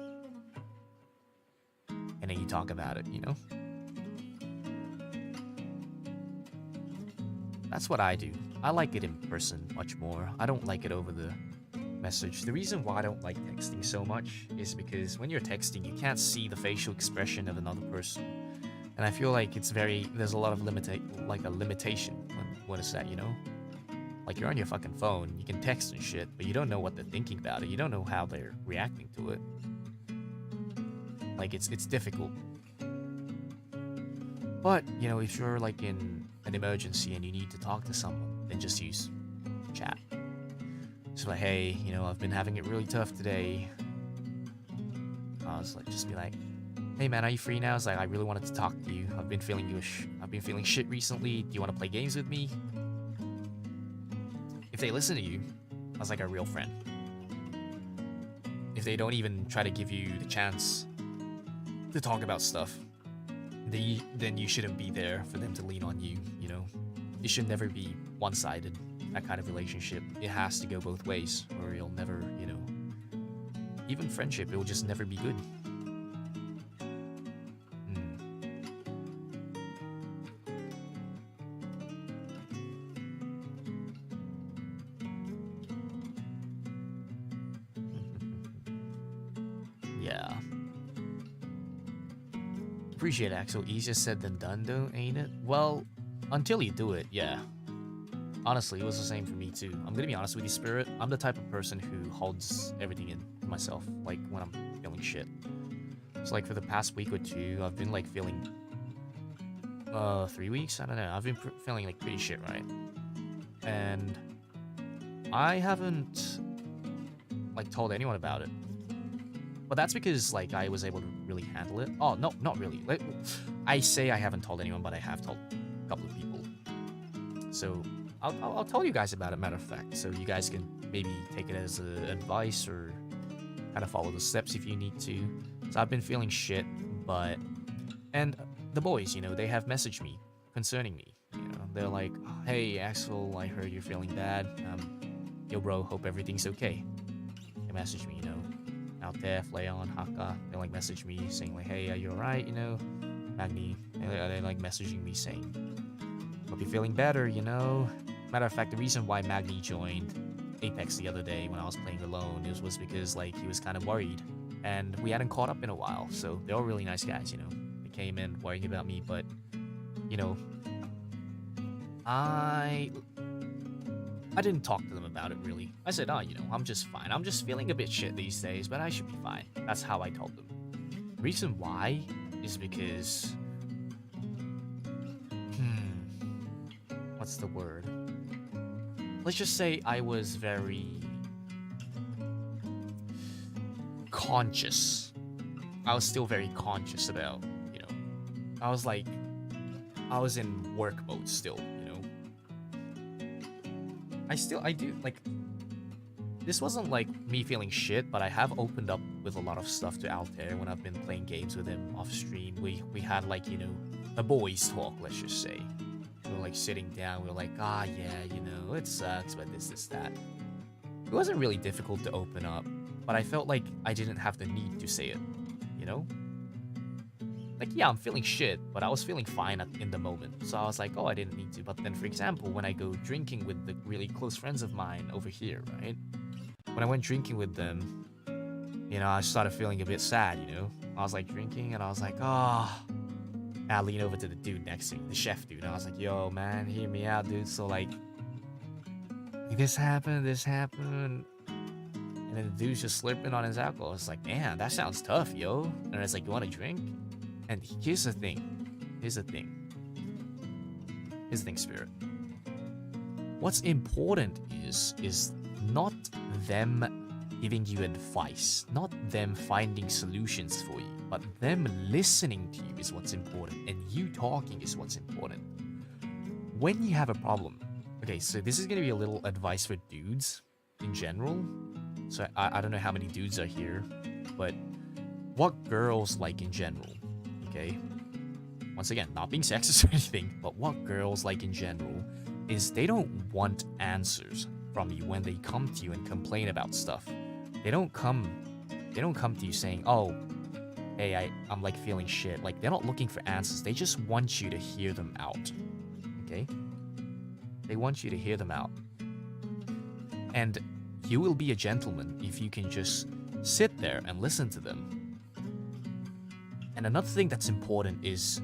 And then you talk about it, you know? That's what I do. I like it in person much more. I don't like it over the message. The reason why I don't like texting so much is because when you're texting, you can't see the facial expression of another person. And I feel like there's a lot of limitation when it's that, you know? Like you're on your fucking phone, you can text and shit, but you don't know what they're thinking about it. You don't know how they're reacting to it. Like it's difficult. But, you know, if you're like in an emergency and you need to talk to someone, then just use chat. Just like, hey, you know, I've been having it really tough today. I was like, just be like, hey man, are you free now? It's like, I really wanted to talk to you. I've been feeling shit recently. Do you want to play games with me? If they listen to you, that's like a real friend. If they don't even try to give you the chance to talk about stuff, then you shouldn't be there for them to lean on you, you know? It should never be one-sided, that kind of relationship. It has to go both ways, or you'll never, you know... Even friendship, it will just never be good. Yeah. Appreciate it, Axel. Easier said than done, though, ain't it? Well, until you do it, yeah. Honestly, it was the same for me, too. I'm gonna be honest with you, Spirit. I'm the type of person who holds everything in myself, like, when I'm feeling shit. So, like, for the past week or two, I've been, like, feeling... 3 weeks? I don't know. I've been feeling, like, pretty shit, right? And... I haven't... like, told anyone about it. But that's because, like, I was able to really handle it. Oh, no, not really. Like, I say I haven't told anyone, but I have told a couple of people. So, I'll tell you guys about it, matter of fact. So you guys can maybe take it as advice or kind of follow the steps if you need to. So I've been feeling shit, but... And the boys, you know, they have messaged me concerning me. You know, they're like, hey, Axel, I heard you're feeling bad. Yo, bro, hope everything's okay. They message me, you know. Altef, Leon, Haka, they like message me saying like, hey, are you alright, you know? Magni, they like messaging me saying, hope you're feeling better, you know? Matter of fact, the reason why Magni joined Apex the other day when I was playing alone was because like he was kind of worried, and we hadn't caught up in a while, so they're all really nice guys, you know? They came in worrying about me, but, you know, I didn't talk to them about it, really. I said, oh, you know, I'm just fine. I'm just feeling a bit shit these days, but I should be fine. That's how I told them. The reason why is because... What's the word? Let's just say I was very... conscious. I was still very conscious about, you know... I was in work mode still, you know? I do, like, this wasn't like me feeling shit, but I have opened up with a lot of stuff to Altair when I've been playing games with him off stream. We had like, you know, a boys talk, let's just say. We were like sitting down. We were like, ah, yeah, you know, it sucks, but this, that. It wasn't really difficult to open up, but I felt like I didn't have the need to say it, you know? Like, yeah, I'm feeling shit, but I was feeling fine in the moment. So I was like, oh, I didn't need to. But then, for example, when I go drinking with the really close friends of mine over here, right? When I went drinking with them, you know, I started feeling a bit sad, you know? I was like drinking and I was like, oh. And I leaned over to the dude next to me, the chef dude. And I was like, yo, man, hear me out, dude. So, like this happened. And then the dude's just slurping on his alcohol. It's like, man, that sounds tough, yo. And it's like, you want a drink? And here's the thing, Spirit. What's important is not them giving you advice, not them finding solutions for you, but them listening to you is what's important, and you talking is what's important. When you have a problem, okay, so this is gonna be a little advice for dudes in general. So I don't know how many dudes are here, but what girls like in general. Okay, once again, not being sexist or anything, but what girls like in general is they don't want answers from you when they come to you and complain about stuff. They don't come to you saying, oh, hey, I'm like feeling shit. Like, they're not looking for answers. They just want you to hear them out. Okay? They want you to hear them out. And you will be a gentleman if you can just sit there and listen to them. And another thing that's important is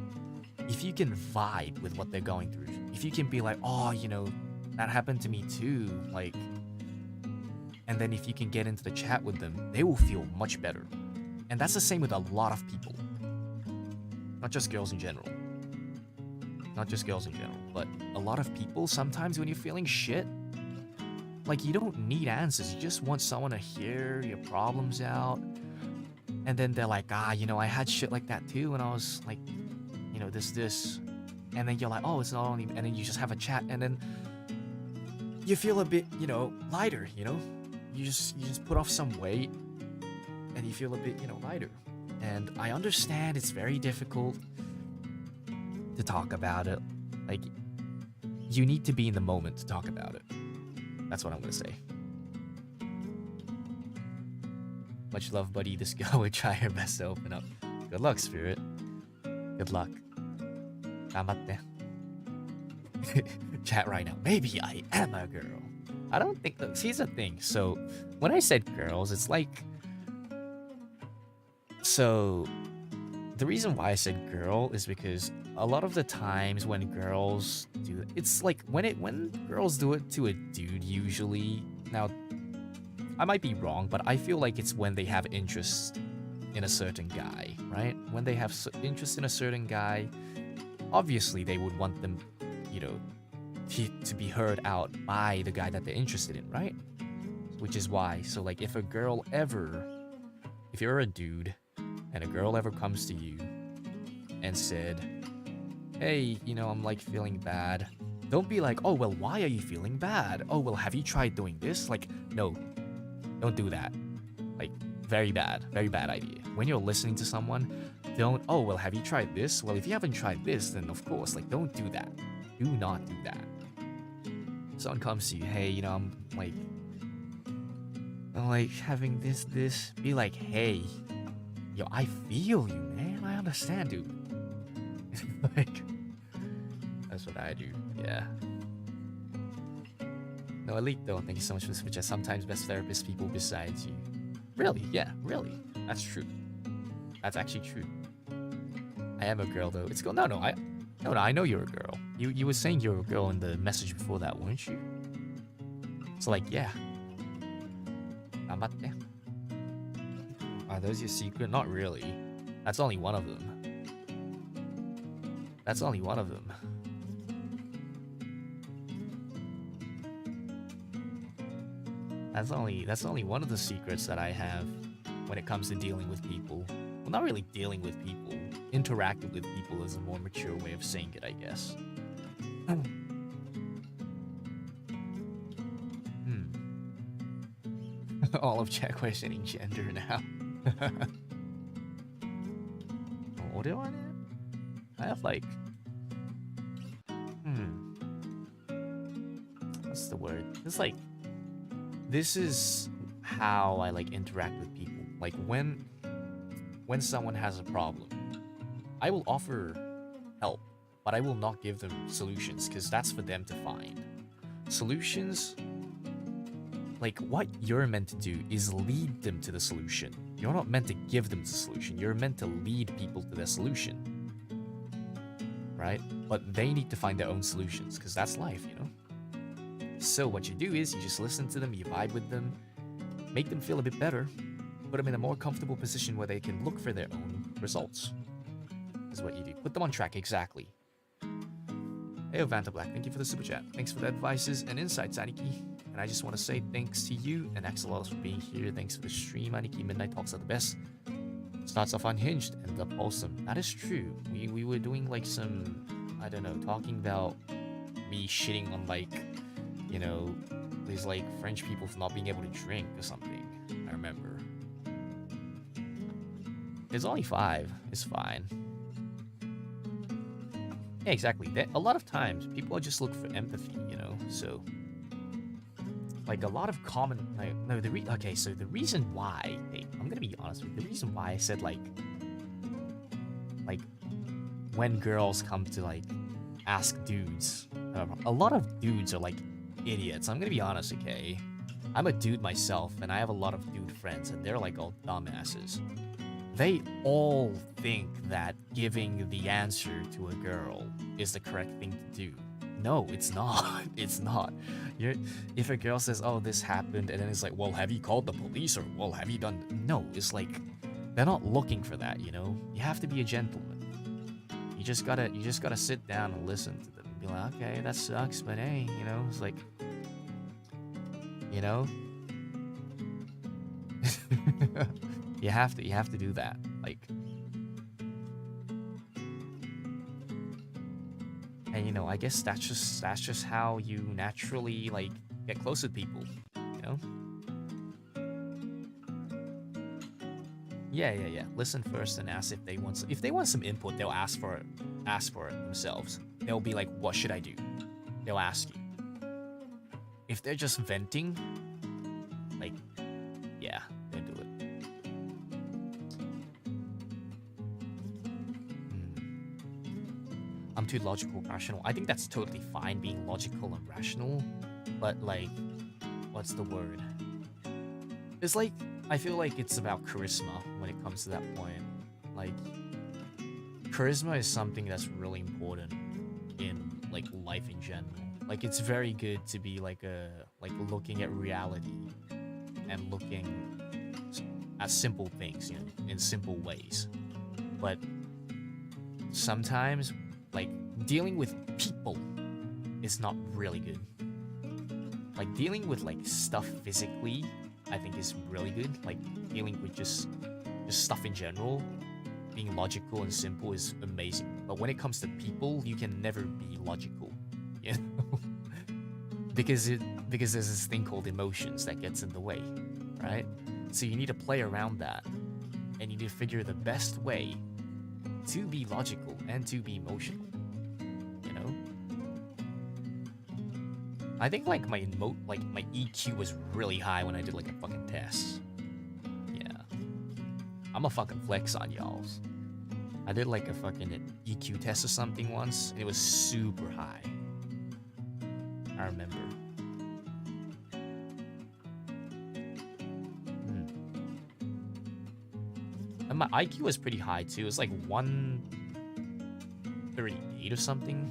if you can vibe with what they're going through. If you can be like, oh, you know, that happened to me too. Like, and then if you can get into the chat with them, they will feel much better. And that's the same with a lot of people. Not just girls in general. But a lot of people, sometimes when you're feeling shit, like, you don't need answers. You just want someone to hear your problems out. And then they're like, ah, you know, I had shit like that too, and I was like, you know, this. And then you're like, oh, it's not only, and then you just have a chat, and then you feel a bit, you know, lighter, you know? You just put off some weight, and you feel a bit, you know, lighter. And I understand it's very difficult to talk about it. Like, you need to be in the moment to talk about it. That's what I'm gonna say. Much love, buddy. This girl will try her best to open up. Good luck, Spirit. Good luck. Ganbatte. Chat right now. Maybe I am a girl. I don't think... here's the thing. So, when I said girls, it's like... So, the reason why I said girl is because a lot of the times when girls do it, it's like when girls do it to a dude usually. Now, I might be wrong, but I feel like it's when they have interest in a certain guy, right? When they have interest in a certain guy, obviously they would want them, you know, to be heard out by the guy that they're interested in, right? Which is why, so like if you're a dude and a girl ever comes to you and said, hey, you know, I'm like feeling bad, don't be like, oh, well, why are you feeling bad? Oh, well, have you tried doing this? Like, no, don't do that. Like, very bad idea. When you're listening to someone, don't, oh, well, have you tried this? Well, if you haven't tried this, then of course, like, don't do that. Do not do that. Someone comes to you, hey, you know, I'm like having this, be like, hey, yo, I feel you, man. I understand, dude. Like, that's what I do, yeah. No, Elite, though, thank you so much for the super chat. Sometimes best therapist people besides you. Really? Yeah, really. That's true. That's actually true. I am a girl, though. It's go. No, I know you're a girl. You were saying you're a girl in the message before that, weren't you? So, like, yeah. Ganbatte. Are those your secret? Not really. That's only one of them. That's only one of them. That's only one of the secrets that I have when it comes to dealing with people. Well, not really dealing with people. Interacting with people is a more mature way of saying it, I guess. All of chat questioning gender now. What do I have? I have like... what's the word? It's like, this is how I like interact with people. Like when someone has a problem, I will offer help, but I will not give them solutions because that's for them to find. Solutions, like what you're meant to do is lead them to the solution. You're not meant to give them the solution. You're meant to lead people to the solution. Right? But they need to find their own solutions because that's life, you know? So what you do is you just listen to them, you vibe with them, make them feel a bit better, put them in a more comfortable position where they can look for their own results. Is what you do. Put them on track, exactly. Hey, Vanta Black, thank you for the super chat. Thanks for the advices and insights, Aniki. And I just want to say thanks to you and Axel for being here. Thanks for the stream, Aniki. Midnight Talks are the best. Starts off unhinged and up awesome. That is true. We were doing like some, I don't know, talking about me shitting on like, you know, these like French people for not being able to drink or something. I remember. It's only 5. It's fine. Yeah, exactly. A lot of times people just look for empathy, you know. So, like a lot of common, okay. So the reason why, hey, I'm gonna be honest with you. The reason why I said like when girls come to like ask dudes, a lot of dudes are like idiots. I'm gonna be honest, okay? I'm a dude myself, and I have a lot of dude friends, and they're like all dumbasses. They all think that giving the answer to a girl is the correct thing to do. No, it's not. It's not. If a girl says, oh, this happened, and then it's like, well, have you called the police, or, well, have you done... No, it's like, they're not looking for that, you know? You have to be a gentleman. You just gotta sit down and listen to them and be like, okay, that sucks, but hey, you know, it's like, you know? You have to do that. Like, and you know, I guess that's just how you naturally like get close with people, you know? Yeah. Listen first and ask if they want some input. They'll ask for it themselves. They'll be like, "What should I do?" They'll ask you. If they're just venting, like, yeah, don't do it. I'm too logical, rational. I think that's totally fine being logical and rational, but like, what's the word? It's like, I feel like it's about charisma when it comes to that point. Like, charisma is something that's really important in like life in general. Like, it's very good to be like looking at reality and looking at simple things, you know, in simple ways. But sometimes, like, dealing with people is not really good. Like, dealing with like stuff physically, I think is really good. Like, dealing with just stuff in general, being logical and simple is amazing. But when it comes to people, you can never be logical, you know? because there's this thing called emotions that gets in the way, right? So you need to play around that, and you need to figure the best way to be logical and to be emotional, you know? I think like my EQ was really high when I did like a fucking test. Yeah. I'm a fucking flex on y'all's. I did like a fucking EQ test or something once, and it was super high. I remember. And my IQ was pretty high too. It was like 138 or something.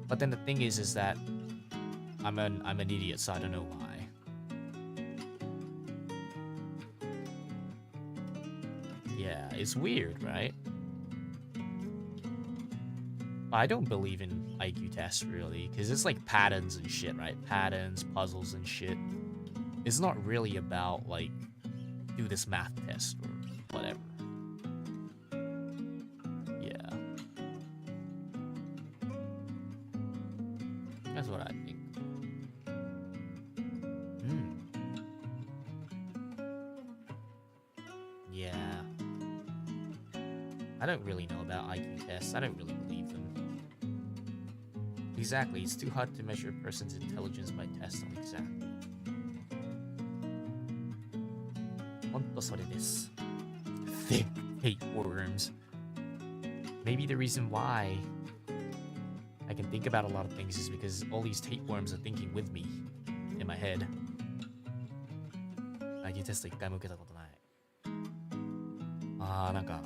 But then the thing is that I'm an idiot, so I don't know why. Yeah, it's weird, right? I don't believe in IQ tests really, because it's like patterns and shit, right? Patterns, puzzles and shit. It's not really about like, do this math test or whatever. Yeah. That's what I think. Yeah. I don't really know about IQ tests. I don't really believe them. Exactly. It's too hard to measure a person's intelligence by tests. Exactly. ほんとそれです。Thick tapeworms. Maybe the reason why I can think about a lot of things is because all these tapeworms are thinking with me in my head. IQ テスト一回も受けたことない。なんか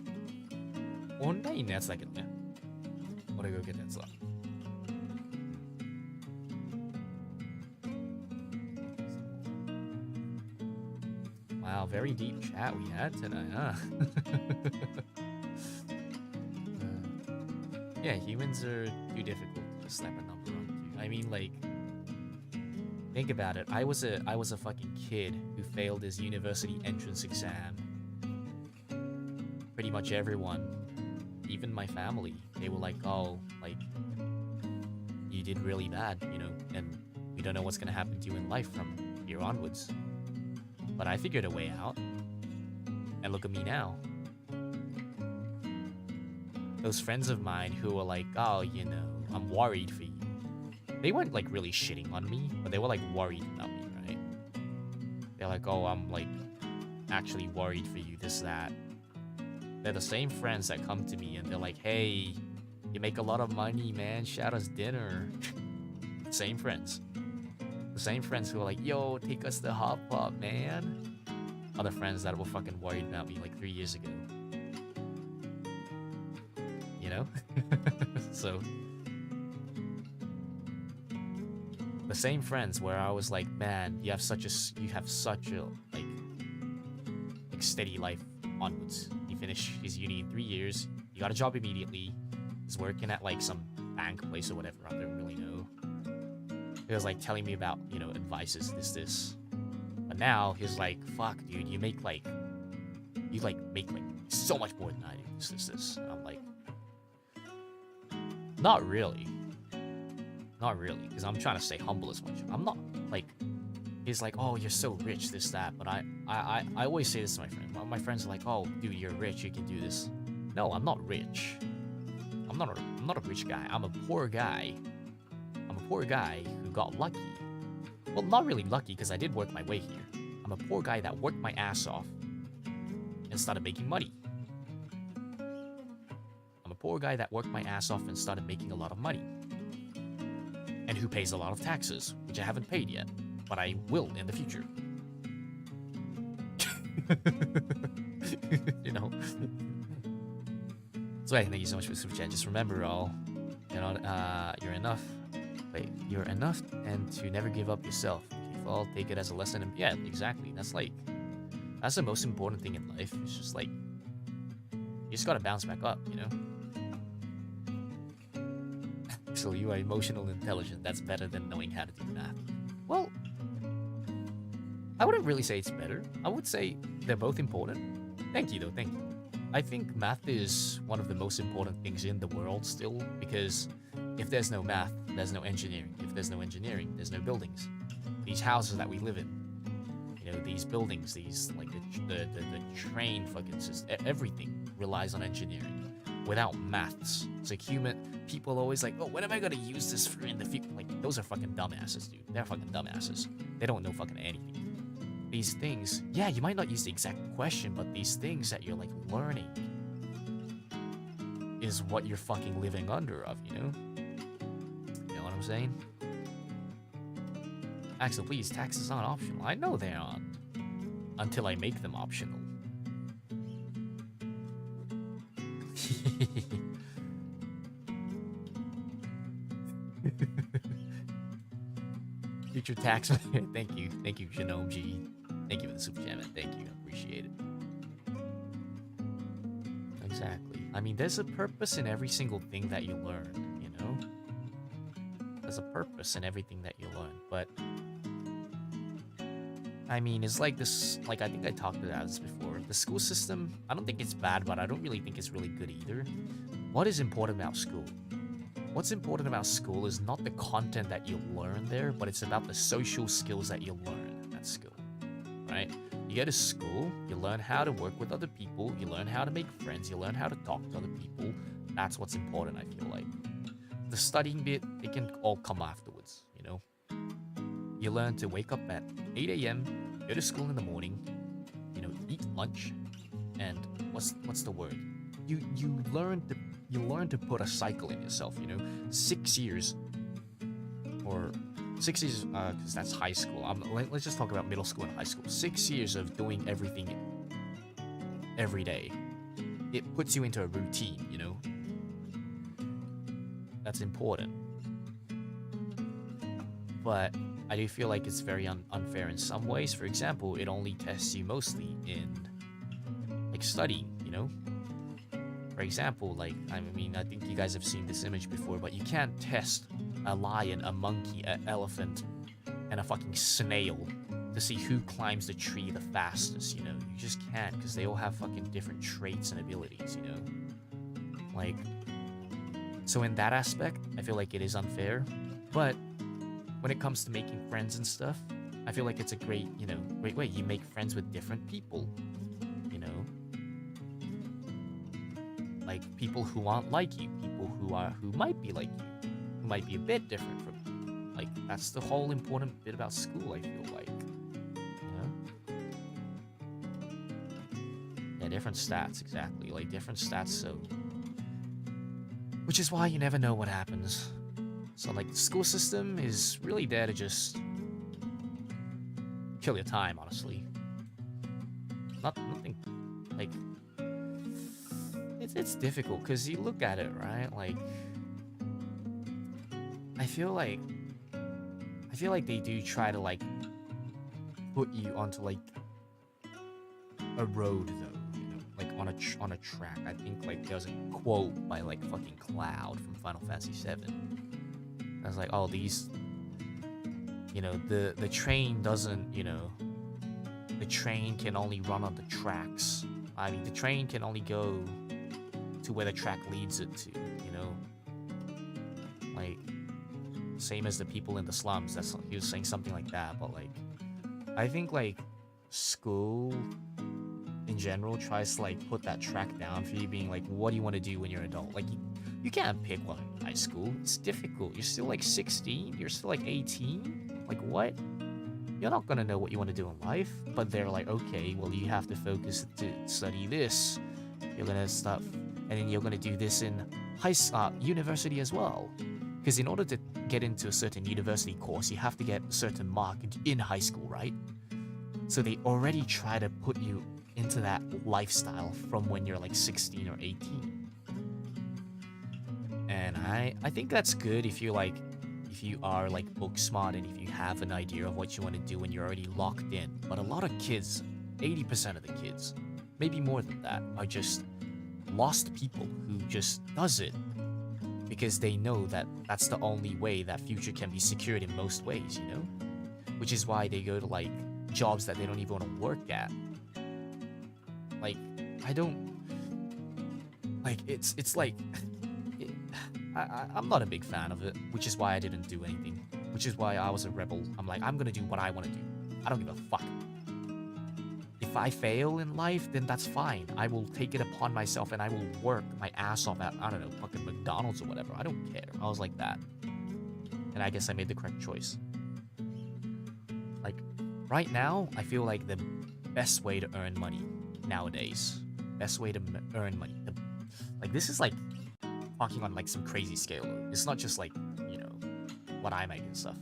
オンラインのやつだけどね。俺が受けたやつは。Wow, very deep chat we had tonight, huh? Yeah, humans are too difficult to slap a number onto. I mean, like, think about it. I was a fucking kid who failed his university entrance exam. Pretty much everyone, even my family, they were like, "Oh, like, you did really bad, you know, and we don't know what's gonna happen to you in life from here onwards." But I figured a way out. And look at me now. Those friends of mine who were like, "Oh, you know, I'm worried for you." They weren't like really shitting on me, but they were like worried about me, right? They're like, "Oh, I'm like actually worried for you, this, that." They're the same friends that come to me and they're like, "Hey, you make a lot of money, man. Shout us dinner." Same friends. The same friends who are like, "Yo, take us to Hop Pop, man." Other friends that were fucking worried about me like 3 years ago. You know? So the same friends where I was like, "Man, you have such a like steady life onwards. He finished his uni in 3 years. He got a job immediately. He's working at like some bank place or whatever. I don't really know." He was like telling me about, you know, advices, this. But now he's like, "Fuck, dude, you make like so much more than I do. This. And I'm like, not really. Not really, because I'm trying to stay humble as much. I'm not like, he's like, "Oh, you're so rich, this, that." But I always say this to my friend. My friends are like, "Oh, dude, you're rich, you can do this." No, I'm not rich. I'm not a rich guy. I'm a poor guy. I'm a poor guy who got lucky. Well, not really lucky, because I did work my way here. I'm a poor guy that worked my ass off and started making money. I'm a poor guy that worked my ass off and started making a lot of money. And who pays a lot of taxes, which I haven't paid yet, but I will in the future. You know? So hey, thank you so much for the super chat. Just remember, all, you know, you're enough. Wait, you're enough, and to never give up yourself. If you fall, take it as a lesson. And yeah, exactly. That's the most important thing in life. It's just like, you just gotta bounce back up, you know? So you are emotional intelligent. That's better than knowing how to do math. Well, I wouldn't really say it's better. I would say they're both important. Thank you, though. Thank you. I think math is one of the most important things in the world still, because if there's no math, there's no engineering. If there's no engineering, there's no buildings. These houses that we live in, you know, these buildings, these, like, the train fucking system, everything relies on engineering. Without maths, it's like people always like, "Oh, when am I gonna use this for in the future?" Like, those are fucking dumbasses, dude. They're fucking dumbasses. They don't know fucking anything. These things, yeah, you might not use the exact question, but these things that you're like learning is what you're fucking living under of, you know? You know what I'm saying? Axel, please, taxes aren't optional. I know they aren't. Until I make them optional. Future tax. Thank you, Genome G. Thank you for the super chat, man. Thank you, I appreciate it. Exactly. I mean, there's a purpose in every single thing that you learn, you know? There's a purpose in everything that you learn, but I mean, it's like this, like, I think I talked about this before. The school system, I don't think it's bad, but I don't really think it's really good either. What is important about school? What's important about school is not the content that you learn there, but it's about the social skills that you learn at school, right? You go to school, you learn how to work with other people, you learn how to make friends, you learn how to talk to other people. That's what's important, I feel like. the studying bit, it can all come afterwards, you know? You learn to wake up at 8 a.m., go to school in the morning, you know, eat lunch, and what's the word? You learn to put a cycle in yourself, you know? 6 years, or 6 years, because that's high school. Let's just talk about middle school and high school. 6 years of doing everything every day. It puts you into a routine, you know? That's important. But I do feel like it's very unfair in some ways. For example, it only tests you mostly in, like, studying, you know? For example, like, I mean, I think you guys have seen this image before, but you can't test a lion, a monkey, an elephant, and a fucking snail to see who climbs the tree the fastest, you know? You just can't, because they all have fucking different traits and abilities, you know? Like, so in that aspect, I feel like it is unfair, but when it comes to making friends and stuff, I feel like it's a great, you know, great way. You make friends with different people, you know? Like, people who aren't like you, people who might be like you, who might be a bit different from you. Like, that's the whole important bit about school, I feel like. You know? Yeah, different stats, exactly. Like, different stats, so... Which is why you never know what happens. So, like, the school system is really there to just... kill your time, honestly. Nothing... Like... It's difficult, because you look at it, right? Like... I feel like they do try to, like, put you onto, like, a road, though, you know, like, on a track. I think, like, there was a quote by, like, fucking Cloud from Final Fantasy VII. I was like, oh, these, you know, the train doesn't, you know, the train can only run on the tracks. I mean, the train can only go to where the track leads it to, you know? Like, same as the people in the slums. He was saying something like that, but, like, I think, like, school in general tries to, like, put that track down for you, being like, what do you want to do when you're an adult? Like, you can't pick one in high school. It's difficult. You're still, like, 16. You're still, like, 18. Like, what? You're not gonna know what you want to do in life. But they're like, okay, well, you have to focus to study this. You're gonna start, and then you're gonna do this in university as well. Because in order to get into a certain university course, you have to get a certain mark in high school, right? So they already try to put you into that lifestyle from when you're like 16 or 18. And I think that's good if you are like book smart and if you have an idea of what you want to do and you're already locked in. But a lot of kids, 80% of the kids, maybe more than that, are just lost people who just does it because they know that that's the only way that future can be secured in most ways, you know? Which is why they go to, like, jobs that they don't even want to work at. Like, I don't... Like, it's like... I'm not a big fan of it, which is why I didn't do anything. Which is why I was a rebel. I'm like, I'm gonna do what I want to do. I don't give a fuck. If I fail in life, then that's fine. I will take it upon myself and I will work my ass off at, I don't know, fucking McDonald's or whatever. I don't care. I was like that. And I guess I made the correct choice. Like, right now, I feel like the best way to earn money nowadays. Best way to earn money. Like, this is like talking on like some crazy scale. It's not just like, you know, what I make and stuff.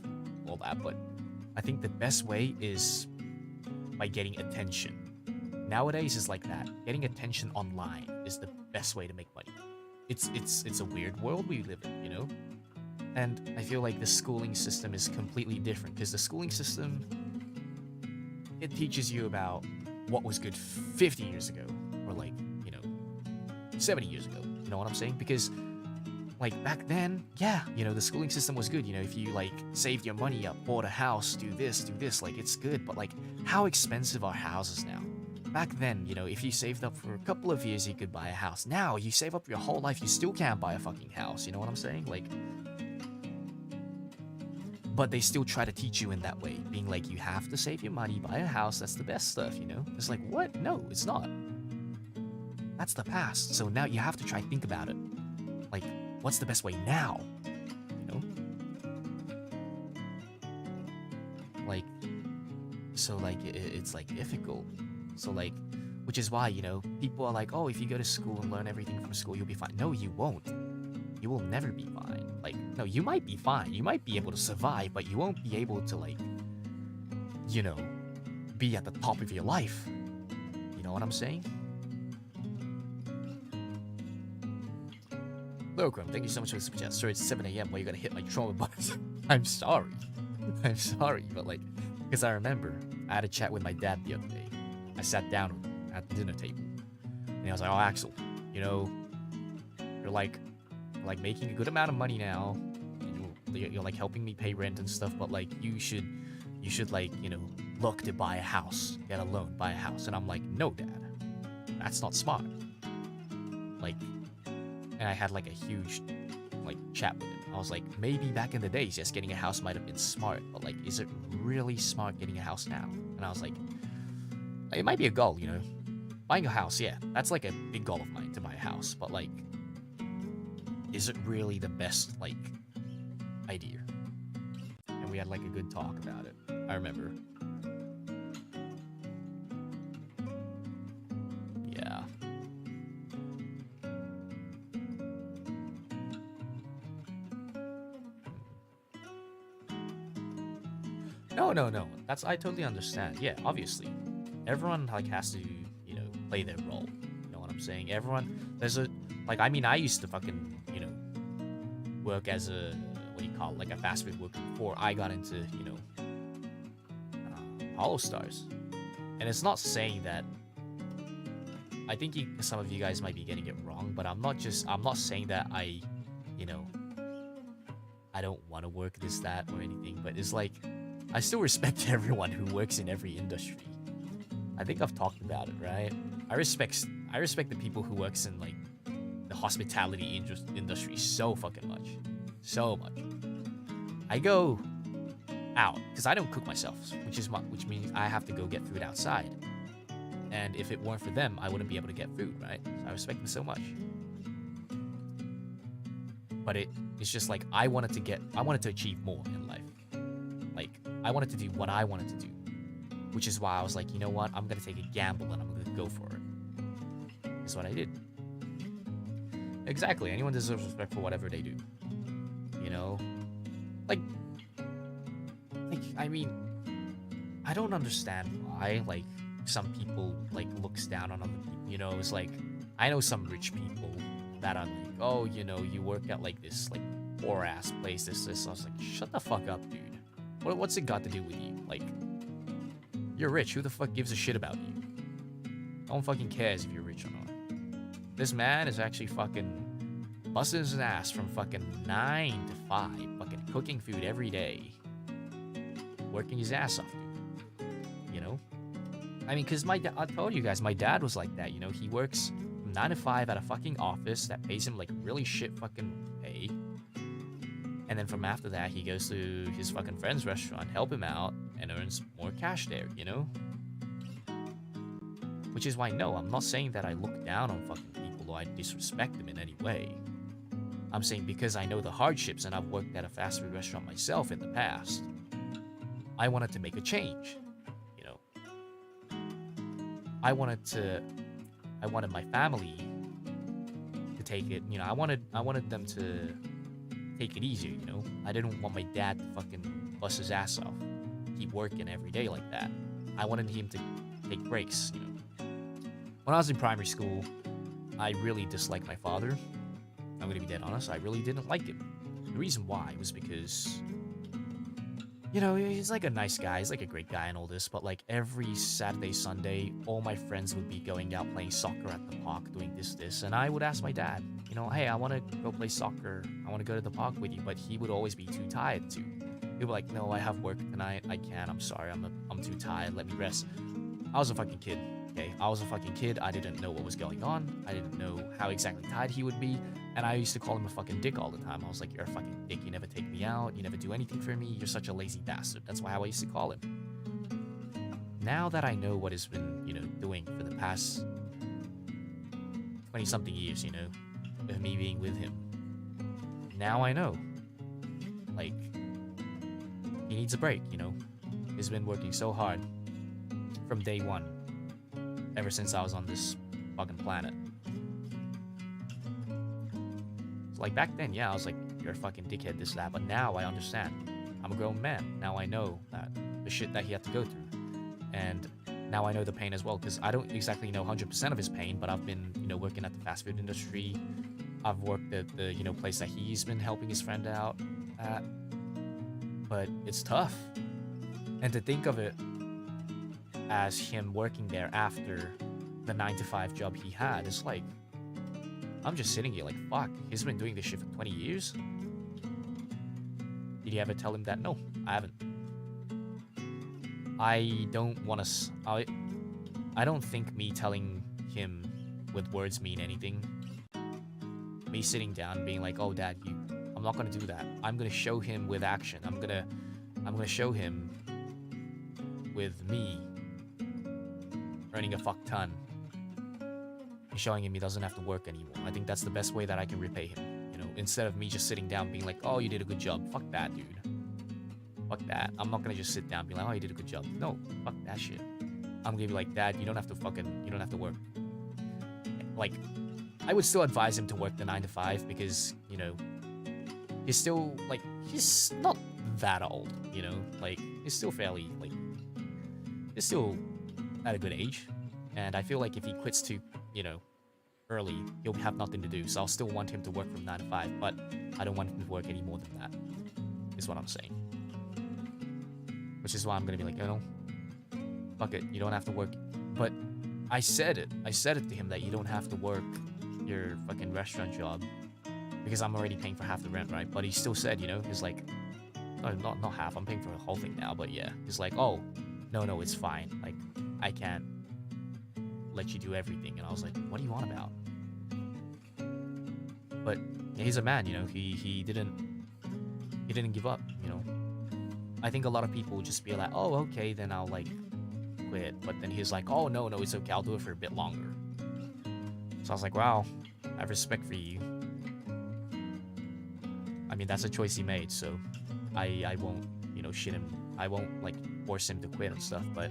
All that. But I think the best way is by getting attention. Nowadays is like that. Getting attention online is the best way to make money. It's a weird world we live in, you know? And I feel like the schooling system is completely different because the schooling system, it teaches you about what was good 50 years ago or like, you know, 70 years ago. You know what I'm saying? Because like back then, yeah, you know, the schooling system was good. You know, if you like saved your money up, bought a house, do this, like it's good. But like, how expensive are houses now? Back then, you know, if you saved up for a couple of years, you could buy a house. Now, you save up your whole life, you still can't buy a fucking house. You know what I'm saying? Like, but they still try to teach you in that way, being like, you have to save your money, buy a house, that's the best stuff, you know? It's like, what? No, it's not. That's the past. So now you have to try to think about it. Like, what's the best way now? So like it's like difficult. So like, which is why, you know, people are like, oh, if you go to school and learn everything from school, you'll be fine. No, you won't. You will never be fine. Like, no, you might be fine. You might be able to survive, but you won't be able to, like, you know, be at the top of your life. You know what I'm saying? Lurkrum, thank you so much for the super chat. Sorry, it's 7 a.m. Why you gotta hit my trauma buttons? I'm sorry. I'm sorry, but like, because I remember I had a chat with my dad the other day. I sat down with him at the dinner table, and I was like, "Oh, Axel, you know, you're like making a good amount of money now. And you're like helping me pay rent and stuff, but like you should like, you know, look to buy a house, get a loan, buy a house." And I'm like, "No, Dad, that's not smart." Like, and I had like a huge like chat with him. I was like, maybe back in the days, yes, getting a house might have been smart, but like, is it really smart getting a house now? And I was like, it might be a goal, you know, buying a house. Yeah, that's like a big goal of mine, to buy a house, but like, is it really the best like idea? And we had like a good talk about it, I remember. Yeah. No. I totally understand. Yeah, obviously. Everyone like has to, you know, play their role. You know what I'm saying? Everyone, there's a, like, I mean, I used to fucking, you know, work as a, what do you call it, like a fast food worker before I got into, you know, HOLOSTARS. And it's not saying that, I think some of you guys might be getting it wrong, but I'm not saying that I, you know, I don't want to work this, that, or anything, but it's like, I still respect everyone who works in every industry. I think I've talked about it, right? I respect the people who works in like the hospitality industry so fucking much. So much. I go out because I don't cook myself, which means I have to go get food outside. And if it weren't for them, I wouldn't be able to get food, right? So I respect them so much. But it's just like I wanted to achieve more in life. Like, I wanted to do what I wanted to do. Which is why I was like, you know what? I'm going to take a gamble and I'm going to go for it. That's what I did. Exactly. Anyone deserves respect for whatever they do. You know? Like, I mean, I don't understand why, like, some people, like, looks down on other people. You know, it's like, I know some rich people that are like, oh, you know, you work at, like, this, like, poor-ass place, this. I was like, shut the fuck up, dude. What's it got to do with you? Like, you're rich. Who the fuck gives a shit about you? No one fucking cares if you're rich or not. This man is actually fucking busting his ass from fucking 9 to 5, fucking cooking food every day. Working his ass off, dude. You know? I mean, because I told you guys, my dad was like that, you know? He works from 9 to 5 at a fucking office that pays him, like, really shit fucking pay. And then from after that, he goes to his fucking friend's restaurant, help him out, and earns more cash there, you know? Which is why, no, I'm not saying that I look down on fucking people or I disrespect them in any way. I'm saying because I know the hardships and I've worked at a fast food restaurant myself in the past, I wanted to make a change, you know? I wanted my family to take it, you know, I wanted them to take it easier, you know? I didn't want my dad to fucking bust his ass off, keep working every day like that. I wanted him to take breaks, you know? When I was in primary school, I really disliked my father. I'm gonna be dead honest, I really didn't like him. The reason why was because, you know, he's like a nice guy, he's like a great guy and all this, but like every Saturday, Sunday, all my friends would be going out playing soccer at the park, doing this, and I would ask my dad, you know, hey, I want to go play soccer, I want to go to the park with you, but he would always be too tired to. He'd be like, no, I have work tonight, I can't, I'm sorry, I'm too tired, let me rest. I was a fucking kid, okay? I was a fucking kid, I didn't know what was going on, I didn't know how exactly tired he would be, and I used to call him a fucking dick all the time. I was like, you're a fucking dick, you never take me out, you never do anything for me, you're such a lazy bastard. That's how I used to call him. Now that I know what he's been, you know, doing for the past 20-something years, you know, of me being with him, now I know. Like, he needs a break, you know? He's been working so hard. from day one, ever since I was on this fucking planet. So like back then, yeah, I was like, you're a fucking dickhead, this, that, but now I understand. I'm a grown man. Now I know that the shit that he had to go through. And now I know the pain as well, because I don't exactly know 100% of his pain, but I've been, you know, working at the fast food industry. I've worked at the, you know, place that he's been helping his friend out at. But it's tough. And to think of it as him working there after the 9-to-5 job he had, it's like, I'm just sitting here like, fuck, he's been doing this shit for 20 years? Did you ever tell him that? No, I haven't. I don't want to... I don't think me telling him with words mean anything. Me sitting down being like, oh, Dad, I'm not going to do that. I'm going to show him with action. I'm going to show him with me earning a fuck ton. And showing him he doesn't have to work anymore. I think that's the best way that I can repay him. You know, instead of me just sitting down being like, oh, you did a good job. Fuck that, dude. Fuck that. I'm not gonna just sit down and be like, oh, you did a good job. No, fuck that shit. I'm gonna be like, Dad, you don't have to work. Like, I would still advise him to work the 9-to-5 because, you know, he's still, like, he's not that old, you know? Like, he's still fairly, like, he's still at a good age. And I feel like if he quits too, you know, early, he'll have nothing to do. So I'll still want him to work from 9-to-5, but I don't want him to work any more than that, is what I'm saying. Which is why I'm gonna be like, you know, fuck it, you don't have to work. But I said it to him that you don't have to work your fucking restaurant job because I'm already paying for half the rent, right? But he still said, you know, he's like, no, not half, I'm paying for the whole thing now, but yeah. He's like, oh, no, it's fine. Like, I can't let you do everything. And I was like, what do you want about? But he's a man, you know, he didn't give up, you know. I think a lot of people would just be like, oh, okay, then I'll, like, quit. But then he's like, oh, no, it's okay, I'll do it for a bit longer. So I was like, wow, I have respect for you. I mean, that's a choice he made, so I won't, you know, shit him. I won't, like, force him to quit and stuff, but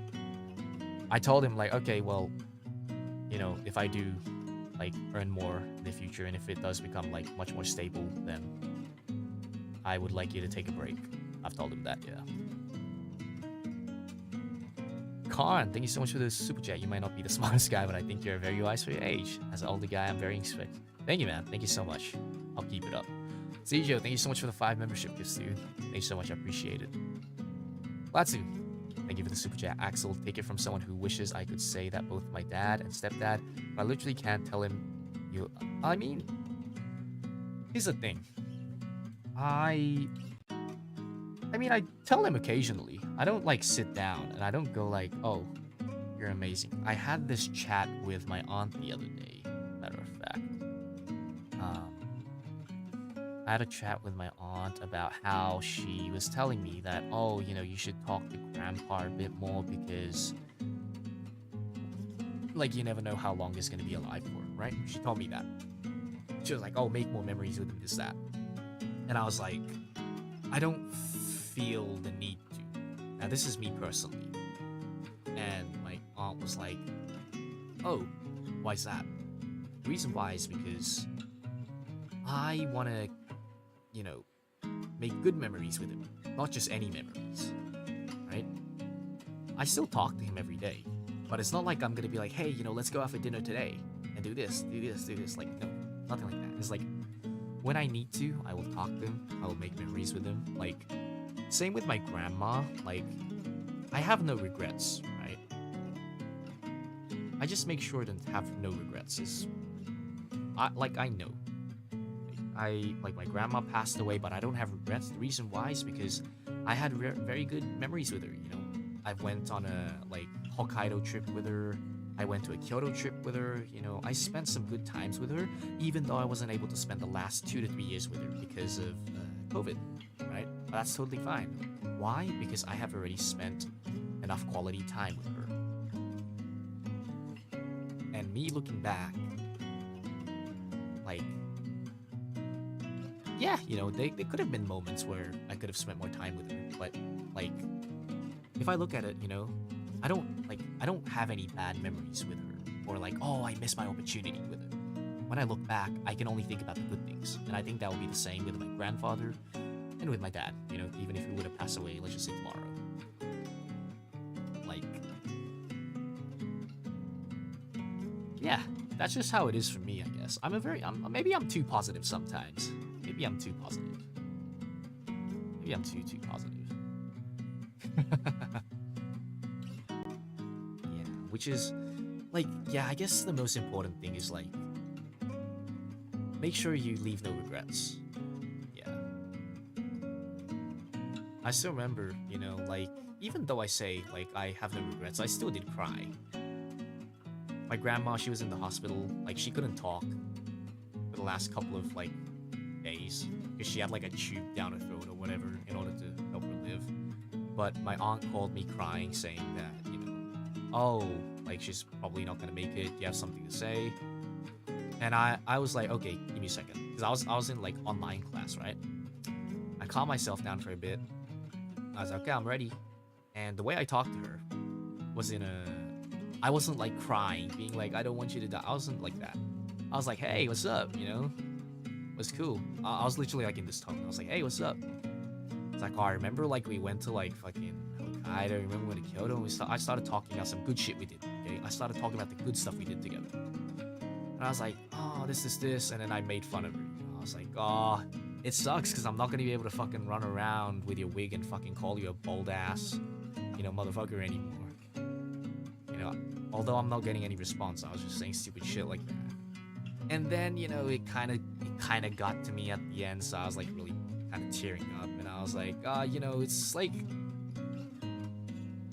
I told him, like, okay, well, you know, if I do, like, earn more in the future, and if it does become, like, much more stable, then I would like you to take a break. I've told him that, yeah. Khan, thank you so much for the super chat. You might not be the smartest guy, but I think you're very wise for your age. As an older guy, I'm very respect. Thank you, man. Thank you so much. I'll keep it up. Zijo, thank you so much for the 5 membership gifts, dude. Thank you so much. I appreciate it. Latsu, thank you for the super chat. Axel, take it from someone who wishes I could say that both my dad and stepdad, but I literally can't tell him you. I mean, here's the thing. I mean, I tell him occasionally. I don't, like, sit down, and I don't go like, oh, you're amazing. I had this chat with my aunt the other day, matter of fact. I had a chat with my aunt about how she was telling me that, oh, you know, you should talk to grandpa a bit more because, like, you never know how long he's gonna be alive for, right? She told me that. She was like, oh, make more memories with him, this, that. And I was like, I don't feel the need to. Now, this is me personally. And my aunt was like, oh, why is that? The reason why is because I want to, you know, make good memories with him. Not just any memories, right? I still talk to him every day. But it's not like I'm going to be like, hey, you know, let's go out for dinner today. And do this. Like, no, nothing like that. It's like, when I need to, I will talk to him. I will make memories with him. Like, same with my grandma. Like, I have no regrets, right? I just make sure to have no regrets. I know. Like, my grandma passed away, but I don't have regrets. The reason why is because I had very good memories with her, you know? I went on a, like, Hokkaido trip with her. I went to a Kyoto trip with her, you know? I spent some good times with her, even though I wasn't able to spend the last 2 to 3 years with her because of COVID, right? But that's totally fine. Why? Because I have already spent enough quality time with her. And me looking back, like, yeah, you know, they could have been moments where I could have spent more time with her, but, like, if I look at it, you know, I don't have any bad memories with her, or like, oh, I missed my opportunity with her. When I look back, I can only think about the good things, and I think that would be the same with my grandfather and with my dad. You know, even if he would have passed away, let's just say tomorrow. Like, yeah, that's just how it is for me, I guess. Maybe I'm too positive sometimes. Maybe I'm too positive. Maybe I'm too positive. Yeah, which is like, yeah, I guess the most important thing is like, make sure you leave no regrets. Yeah. I still remember, you know, like, even though I say like I have no regrets, I still did cry. My grandma, she was in the hospital, like she couldn't talk for the last couple of like days because she had like a tube down her throat or whatever in order to help her live. But my aunt called me crying, saying that, you know, oh, like she's probably not gonna make it. Do you have something to say? And I was like, okay, give me a second, because I was in like online class, right? I calmed myself down for a bit. I was like, okay, I'm ready. And the way I talked to her was I wasn't like crying, being like, I don't want you to die. I wasn't like that. I was like, hey, what's up? You know, what's cool? I was literally like in this tone. I was like, hey, what's up? It's like, oh, I remember like we went to like fucking Hokkaido. Remember we went to Kyoto, and I started talking about some good shit we did. Okay, I started talking about the good stuff we did together. And I was like, oh, this, and then I made fun of her. I was like, oh, it sucks because I'm not gonna be able to fucking run around with your wig and fucking call you a bold ass, you know, motherfucker anymore. You know, although I'm not getting any response, I was just saying stupid shit like that. And then, you know, it kind of got to me at the end, so I was like really kind of tearing up, and I was like, you know, it's like,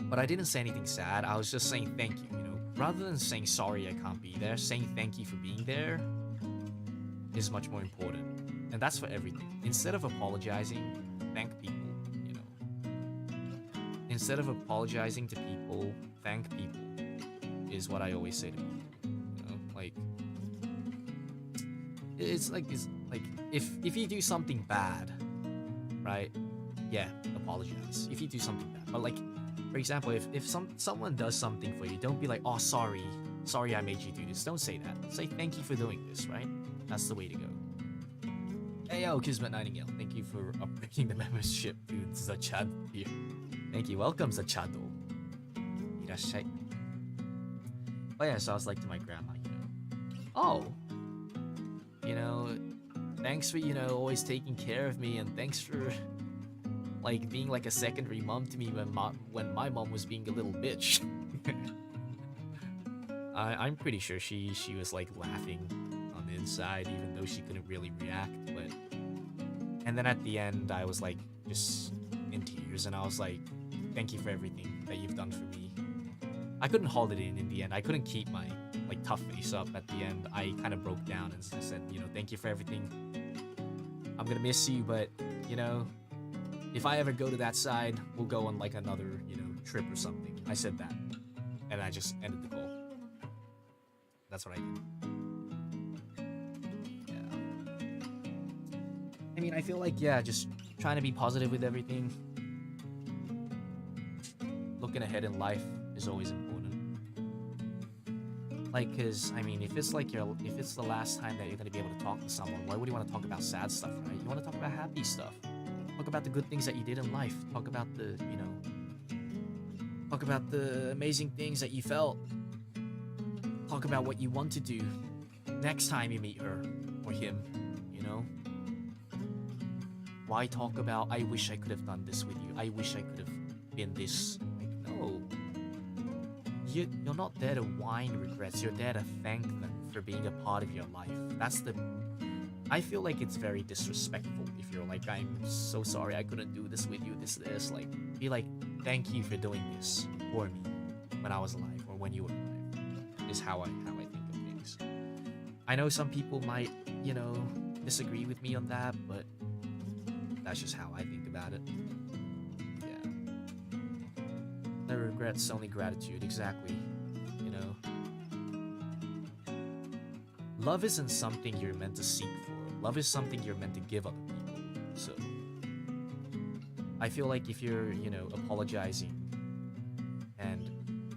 but I didn't say anything sad. I was just saying thank you, you know, rather than saying sorry I can't be there. Saying thank you for being there is much more important, and that's for everything. Instead of apologizing, thank people, you know. Instead of apologizing to people, thank people is what I always say to people, you know, like, it's like if you do something bad, right? Yeah, apologize if you do something bad. But like, for example, if someone does something for you, don't be like, oh, sorry I made you do this. Don't say that. Say thank you for doing this, right? That's the way to go. Hey yo, Kismet Nightingale, thank you for upgrading the membership to Zachad here. Thank you. Welcome, Zachado. Irashai. But yeah, so I was like to my grandma, you know, oh, you know, thanks for, you know, always taking care of me, and thanks for like being like a secondary mom to me when my mom was being a little bitch. I'm pretty sure she was like laughing on the inside, even though she couldn't really react. But and then at the end, I was like just in tears, and I was like, thank you for everything that you've done for me. I couldn't hold it in the end. I couldn't keep my like tough face up at the end. I kind of broke down and said, you know, thank you for everything. I'm gonna miss you, but you know, if I ever go to that side, we'll go on like another, you know, trip or something. I said that, and I just ended the call. That's what I did. Yeah. I mean, I feel like, yeah, just trying to be positive with everything. Looking ahead in life is always important. Like, cause I mean, if it's the last time that you're gonna be able to talk to someone, why would you want to talk about sad stuff, right? You want to talk about happy stuff. Talk about the good things that you did in life. Talk about the, you know, talk about the amazing things that you felt. Talk about what you want to do next time you meet her or him, you know? Why talk about, I wish I could have done this with you. I wish I could have been this. Like, no. You're not there to whine regrets. You're there to thank them for being a part of your life. I feel like it's very disrespectful if you're like, I'm so sorry I couldn't do this with you, this. Like, be like, thank you for doing this for me when I was alive, or when you were alive, is how I think of things. I know some people might, you know, disagree with me on that, but that's just how I think about it. Yeah. No regrets, only gratitude, exactly. You know? Love isn't something you're meant to seek for. Love is something you're meant to give other people. So I feel like if you're, you know, apologizing and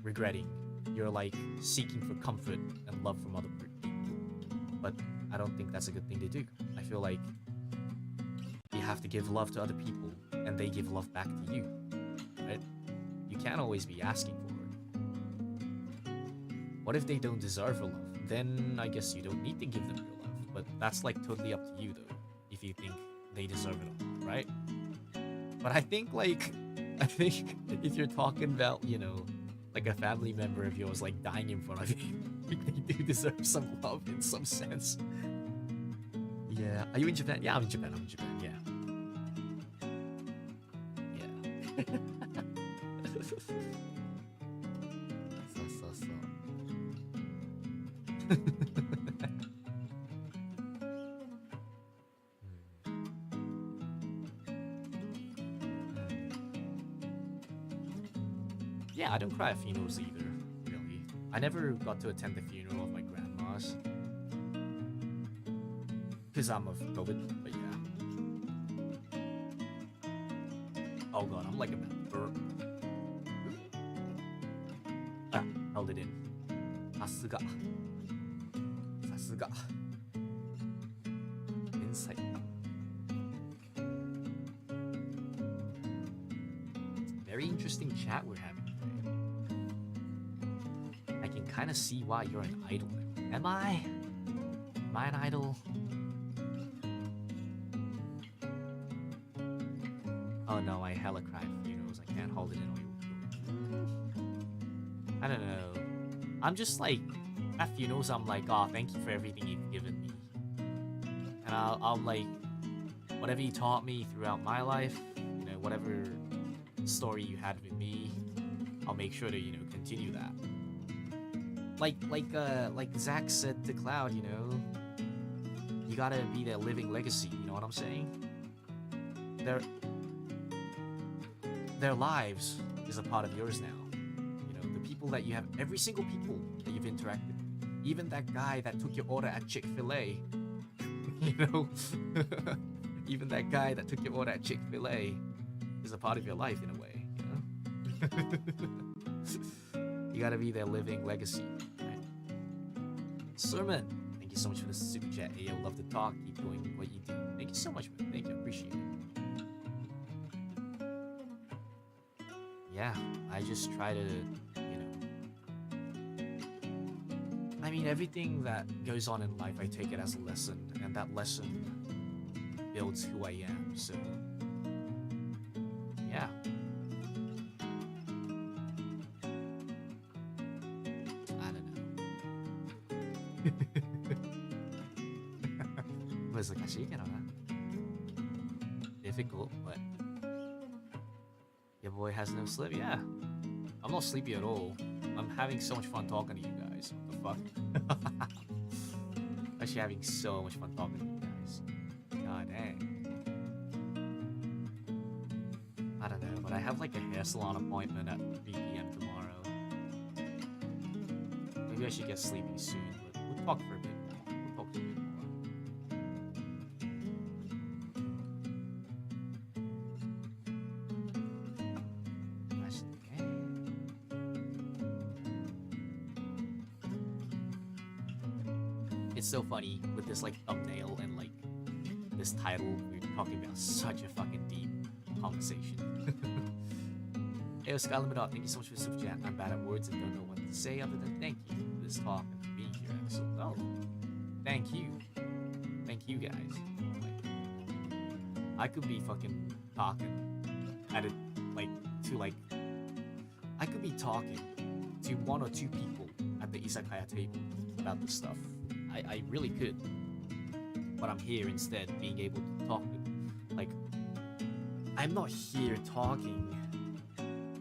regretting. You're like seeking for comfort and love from other people. But I don't think that's a good thing to do. I feel like you have to give love to other people and they give love back to you. Right? You can't always be asking for it. What if they don't deserve your love? Then I guess you don't need to give them your love. But that's like totally up to you though, if you think they deserve it or not, right? But I think if you're talking about, you know, like a family member of yours like dying in front of you, they do deserve some love in some sense. Yeah. Are you in Japan? Yeah, I'm in Japan. Yeah. Yeah. So. Yeah, I don't cry at funerals either, really. I never got to attend the funeral of my grandma's. Because I'm of COVID, but yeah. Oh god, I'm like about to burp. Ah, held it in. Sasuga. Insight. Very interesting chat we're having. I can kind of see why you're an idol. Am I? Am I an idol? Oh no, I hella cry at funerals. I can't hold it in or you'll kill me. I don't know. I'm just like, at funerals, I'm like, oh, thank you for everything you've given me. And I'll like, whatever you taught me throughout my life, you know, whatever story you had with me, I'll make sure to, you know, continue that. Like Zach said to Cloud, you know, you gotta be their living legacy, you know what I'm saying? Their lives is a part of yours now. You know, the people that you have, every single people that you've interacted with, even that guy that took your order at Chick-fil-A, you know, even that guy that took your order at Chick-fil-A is a part of your life in a way, you know? You gotta be their living legacy, right? Sermon, thank you so much for the super chat. Hey, I love to talk. Keep doing what you do. Thank you so much, man. Thank you. Appreciate it. Yeah, I just try to, you know, I mean, everything that goes on in life, I take it as a lesson, and that lesson builds who I am, so, yeah. I don't know. 難しいけどな. Difficult, but your boy has no sleep. Yeah, I'm not sleepy at all. I'm having so much fun talking to you guys. What the fuck? Actually having so much fun talking to you guys. God dang. I don't know, but I have like a hair salon appointment at 3 p.m. tomorrow. Maybe I should get sleepy soon, but we'll talk for a bit more. We'll talk for a bit more. It's so funny with this like thumbnail and like this title. We're talking about such a fucking deep conversation. Hey, Skylimit, thank you so much for the super chat. I'm bad at words and don't know what to say other than thank you for this talk and for being here, Axel. Oh, thank you. Thank you guys. Like, I could be fucking talking at it like to like I could be talking to 1 or 2 people at the izakaya table about this stuff. I really could, but I'm here instead being able to talk to, like, I'm not here talking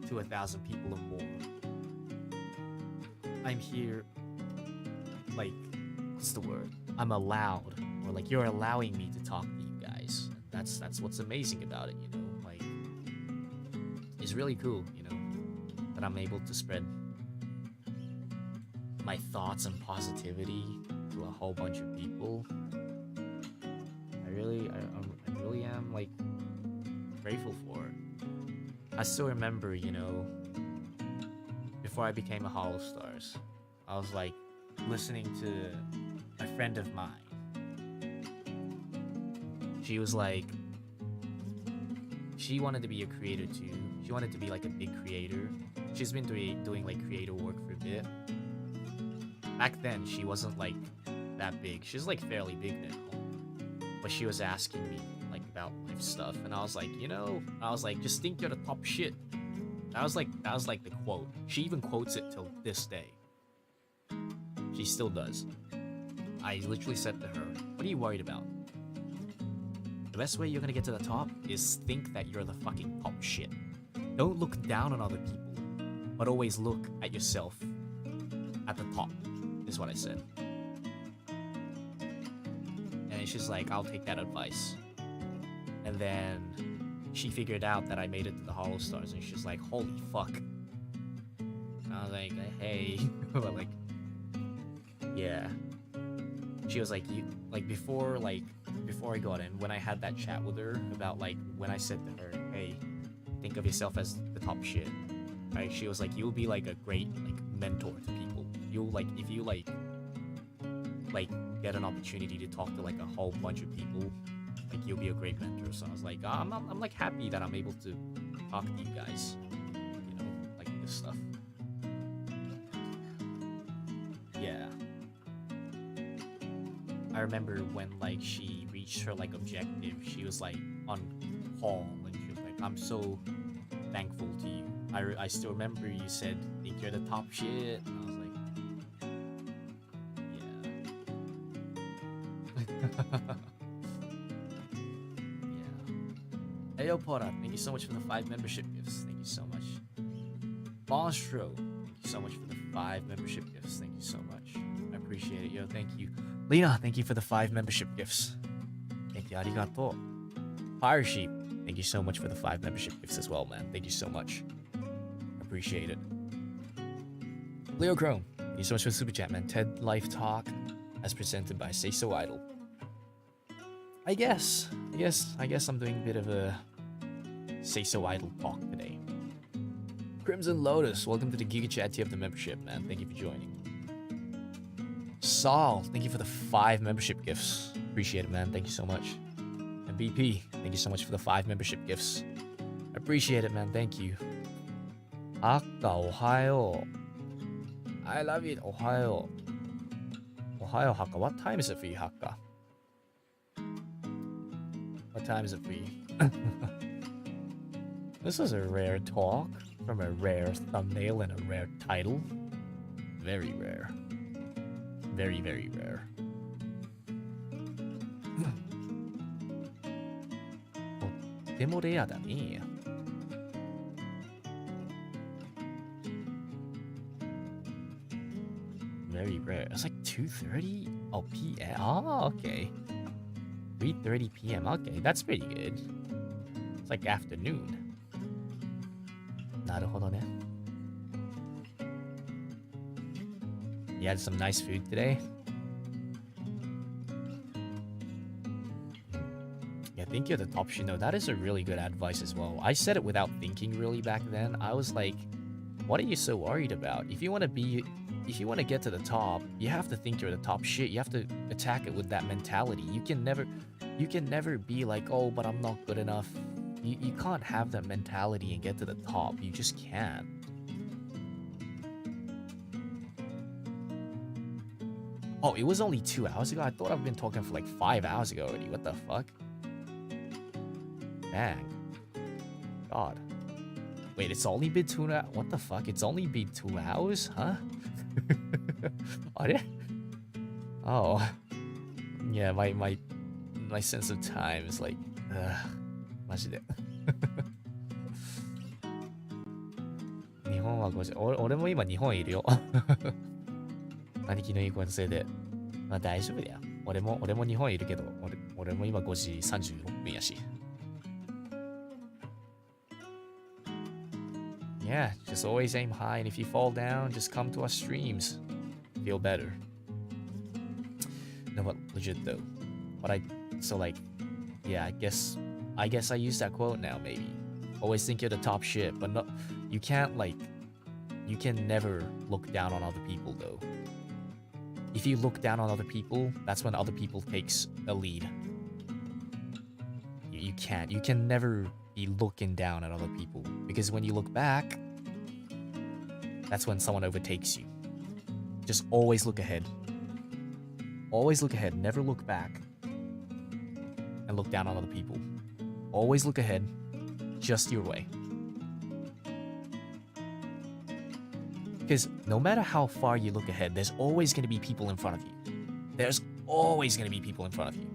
to 1,000 people or more. I'm here, like, what's the word? I'm allowed, or like you're allowing me to talk to you guys. That's what's amazing about it, you know, like, it's really cool, you know, that I'm able to spread my thoughts and positivity to a whole bunch of people. I really am like grateful for it. I still remember, you know, before I became a HOLOSTARS, I was like listening to a friend of mine. She was like, she wanted to be a creator too. She wanted to be like a big creator. She's been doing like creator work for a bit. Back then, she wasn't like that big. She's like fairly big now. But she was asking me like about life stuff, and I was like, you know, I was like, just think you're the top shit. That was like the quote. She even quotes it till this day. She still does. I literally said to her, what are you worried about? The best way you're gonna get to the top is think that you're the fucking top shit. Don't look down on other people, but always look at yourself at the top, is what I said. And she's like, I'll take that advice. And then she figured out that I made it to the HOLOSTARS, and she's like, holy fuck. And I was like, hey. But like, yeah. She was like, you, like before I got in, when I had that chat with her about like, when I said to her, hey, think of yourself as the top shit, right? She was like, you'll be like a great like mentor to people. You'll like, if you like get an opportunity to talk to like a whole bunch of people, like you'll be a great mentor. So I was like, I'm like happy that I'm able to talk to you guys, you know, like this stuff. Yeah. I remember when like she reached her like objective, she was like on call and she was like, I'm so thankful to you. I still remember you said, think you're the top shit. And I was like, yeah. Ayo Pora, thank you so much for the 5 membership gifts. Thank you so much. Monstro, thank you so much for the 5 membership gifts. Thank you so much. I appreciate it, yo. Thank you. Lena, thank you for the 5 membership gifts. Thank you, arigato. Fire Sheep, thank you so much for the 5 membership gifts as well, man. Thank you so much. Appreciate it. Leo Chrome, thank you so much for the super chat, man. TED Life Talk, as presented by Say So Idol. I guess I'm doing a bit of a Say So Idol talk today. Crimson Lotus, welcome to the Giga Chat tier of the membership, man. Thank you for joining. Saul, thank you for the 5 membership gifts. Appreciate it, man. Thank you so much. And BP, thank you so much for the 5 membership gifts. Appreciate it, man. Thank you. Akka, ohayo. I love it. Ohayo. Ohayo, Hakka. What time is it for you, Hakka? What time is it for you? This is a rare talk from a rare thumbnail and a rare title. Very rare. Very, very rare. Demo rare da ne. Very rare. It's like 2:30? Oh, p.m. Oh, okay. 3:30 p.m. Okay, that's pretty good. It's like afternoon. なるほどね. You had some nice food today? Yeah, think you're the top shit. No, that is a really good advice as well. I said it without thinking really back then. I was like, what are you so worried about? If you want to get to the top, you have to think you're the top shit. You have to attack it with that mentality. You can never be like, oh, but I'm not good enough. You can't have that mentality and get to the top. You just can't. Oh, it was only 2 hours ago? I thought I've been talking for like 5 hours ago already. What the fuck? Dang. God. Wait, it's only been 2 hours? What the fuck? It's only been 2 hours? Huh? Oh. Yeah, my sense of time is like,マジで。日本は5時。俺も今日本いるよ。兄貴のいい声のせいで。まあ大丈夫だよ。俺も日本いるけど、俺も今5時36分やし。Yeah, just always aim high, and if you fall down, just come to our streams. Feel better. No, but legit though. So like, yeah, I guess I use that quote now, maybe. Always think you're the top shit, but no, you can't like You can never look down on other people, though. If you look down on other people, that's when other people takes a lead. You can't. You can never be looking down at other people, because when you look back, that's when someone overtakes you. Just always look ahead. Always look ahead. Never look back and look down on other people. Always look ahead. Just your way. Because no matter how far you look ahead, there's always going to be people in front of you. There's always going to be people in front of you.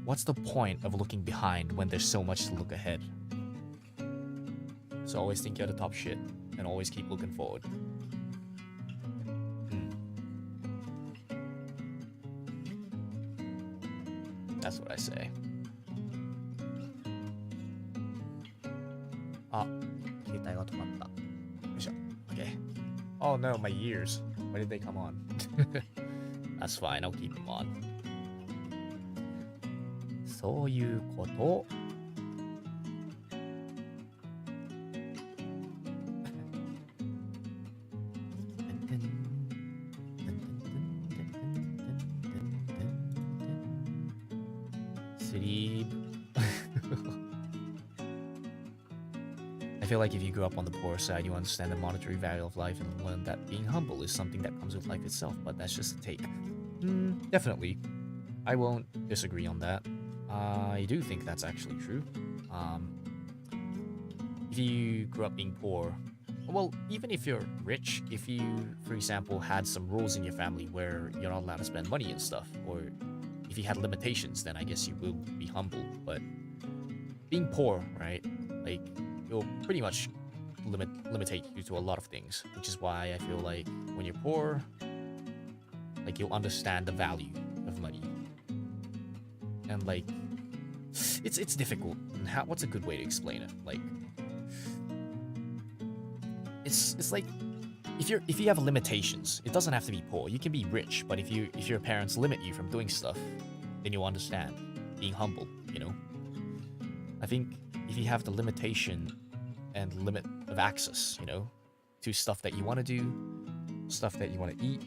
What's the point of looking behind when there's so much to look ahead? So always think you're the top shit and always keep looking forward. That's what I say. Ah, 携帯が止まった。よいしょ。Okay. Oh no, my ears. Why did they come on? That's fine, I'll keep them on. そういうこと。Sleep. I feel like if you grew up on the poor side, you understand the monetary value of life and learn that being humble is something that comes with life itself, but that's just a take. Definitely. I won't disagree on that. I do think that's actually true. If you grew up being poor, well, even if you're rich, if you, for example, had some rules in your family where you're not allowed to spend money and stuff, or if you had limitations, then I guess you will be humble. But being poor, right? Like, it'll pretty much limitate you to a lot of things, which is why I feel like when you're poor, like, you'll understand the value of money. And like, it's difficult. And what's a good way to explain it? Like, it's like if you have limitations, it doesn't have to be poor. You can be rich, but if your parents limit you from doing stuff, then you'll understand being humble, you know? I think if you have the limitation and limit of access, you know, to stuff that you want to do, stuff that you want to eat,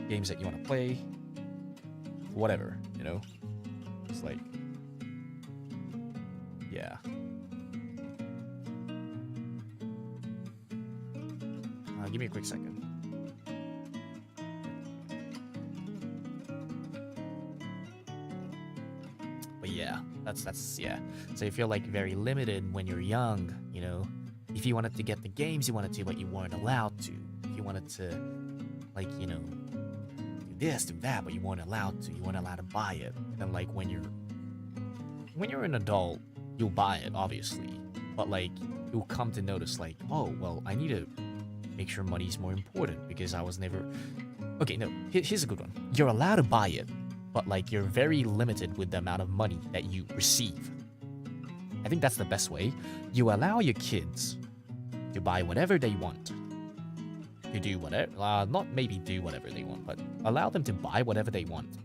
games that you want to play, whatever, you know? It's like, yeah. Give me a quick second. But yeah, that's yeah. So you feel like very limited when you're young, you know. If you wanted to get the games you wanted to, but you weren't allowed to. If you wanted to, like, you know, do this, do that, but you weren't allowed to. You weren't allowed to buy it. And like when you're an adult, you'll buy it, obviously. But like you'll come to notice, like, oh well, I need to make sure money's more important because I was never. Okay, no, here's a good one. You're allowed to buy it, but like you're very limited with the amount of money that you receive. I think that's the best way. You allow your kids to buy whatever they want. To do whatever, not maybe do whatever they want, but allow them to buy whatever they want.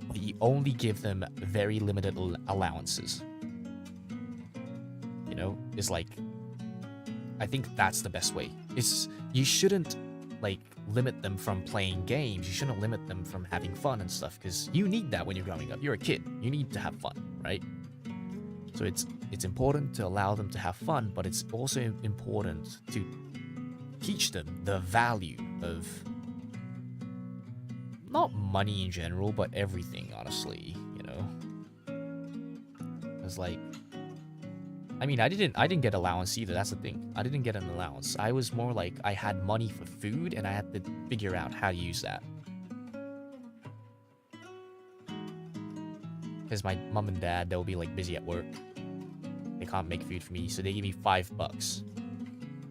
But you only give them very limited allowances. You know, it's like, I think that's the best way. You shouldn't like limit them from playing games. You shouldn't limit them from having fun and stuff, because you need that when you're growing up. You're a kid. You need to have fun, right? So it's important to allow them to have fun, but it's also important to teach them the value of not money in general, but everything, honestly, you know? It's like, I mean, I didn't get allowance either. That's the thing. I didn't get an allowance. I was more like I had money for food and I had to figure out how to use that. Because my mom and dad, they'll be like busy at work. They can't make food for me, so they give me $5.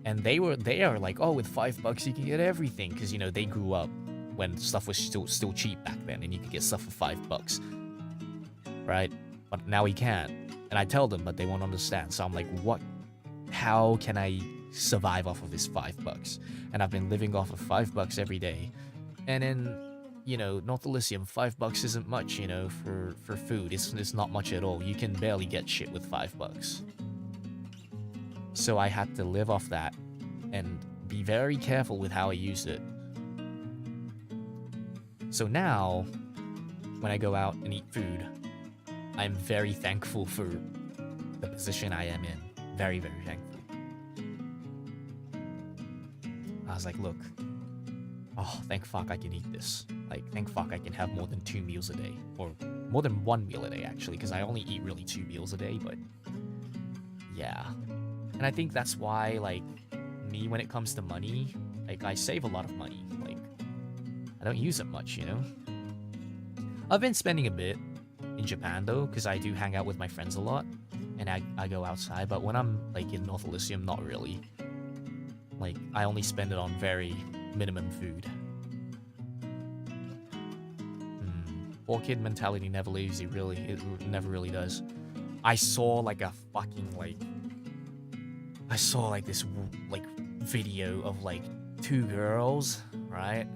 And they are like, oh, with $5 you can get everything, because you know they grew up when stuff was still cheap back then, and you could get stuff for $5, right? But now we can't. And I tell them, but they won't understand. So I'm like, what? How can I survive off of this $5? And I've been living off of $5 every day. And then, you know, North Elysium, $5 isn't much, you know, for food. It's not much at all. You can barely get shit with $5. So I had to live off that. And be very careful with how I use it. So now, when I go out and eat food, I'm very thankful for the position I am in. Very, very thankful. I was like, look, oh, thank fuck I can eat this. Like, thank fuck I can have more than 2 meals a day. Or more than 1 meal a day, actually, because I only eat really 2 meals a day, but yeah. And I think that's why, like, me, when it comes to money, like, I save a lot of money. Like, I don't use it much, you know? I've been spending a bit in Japan, though, because I do hang out with my friends a lot, and I go outside, but when I'm, like, in North Elysium, not really. Like, I only spend it on very minimum food. Poor kid mentality never leaves you, really. It never really does. I saw, like, a fucking, like... I saw, like, this, like, video of, like, 2 girls, right?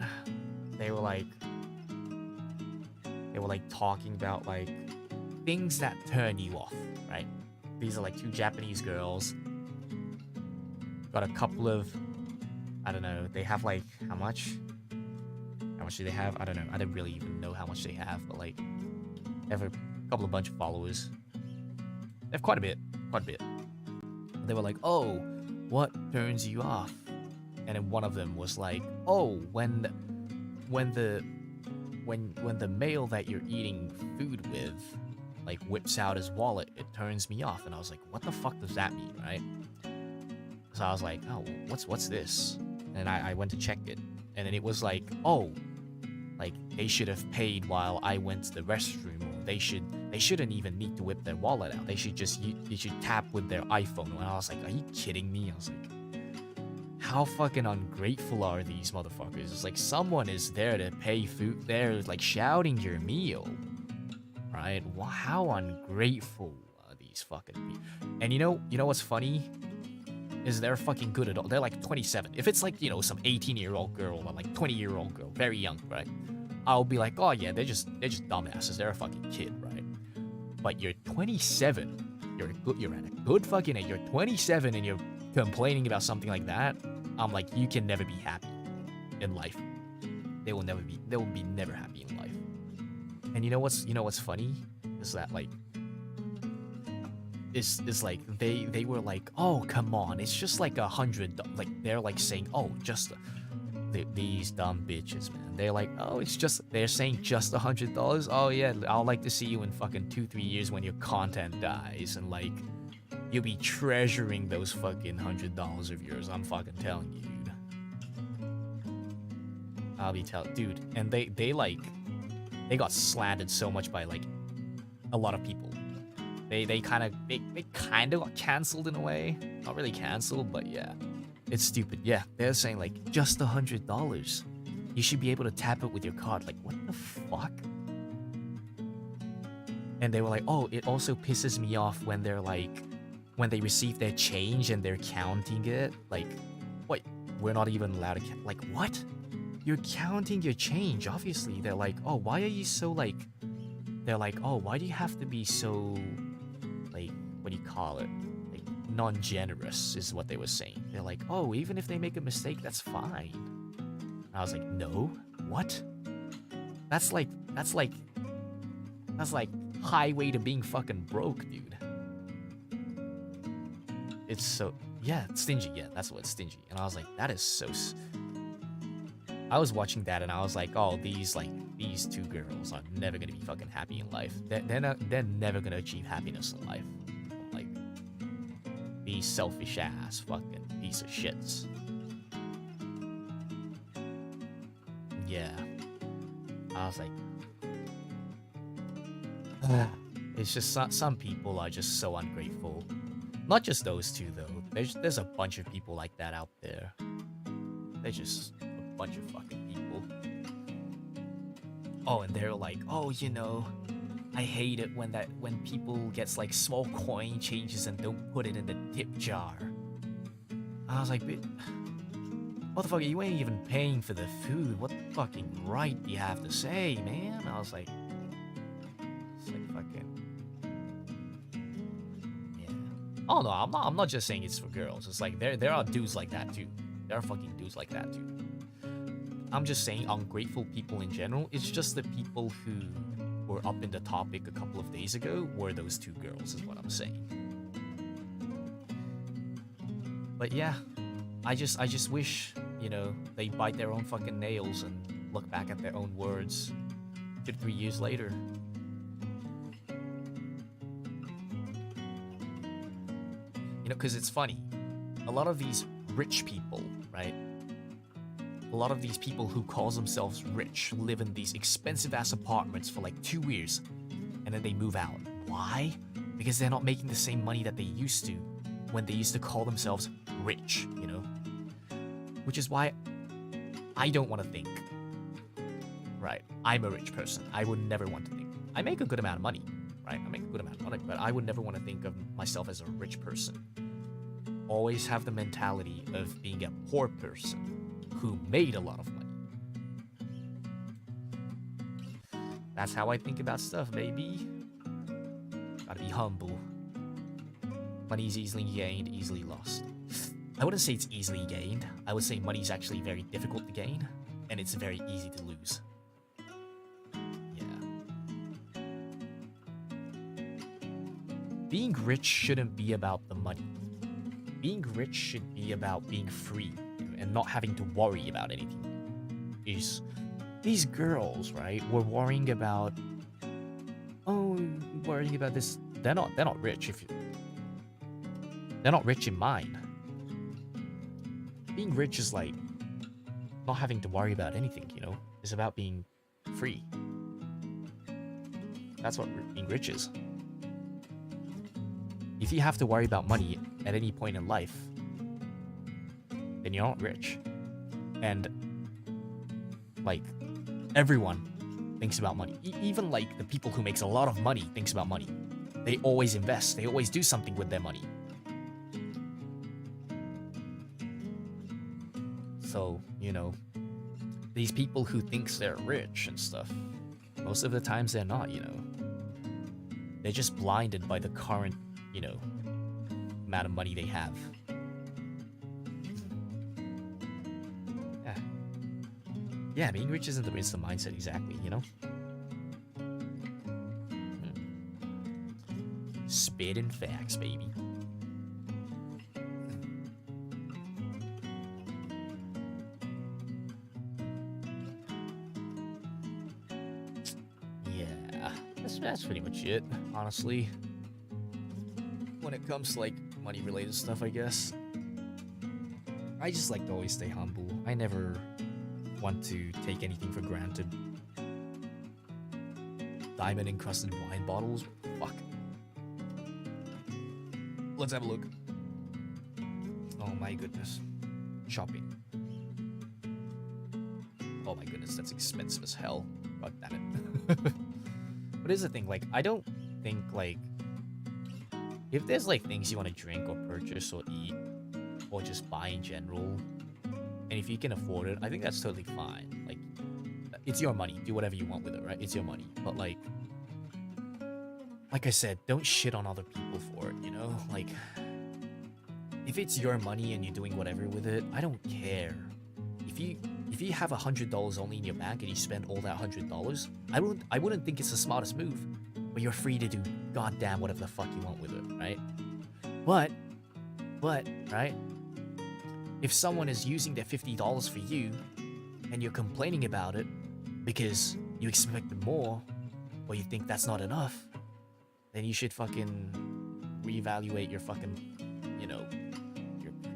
They were, like, talking about, like, things that turn you off, right? These are, like, 2 Japanese girls. Got a couple of... I don't know. They have, like, how much? How much do they have? I don't know. I don't really even know how much they have, but, like, they have a bunch of followers. They have quite a bit. They were like, oh, what turns you off? And then one of them was like, oh, when the male that you're eating food with, like, whips out his wallet, it turns me off. And I was like, what the fuck does that mean, right? So I was like, oh, what's this? And I went to check it. And then it was like, oh, like, they should have paid while I went to the restroom. Or they shouldn't even need to whip their wallet out. They should tap with their iPhone. And I was like, are you kidding me? I was like, how fucking ungrateful are these motherfuckers? It's like someone is there to pay food. They're like shouting your meal, right? How ungrateful are these fucking people? And you know what's funny? Is they're fucking good at all. They're like 27. If it's like, you know, some 18-year-old girl or like 20-year-old girl, very young, right? I'll be like, oh yeah, they're just dumbasses. They're a fucking kid, right? But you're 27. You're at a good fucking age. You're 27 and you're complaining about something like that. I'm like, you can never be happy in life. They will be never happy in life. And you know what's funny? Is that like is like they were like, oh come on, it's just like $100. Like they're like saying, oh, just these dumb bitches, man. They're like, oh, they're saying just $100. Oh yeah, I'll like to see you in fucking 2-3 years when your content dies, and like you'll be treasuring those fucking $100 of yours. I'm fucking telling you, dude. I'll be telling, dude. And they got slandered so much by like a lot of people. They kind of got canceled in a way. Not really canceled, but yeah. It's stupid. Yeah, they're saying like just $100. You should be able to tap it with your card. Like, what the fuck? And they were like, oh, it also pisses me off when they're like, when they receive their change and they're counting it. Like, wait, we're not even allowed to like, what? You're counting your change. Obviously, they're like, oh, why are you so like? They're like, oh, why do you have to be so, like, what do you call it? Like, non-generous is what they were saying. They're like, oh, even if they make a mistake, that's fine. And I was like, no, what? That's like highway to being fucking broke, dude. It's so, yeah, it's stingy. Yeah, that's what it's stingy. And I was like, that is so. I was watching that and I was like, oh, these 2 girls are never gonna be fucking happy in life. They're never gonna achieve happiness in life. Like, these selfish ass fucking piece of shits. Yeah. I was like, it's just some people are just so ungrateful. Not just those 2 though. There's a bunch of people like that out there. They're just a bunch of fucking people. Oh, and they're like, oh, you know, I hate it when people gets like small coin changes and don't put it in the tip jar. I was like, motherfucker, you ain't even paying for the food. What fucking right do you have to say, man? I was like, it's like fucking, yeah. Oh no, I'm not just saying it's for girls. It's like there are dudes like that too. There are fucking dudes like that too. I'm just saying ungrateful people in general. It's just the people who were up in the topic a couple of days ago were those two girls, is what I'm saying. But yeah, I just wish, you know, they bite their own fucking nails and look back at their own words 2 to 3 years later. You know, because it's funny. A lot of these rich people, right? A lot of these people who call themselves rich live in these expensive ass apartments for like 2 years and then they move out. Why? Because they're not making the same money that they used to when they used to call themselves rich, you know? Which is why I don't want to think, right? I'm a rich person. I would never want to think. I make a good amount of money, right? I make a good amount of money, but I would never want to think of myself as a rich person. Always have the mentality of being a poor person who made a lot of money. That's how I think about stuff, baby. Gotta be humble. Money's easily gained, easily lost. I wouldn't say it's easily gained. I would say money's actually very difficult to gain, and it's very easy to lose. Yeah. Being rich shouldn't be about the money. Being rich should be about being free and not having to worry about anything. These girls, right, were worrying about, worrying about this. They're not rich they're not rich in mind. Being rich is like not having to worry about anything, you know? It's about being free. That's what being rich is. If you have to worry about money at any point in life, then you're not rich. And like everyone thinks about money. Even like the people who makes a lot of money thinks about money. They always invest. They always do something with their money. So, you know, these people who thinks they're rich and stuff, most of the times they're not, you know. They're just blinded by the current, you know, amount of money they have. Yeah. Yeah, being rich isn't the instant mindset exactly, you know? Spitting facts, baby. Yeah, that's pretty much it, honestly. When it comes to like money related stuff, I guess. I just like to always stay humble. I never want to take anything for granted. Diamond encrusted wine bottles? Fuck. Let's have a look. Oh my goodness. Shopping. Oh my goodness, that's expensive as hell. God damn it. But here's the thing, like, I don't think, like, if there's, like, things you want to drink or purchase or eat, or just buy in general, and if you can afford it, I think that's totally fine. Like, it's your money. Do whatever you want with it, right? It's your money. But, like I said, don't shit on other people for it, you know? Like, if it's your money and you're doing whatever with it, I don't care. If you have $100 only in your bank and you spend all that $100, I wouldn't think it's the smartest move. But you're free to do goddamn whatever the fuck you want with it, right? But, right? If someone is using their $50 for you, and you're complaining about it because you expected more, or you think that's not enough, then you should fucking reevaluate your fucking, you know,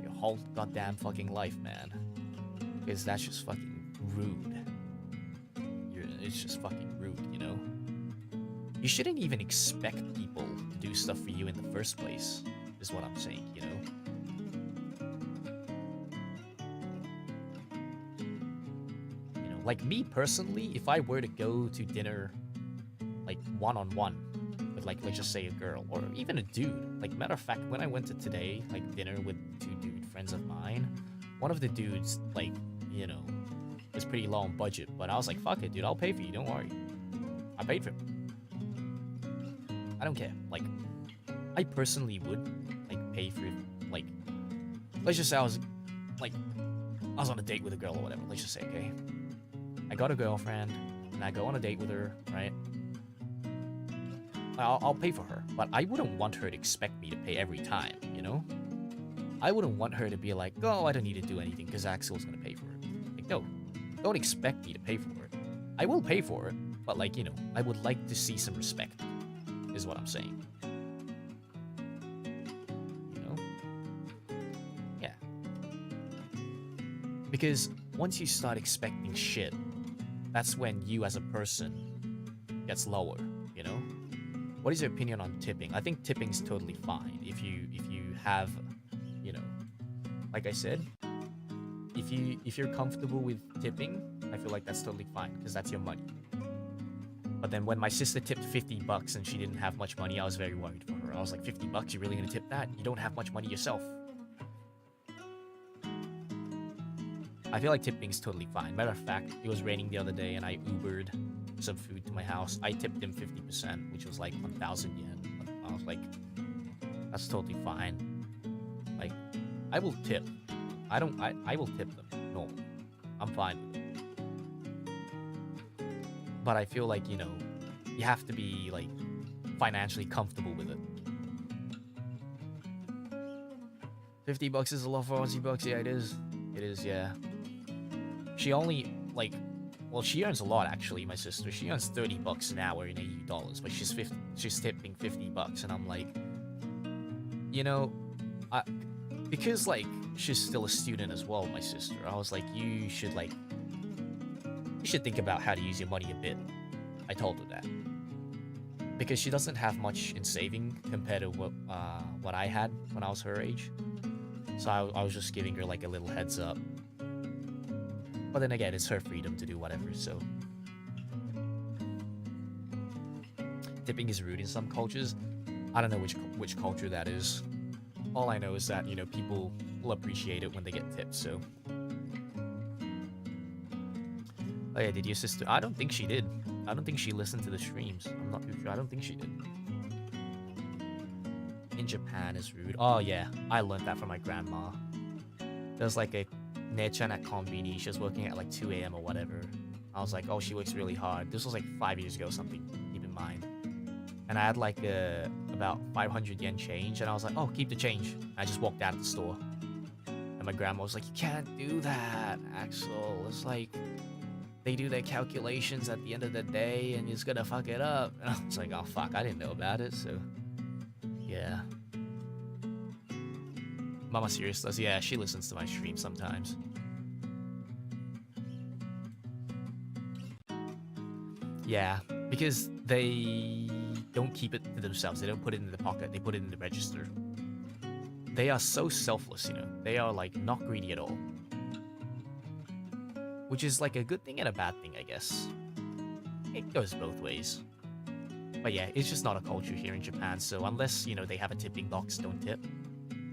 your whole goddamn fucking life, man. Because that's just fucking rude. It's just fucking rude, you know? You shouldn't even expect people to do stuff for you in the first place, is what I'm saying, you know? You know, like me personally, if I were to go to dinner, like one-on-one, with like, let's just say a girl, or even a dude. Like, matter of fact, when I went to today, like, dinner with 2 dude friends of mine, one of the dudes, like, you know, was pretty low on budget, but I was like, fuck it, dude, I'll pay for you, don't worry. I paid for him. I don't care. Like, I personally would, like, pay for, like, let's just say I was, like, I was on a date with a girl or whatever. Let's just say, okay, I got a girlfriend and I go on a date with her, right? I'll pay for her, but I wouldn't want her to expect me to pay every time, you know? I wouldn't want her to be like, oh, I don't need to do anything because Axel's gonna pay for it. Like, no, don't expect me to pay for it. I will pay for it, but like, you know, I would like to see some respect, is what I'm saying. You know? Yeah. Because once you start expecting shit, that's when you as a person gets lower, you know? What is your opinion on tipping? I think tipping's totally fine if you have, you know, like I said, if you're comfortable with tipping, I feel like that's totally fine because that's your money. But then when my sister tipped $50 and she didn't have much money, I was very worried for her. I was like, $50? You really gonna tip that? You don't have much money yourself. I feel like tipping is totally fine. Matter of fact, it was raining the other day and I Ubered some food to my house. I tipped him 50%, which was like 1,000 yen. I was like, that's totally fine. Like, I will tip. I will tip them. No, I'm fine with it. But I feel like, you know, you have to be like financially comfortable with it. $50 is a lot for Aussie bucks. Yeah, it is. It is, yeah. She only, like, well, she earns a lot, actually, my sister. She earns $30 an hour in AU dollars, but she's tipping $50, and I'm like, you know, because, like, she's still a student as well, my sister, I was like, you should think about how to use your money a bit. I told her that. Because she doesn't have much in saving compared to what I had when I was her age. So I was just giving her, like, a little heads up. But then again, it's her freedom to do whatever, so. Tipping is rude in some cultures. I don't know which culture that is. All I know is that, you know, people will appreciate it when they get tipped, so. Oh yeah, did your sister? I don't think she did. I don't think she listened to the streams. I'm not too sure. I don't think she did. In Japan is rude. Oh yeah, I learned that from my grandma. There's like a Nechan at Konbini. She was working at like 2 a.m. or whatever. I was like, oh, she works really hard. This was like 5 years ago or something, keep in mind. And I had like about 500 yen change, and I was like, oh, keep the change. I just walked out of the store. And my grandma was like, you can't do that, Axel. It's like, they do their calculations at the end of the day, and it's gonna fuck it up. And I was like, oh, fuck, I didn't know about it, so. Yeah. Mama Syrios does. Yeah, she listens to my stream sometimes. Yeah, because they don't keep it to themselves. They don't put it in the pocket. They put it in the register. They are so selfless, you know. They are, like, not greedy at all. Which is, like, a good thing and a bad thing, I guess. It goes both ways. But yeah, it's just not a culture here in Japan, so unless, you know, they have a tipping box, don't tip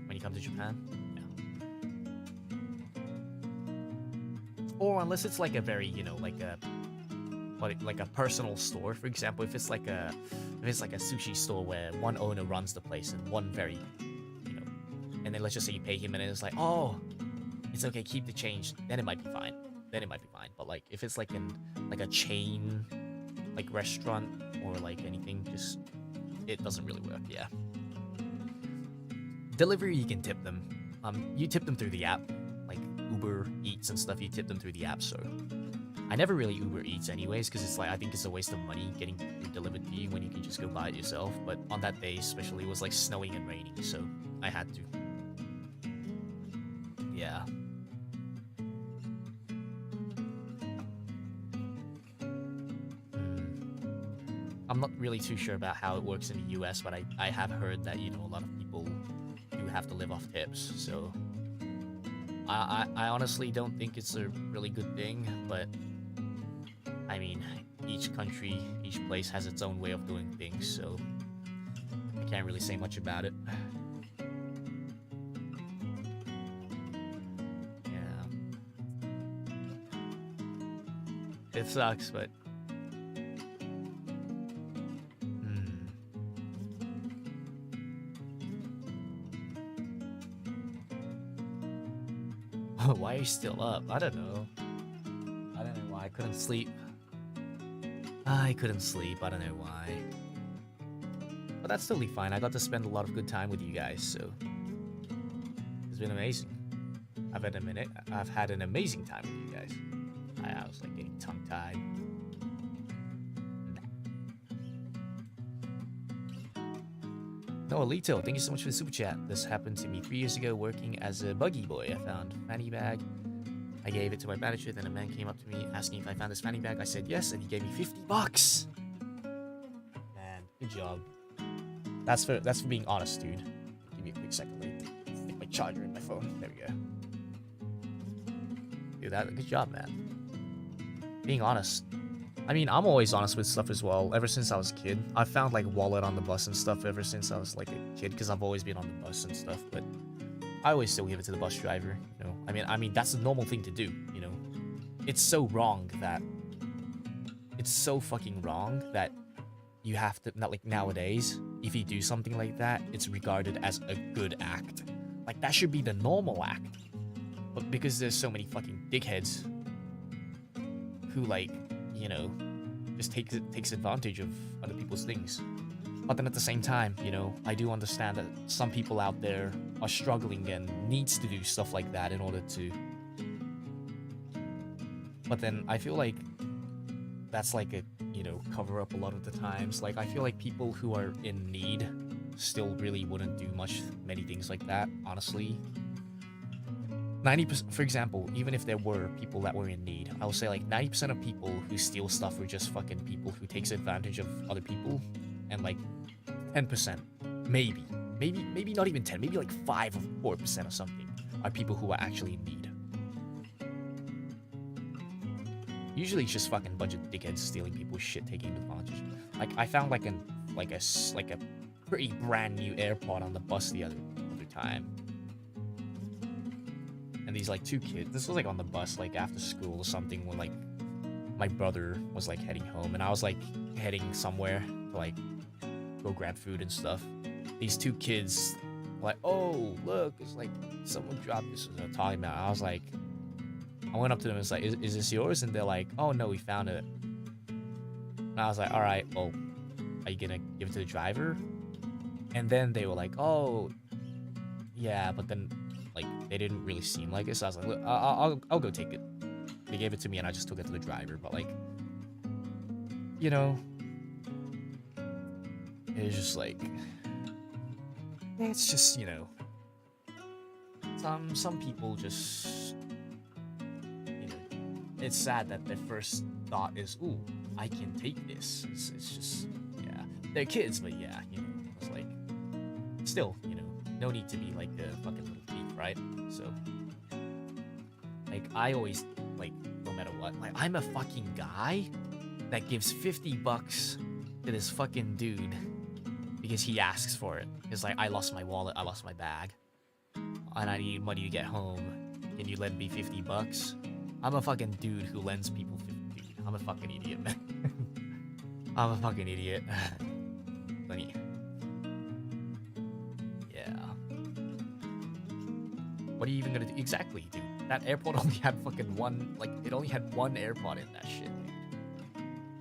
when you come to Japan. Yeah. Or unless it's like a very, you know, like a personal store, for example, if it's like a sushi store where one owner runs the place and one very, you know, and then let's just say you pay him and it's like, oh, it's okay, keep the change, then it might be fine. But like if it's like a chain, like restaurant or like anything, just it doesn't really work. Yeah. Delivery, you can tip them. You tip them through the app, like Uber Eats and stuff. You tip them through the app. So I never really Uber Eats anyways, because it's like I think it's a waste of money getting food delivered to you when you can just go buy it yourself. But on that day especially, it was like snowing and raining, so I had to. Yeah. I'm not really too sure about how it works in the US, but I have heard that, you know, a lot of people do have to live off tips, so I honestly don't think it's a really good thing, but I mean, each country, each place has its own way of doing things, so I can't really say much about it. Yeah. It sucks, but Why are you still up? I don't know. I don't know why. I couldn't sleep. I couldn't sleep. I don't know why. But that's totally fine. I got to spend a lot of good time with you guys, so it's been amazing. I've had an amazing time with you guys. I was like getting tongue-tied. No, Alito, thank you so much for the super chat. This happened to me 3 years ago working as a buggy boy. I found a fanny bag. I gave it to my manager, then a man came up to me asking if I found this fanny bag. I said yes, and he gave me $50. Man, good job. That's for being honest, dude. Give me a quick second. Let me stick my charger in my phone. There we go. Dude, good job, man. Being honest. I mean, I'm always honest with stuff as well. Ever since I was a kid, I found like wallet on the bus and stuff ever since I was like a kid, because I've always been on the bus and stuff. But I always still give it to the bus driver. You know, I mean that's a normal thing to do. You know, it's so wrong that it's so fucking wrong that you have to not like nowadays. If you do something like that, it's regarded as a good act. Like that should be the normal act. But because there's so many fucking dickheads who like, you know, just takes advantage of other people's things. But then at the same time, you know, I do understand that some people out there are struggling and needs to do stuff like that in order to. But then I feel like that's like a, you know, cover up a lot of the times. Like I feel like people who are in need still really wouldn't do many things like that, honestly. 90%, for example, even if there were people that were in need, I would say like 90% of people who steal stuff are just fucking people who takes advantage of other people, and like 10%, maybe not even 10, maybe like 5 or 4% or something are people who are actually in need. Usually it's just fucking bunch of dickheads stealing people's shit, taking advantage. Like I found like a pretty brand new AirPod on the bus the other time. And these like 2 kids, this was like on the bus like after school or something, when like my brother was like heading home and I was like heading somewhere to like go grab food and stuff. These 2 kids were like, oh look, it's like someone dropped this, was talking about. I was like, I went up to them and was like, is this yours? And they're like, oh no, we found it. And I was like, all right, well, are you gonna give it to the driver? And then they were like, oh yeah, but then like they didn't really seem like it, so I was like, look, I'll go take it. They gave it to me and I just took it to the driver. But like, you know, it's just like, it's just, you know, some people just, you know, it's sad that their first thought is, ooh, I can take this. It's just, yeah, they're kids, but yeah, you know, it's like, still, you know, no need to be like a fucking little thief, right? So, like, I always, like, no matter what, like, I'm a fucking guy that gives $50 to this fucking dude because he asks for it. It's like, I lost my wallet, I lost my bag, and I need money to get home. Can you lend me $50? I'm a fucking dude who lends people 50. Dude, I'm a fucking idiot, man. I'm a fucking idiot. Funny. Yeah. What are you even gonna do? Exactly, dude. That AirPod only had fucking one, like, it only had one AirPod in that shit,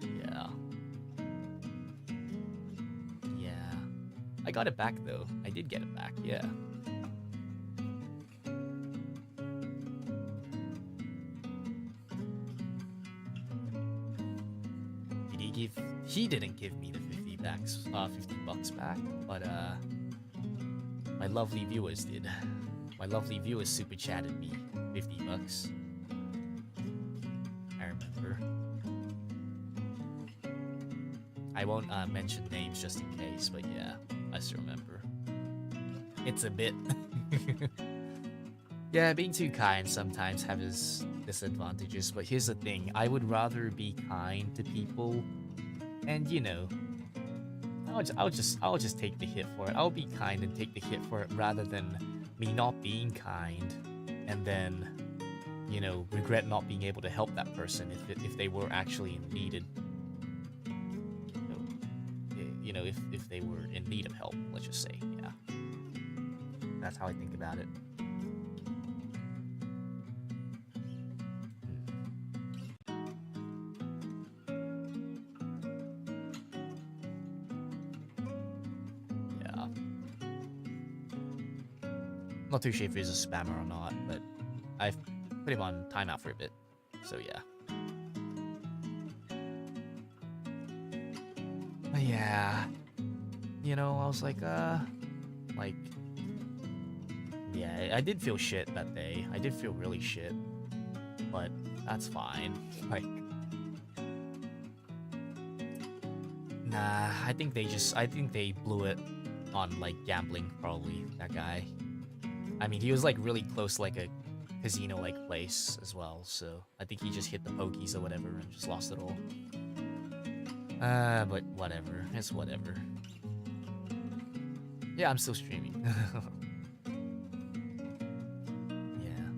dude. Yeah. Yeah. I got it back, though. I did get it back, yeah. He didn't give me the $50 back, but my lovely viewers did. My lovely viewers super chatted me $50. I remember. I won't mention names just in case, but yeah, I still remember. It's a bit. Yeah, being too kind sometimes has its disadvantages, but here's the thing: I would rather be kind to people. And you know, I'll just take the hit for it. I'll be kind and take the hit for it rather than me not being kind and then, you know, regret not being able to help that person if they were actually needed. You know, if they were in need of help, let's just say, yeah. That's how I think about it. Not too sure if he's a spammer or not, but I've put him on timeout for a bit. So yeah. But yeah. You know, I was like, yeah, I did feel shit that day. I did feel really shit. But that's fine. Like, nah, I think they blew it on, like, gambling, probably, that guy. I mean, he was, like, really close, like, a casino-like place as well, so I think he just hit the pokies or whatever and just lost it all. But whatever. It's whatever. Yeah, I'm still streaming. Yeah.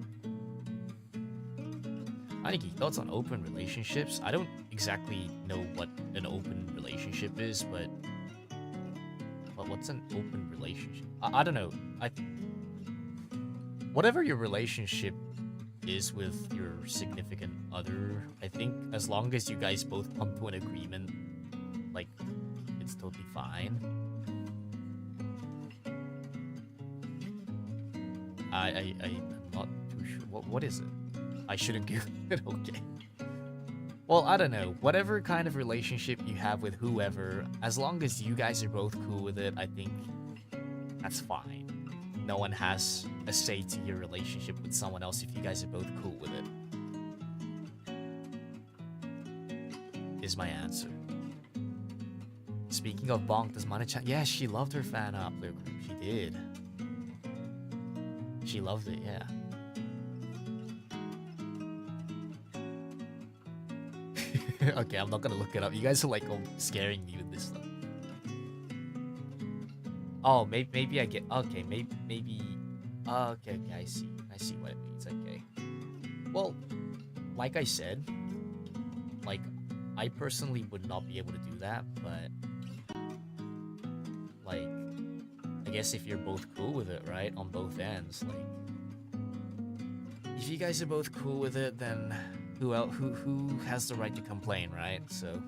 Aniki, thoughts on open relationships? I don't exactly know what an open relationship is, but what's an open relationship? I don't know. Whatever your relationship is with your significant other, I think as long as you guys both come to an agreement, like, it's totally fine. I'm not too sure. What is it? I shouldn't give it. Okay. Well, I don't know. Whatever kind of relationship you have with whoever, as long as you guys are both cool with it, I think that's fine. No one has a say to your relationship with someone else if you guys are both cool with it. Is my answer. Speaking of Bonk, does Mana-chan... Yeah, she loved her fan upload group. She did. She loved it, yeah. Okay, I'm not gonna look it up. You guys are like scaring me with this stuff. Oh, maybe I get... Okay, maybe... Okay, I see. I see what it means, okay. Well, like I said, like, I personally would not be able to do that, but... Like, I guess if you're both cool with it, right? On both ends, like... If you guys are both cool with it, then... Who has the right to complain, right? So...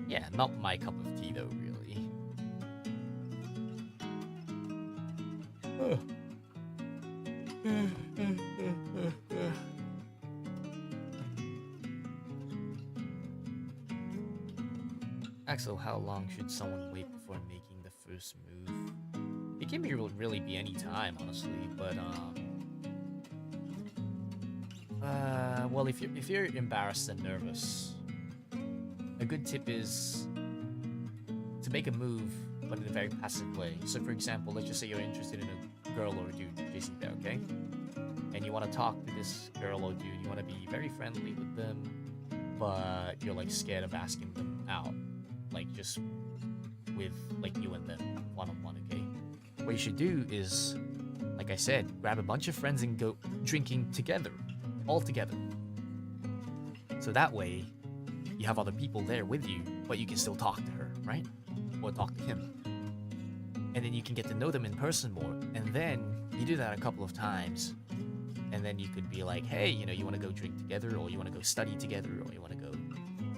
Yeah, not my cup of tea though, really. Axel, how long should someone wait before making the first move? It can really be any time, honestly, but well, if you're embarrassed and nervous, a good tip is to make a move, but in a very passive way. So, for example, let's just say you're interested in a girl or a dude, JC there, okay? And you want to talk to this girl or dude, you want to be very friendly with them, but you're like scared of asking them out, like just with like you and them one-on-one, okay? What you should do is, like I said, grab a bunch of friends and go drinking together, all together. So that way, you have other people there with you, but you can still talk to her, right? Or talk to him. And then you can get to know them in person more. And then you do that a couple of times. And then you could be like, hey, you know, you want to go drink together, or you want to go study together, or you want to go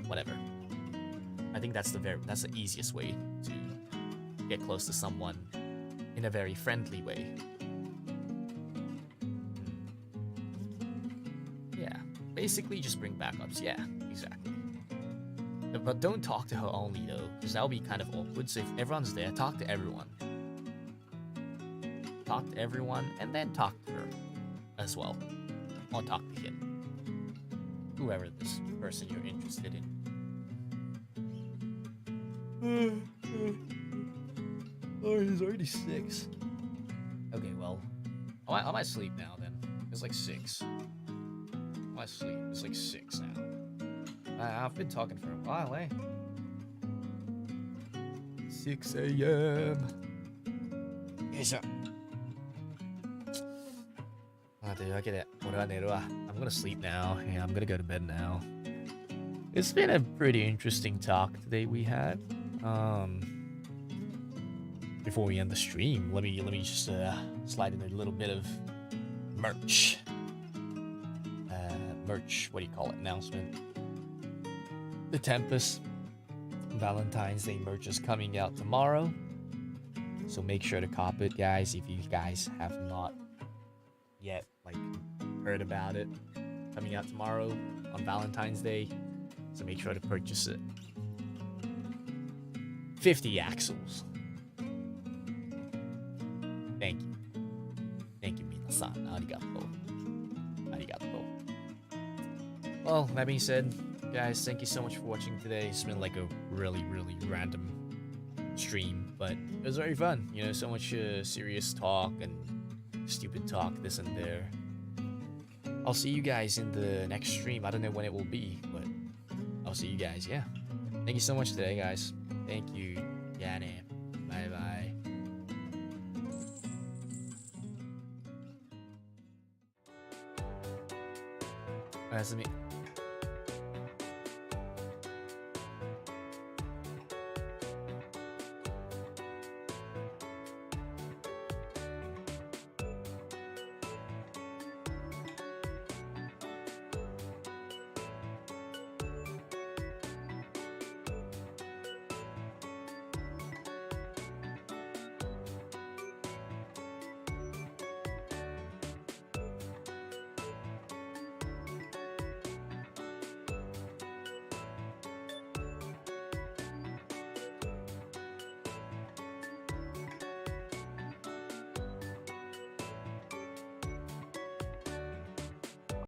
whatever. I think that's the easiest way to get close to someone in a very friendly way. Yeah. Basically, just bring backups. Yeah, exactly. But don't talk to her only, though, because that'll be kind of awkward. So if everyone's there, talk to everyone. Talk to everyone, and then talk to her as well. Or talk to him. Whoever this person you're interested in. Oh, it's already 6. Okay, well, I might sleep now, then. It's like 6. I might sleep. It's like 6 now. I've been talking for a while, eh? 6 a.m. よいしょ。というわけで、俺は寝るわ。I'm gonna sleep now. Yeah, I'm gonna go to bed now. It's been a pretty interesting talk today we had. Before we end the stream, let me just slide in a little bit of merch. merch, what do you call it, announcement. The Tempus Valentine's Day merch is coming out tomorrow. So make sure to cop it, guys, if you guys have not yet like heard about it. Coming out tomorrow on Valentine's Day. So make sure to purchase it. 50 axles. Thank you. Thank you, minasan. Arigato. Arigato. Well, that being said, guys, thank you so much for watching today. It's been like a really, really random stream, but it was very fun. You know, so much serious talk and stupid talk, this and there. I'll see you guys in the next stream. I don't know when it will be, but I'll see you guys. Yeah. Thank you so much today, guys. Thank you. Yane. Bye bye. Oyasumi.